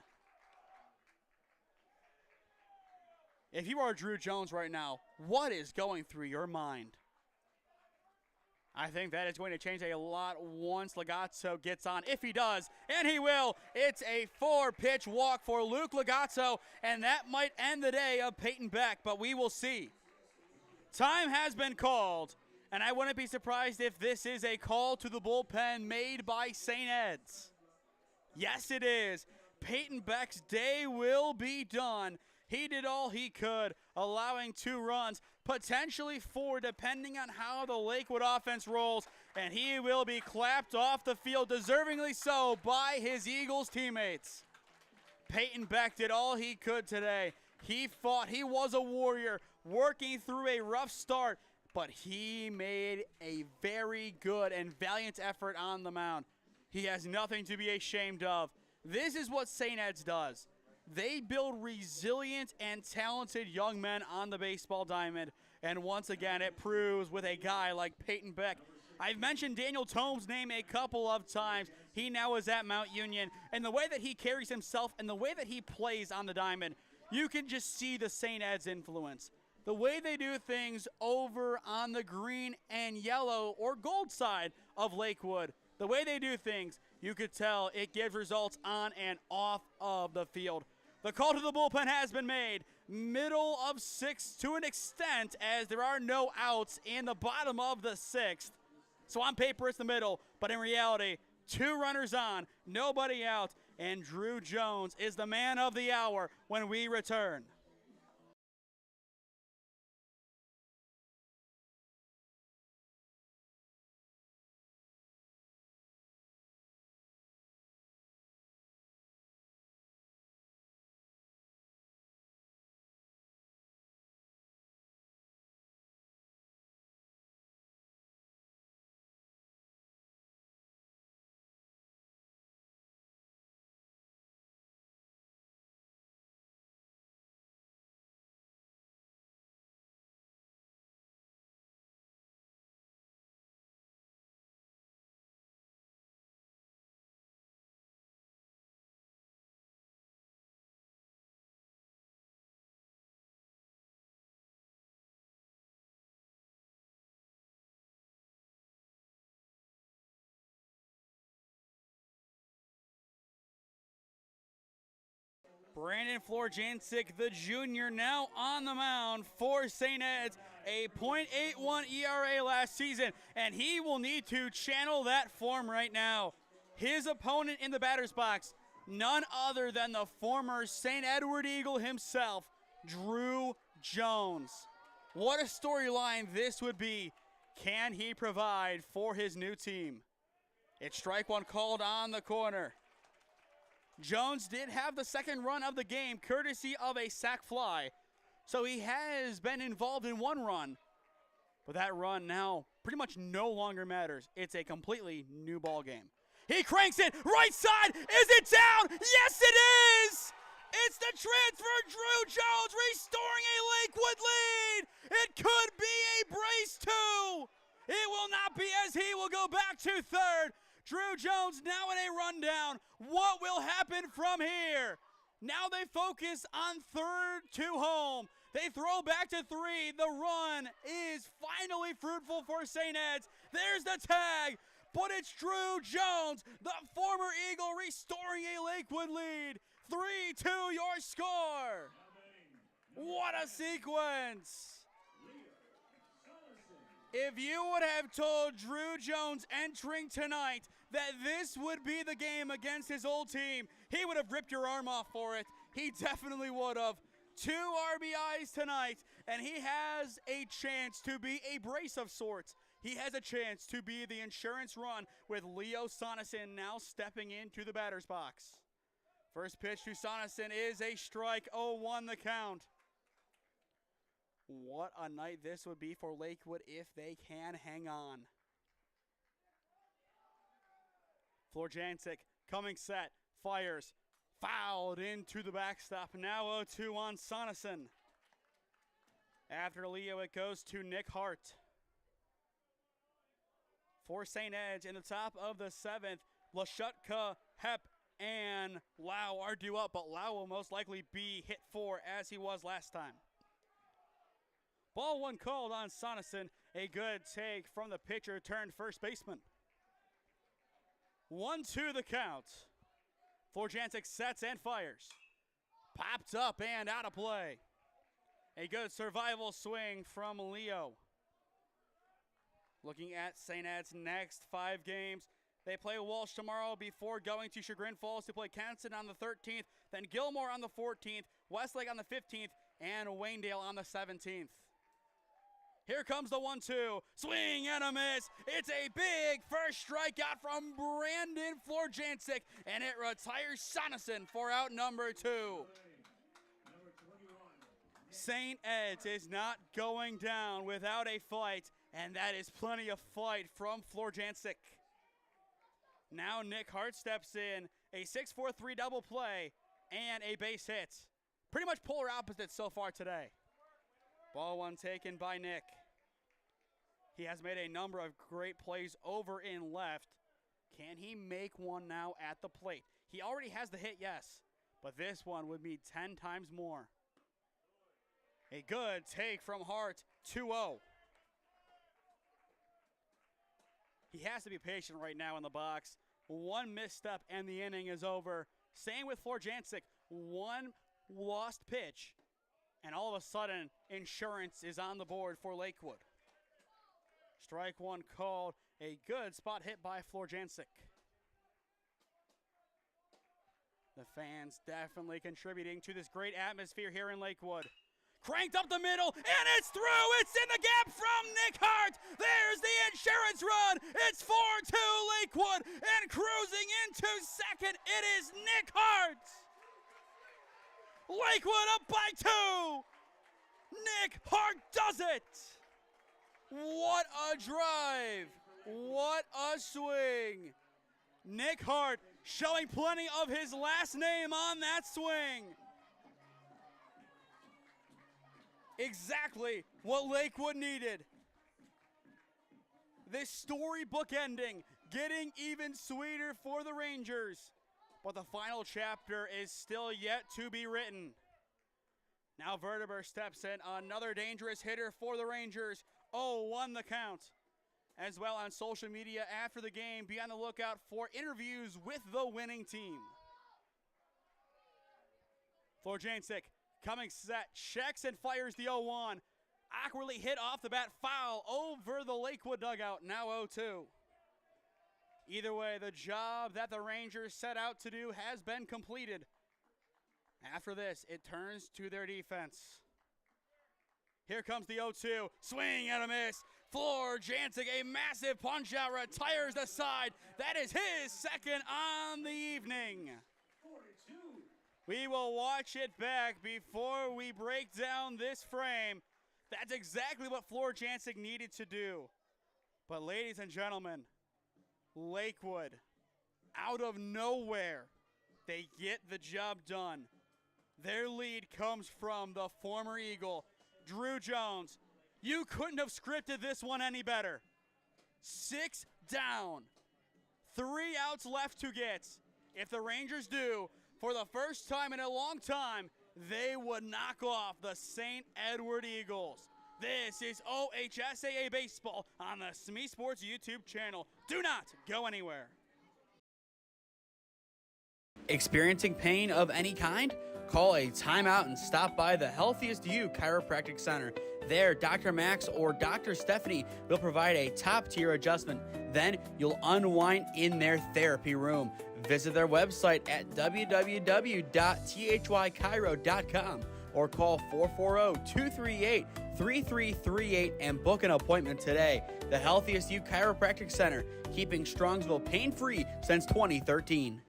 Speaker 1: If you are Drew Jones right now, what is going through your mind? I think that is going to change a lot once Legato gets on, if he does, and he will. It's a 4-pitch walk for Luke Legato, and that might end the day of Peyton Beck, but we will see. Time has been called, and I wouldn't be surprised if this is a call to the bullpen made by St. Ed's. Yes, it is. Peyton Beck's day will be done. He did all he could, allowing 2 runs, potentially 4, depending on how the Lakewood offense rolls, and he will be clapped off the field, deservingly so, by his Eagles teammates. Peyton Beck did all he could today. He fought. He was a warrior, working through a rough start, but he made a very good and valiant effort on the mound. He has nothing to be ashamed of. This is what St. Ed's does. They build resilient and talented young men on the baseball diamond, and once again it proves with a guy like Peyton Beck. I've mentioned Daniel Tome's name a couple of times. He now is at Mount Union, and the way that he carries himself and the way that he plays on the diamond, you can just see the St. Ed's influence. The way they do things over on the green and yellow or gold side of Lakewood, the way they do things, you could tell it gives results on and off of the field. The call to the bullpen has been made. Middle of 6th to an extent, as there are no outs in the bottom of the 6th. So on paper it's the middle, but in reality, 2 runners on, nobody out, and Drew Jones is the man of the hour when we return. Brandon Florjancic, the junior, now on the mound for St. Ed's, a .81 ERA last season, and he will need to channel that form right now. His opponent in the batter's box, none other than the former St. Edward Eagle himself, Drew Jones. What a storyline this would be. Can he provide for his new team? It's strike one called on the corner. Jones did have the second run of the game, courtesy of a sac fly. So he has been involved in 1 run. But that run now pretty much no longer matters. It's a completely new ball game. He cranks it, right side, is it down? Yes, it is! It's the transfer, Drew Jones restoring a Lakewood lead. It could be a brace 2. It will not be, as he will go back to third. Drew Jones now in a rundown. What will happen from here? Now they focus on third to home. They throw back to 3. The run is finally fruitful for St. Ed's. There's the tag, but it's Drew Jones, the former Eagle, restoring a Lakewood lead. 3-2 your score. What a sequence. If you would have told Drew Jones entering tonight that this would be the game against his old team, he would have ripped your arm off for it. He definitely would have. 2 RBIs tonight, and he has a chance to be a brace of sorts. He has a chance to be the insurance run with Leo Soneson now stepping into the batter's box. First pitch to Soneson is a strike, 0-1 the count. What a night this would be for Lakewood if they can hang on. Florjancic coming set, fires, fouled into the backstop. Now 0-2 on Soneson. After Leo, it goes to Nick Hart. for St. Ed's in the top of the 7th. Lashutka, Hep, and Lau are due up, but Lau will most likely be hit for as he was last time. Ball 1 called on Sonneson. A good take from the pitcher turned first baseman. 1-2 the count. Florjancic sets and fires. Popped up and out of play. A good survival swing from Leo. Looking at St. Ed's next 5 games. They play Walsh tomorrow before going to Chagrin Falls to play Kenson on the 13th, then Gilmore on the 14th, Westlake on the 15th, and Waynedale on the 17th. Here comes the 1-2. Swing and a miss. It's a big first strikeout from Brandon Florjancic, and it retires Sonneson for out number 2. St. Ed's is not going down without a fight, and that is plenty of fight from Florjancic. Now Nick Hart steps in, a 6-4-3 double play, and a base hit. Pretty much polar opposites so far today. Ball 1 taken by Nick. He has made a number of great plays over in left. Can he make one now at the plate? He already has the hit, yes, but this one would mean 10 times more. A good take from Hart, 2-0. He has to be patient right now in the box. One misstep and the inning is over. Same with Florjancic. One lost pitch, and all of a sudden, insurance is on the board for Lakewood. Strike 1 called. A good spot hit by Florjancic. The fans definitely contributing to this great atmosphere here in Lakewood. Cranked up the middle, and it's through. It's in the gap from Nick Hart. There's the insurance run. It's 4-2 Lakewood, and cruising into second, it is Nick Hart. Lakewood up by 2. Nick Hart does it. What a drive. What a swing. Nick Hart showing plenty of his last name on that swing. Exactly what Lakewood needed. This storybook ending, getting even sweeter for the Rangers. But the final chapter is still yet to be written. Now Verteber steps in, another dangerous hitter for the Rangers. 0-1 the count. As well on social media after the game, be on the lookout for interviews with the winning team. Florjancic coming set, checks and fires the 0-1. Awkwardly hit off the bat, foul over the Lakewood dugout, now 0-2. Either way, the job that the Rangers set out to do has been completed. After this, it turns to their defense. Here comes the 0-2, swing and a miss. Florjancic, a massive punch out, retires the side. That is his second on the evening. 42. We will watch it back before we break down this frame. That's exactly what Florjancic needed to do. But ladies and gentlemen, Lakewood, out of nowhere, they get the job done. Their lead comes from the former Eagle, Drew Jones. You couldn't have scripted this one any better. 6 down, 3 outs left to get. If the Rangers do, for the first time in a long time, they would knock off the St. Edward Eagles. This is OHSAA Baseball on the SmeeSports YouTube channel. Do not go anywhere. Experiencing pain of any kind? Call a timeout and stop by the Healthiest You Chiropractic Center. There, Dr. Max or Dr. Stephanie will provide a top-tier adjustment. Then you'll unwind in their therapy room. Visit their website at www.thychiro.com or call 440-238-3338 and book an appointment today. The Healthiest You Chiropractic Center, keeping Strongsville pain-free since 2013.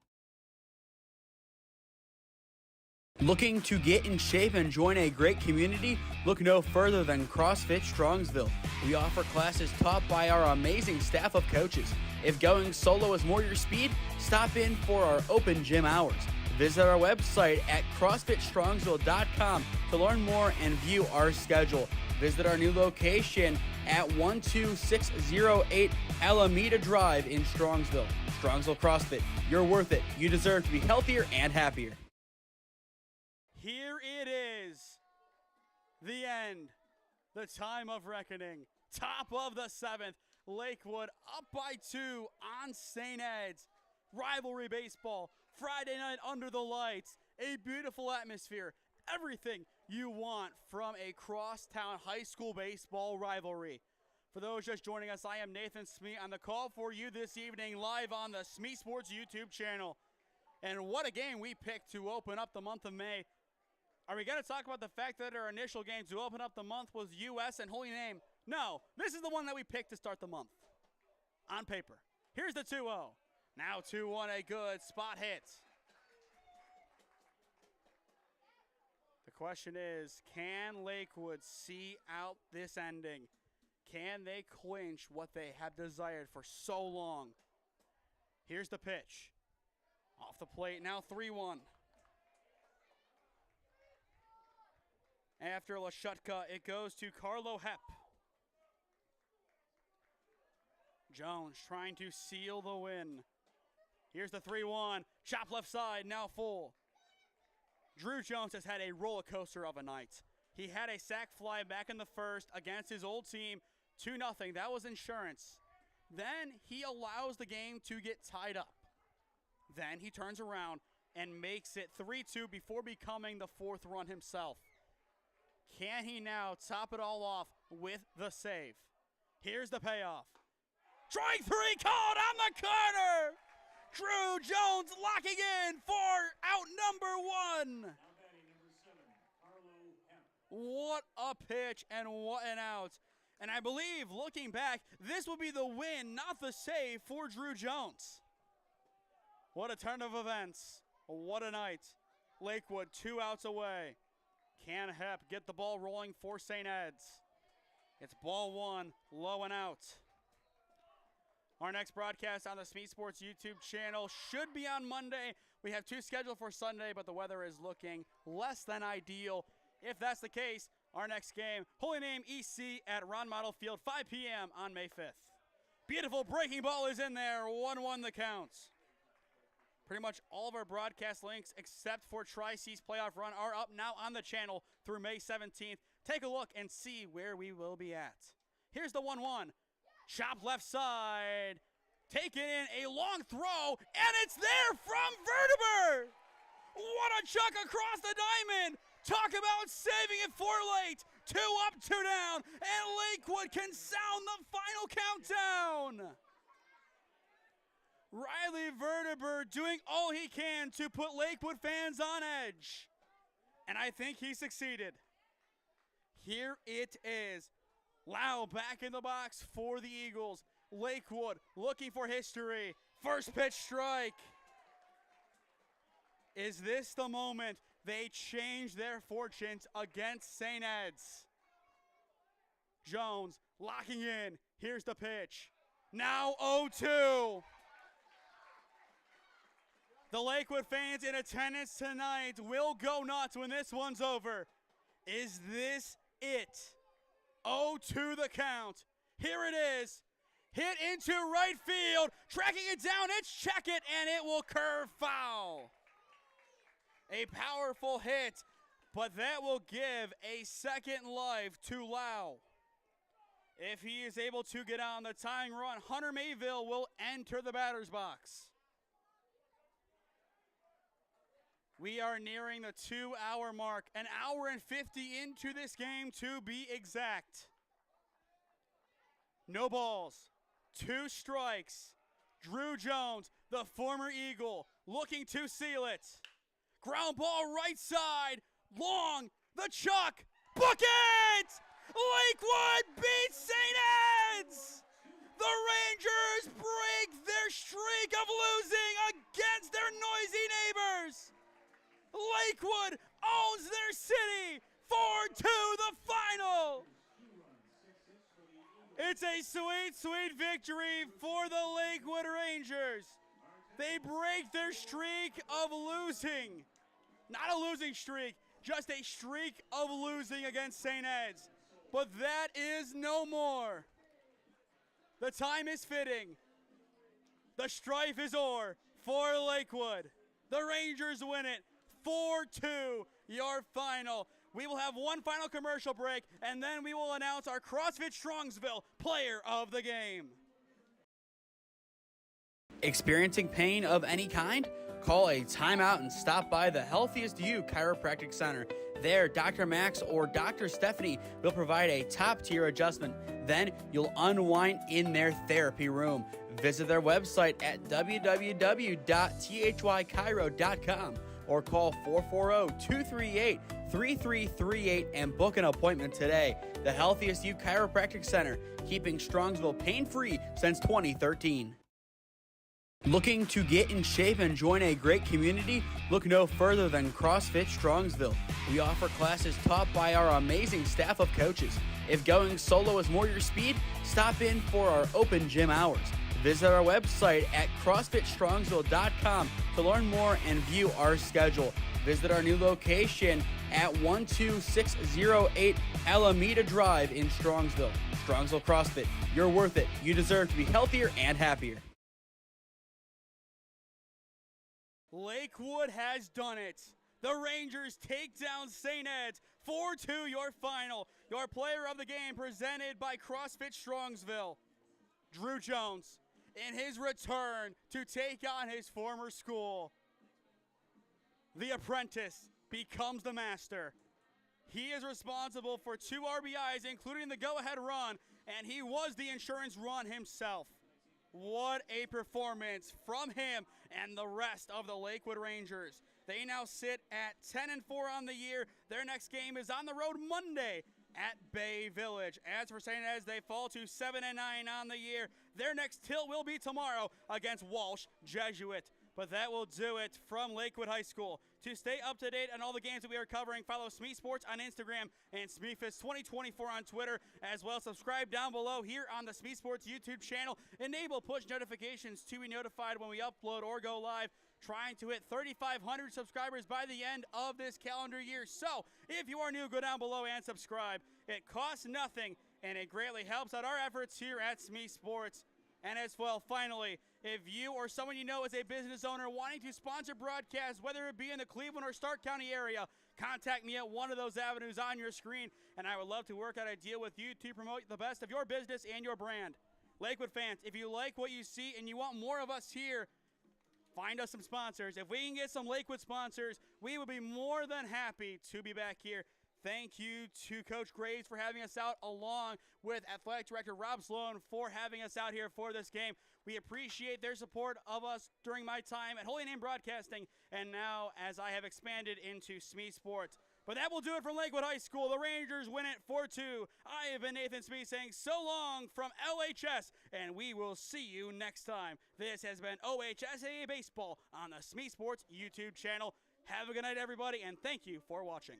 Speaker 1: Looking to get in shape and join a great community? Look no further than CrossFit Strongsville. We offer classes taught by our amazing staff of coaches. If going solo is more your speed, stop in for our open gym hours. Visit our website at CrossFitStrongsville.com to learn more and view our schedule. Visit our new location at 12608 Alameda Drive in Strongsville. Strongsville CrossFit, you're worth it. You deserve to be healthier and happier. Here it is, the end, the time of reckoning. Top of the 7th, Lakewood up by 2 on St. Ed's. Rivalry baseball, Friday night under the lights, a beautiful atmosphere, everything you want from a crosstown high school baseball rivalry. For those just joining us, I am Nathan Smee on the call for you this evening live on the SmeeSports YouTube channel. And what a game we picked to open up the month of May. Are we going to talk about the fact that our initial game to open up the month was US and Holy Name? No, this is the one that we picked to start the month. On paper. Here's the 2-0. Now 2-1, a good spot hit. The question is, can Lakewood see out this ending? Can they clinch what they have desired for so long? Here's the pitch. Off the plate, now 3-1. After Lashutka, it goes to Carlo Hepp. Jones trying to seal the win. Here's the 3-1. Chop left side, now full. Drew Jones has had a roller coaster of a night. He had a sac fly back in the first against his old team, 2-0. That was insurance. Then he allows the game to get tied up. Then he turns around and makes it 3-2 before becoming the 4th run himself. Can he now top it all off with the save? Here's the payoff. Strike 3 called on the corner. Drew Jones locking in for out number 1. What a pitch and what an out. And I believe, looking back, this will be the win, not the save for Drew Jones. What a turn of events. What a night. Lakewood 2 outs away. Can Hepp get the ball rolling for St. Ed's? It's ball 1, low and out. Our next broadcast on the SmeeSports YouTube channel should be on Monday. We have 2 scheduled for Sunday, but the weather is looking less than ideal. If that's the case, our next game, Holy Name EC at Ron Model Field, 5 p.m. on May 5th. Beautiful breaking ball is in there, 1-1 the count. Pretty much all of our broadcast links, except for Tri-C's playoff run, are up now on the channel through May 17th. Take a look and see where we will be at. Here's the 1-1. Chop left side. Taken in a long throw, and it's there from Verteber. What a chuck across the diamond. Talk about saving it for late. 2 up, 2 down, and Lakewood can sound the final countdown. Riley Verteber doing all he can to put Lakewood fans on edge. And I think he succeeded. Here it is. Lau back in the box for the Eagles. Lakewood looking for history. First pitch strike. Is this the moment they change their fortunes against St. Ed's? Jones locking in. Here's the pitch. Now 0-2. The Lakewood fans in attendance tonight will go nuts when this one's over. Is this it? 0-2 the count. Here it is. Hit into right field. Tracking it down. It's check it, and it will curve foul. A powerful hit, but that will give a second life to Lau. If he is able to get on the tying run, Hunter Mayville will enter the batter's box. We are nearing the 2-hour mark, an hour and 50 into this game to be exact. No balls, 2 strikes. Drew Jones, the former Eagle, looking to seal it. Ground ball right side, long, the chuck, book it! Lakewood beats St. Ed's! The Rangers break their streak of losing against their noisy neighbors. Lakewood owns their city, 4-2 the final. It's a sweet, sweet victory for the Lakewood Rangers. They break their streak of losing. Not a losing streak, just a streak of losing against St. Ed's. but that is no more. The time is fitting. The strife is o'er for Lakewood. The Rangers win it 4-2, your final. We will have one final commercial break, and then we will announce our CrossFit Strongsville Player of the Game. Experiencing pain of any kind? Call a timeout and stop by the Healthiest You Chiropractic Center. There, Dr. Max or Dr. Stephanie will provide a top-tier adjustment. Then you'll unwind in their therapy room. Visit their website at www.thychiro.com or call 440-238-3338 and book an appointment today. The Healthiest You Chiropractic Center, keeping Strongsville pain-free since 2013. Looking to get in shape and join a great community? Look no further than CrossFit Strongsville. We offer classes taught by our amazing staff of coaches. If going solo is more your speed, stop in for our open gym hours. Visit our website at CrossFitStrongsville.com to learn more and view our schedule. Visit our new location at 12608 Alameda Drive in Strongsville. Strongsville CrossFit, you're worth it. You deserve to be healthier and happier. Lakewood has done it. The Rangers take down St. Ed's 4-2, your final. Your player of the game presented by CrossFit Strongsville. Drew Jones, in his return to take on his former school. The apprentice becomes the master. He is responsible for 2 RBIs, including the go-ahead run, and he was the insurance run himself. What a performance from him and the rest of the Lakewood Rangers. They now sit at 10-4 on the year. Their next game is on the road Monday at Bay Village. As for St. Ed's, they fall to 7-9 on the year. Their next tilt will be tomorrow against Walsh Jesuit. But that will do it from Lakewood High School. To stay up to date on all the games that we are covering, follow SmeeSports on Instagram and SmeeFist2024 on Twitter. As well, subscribe down below here on the SmeeSports YouTube channel. Enable push notifications to be notified when we upload or go live. Trying to hit 3,500 subscribers by the end of this calendar year. So, if you are new, go down below and subscribe. It costs nothing, and it greatly helps out our efforts here at SmeeSports. And as well, finally, if you or someone you know is a business owner wanting to sponsor broadcasts, whether it be in the Cleveland or Stark County area, contact me at one of those avenues on your screen, and I would love to work out a deal with you to promote the best of your business and your brand. Lakewood fans, if you like what you see and you want more of us here, find us some sponsors. If we can get some Lakewood sponsors, we would be more than happy to be back here. Thank you to Coach Graves for having us out, along with Athletic Director Rob Sloan for having us out here for this game. We appreciate their support of us during my time at Holy Name Broadcasting, and now as I have expanded into SmeeSports. But that will do it from Lakewood High School. The Rangers win it 4-2. I have been Nathan Smee saying so long from LHS, and we will see you next time. This has been OHSAA Baseball on the SmeeSports YouTube channel. Have a good night, everybody, and thank you for watching.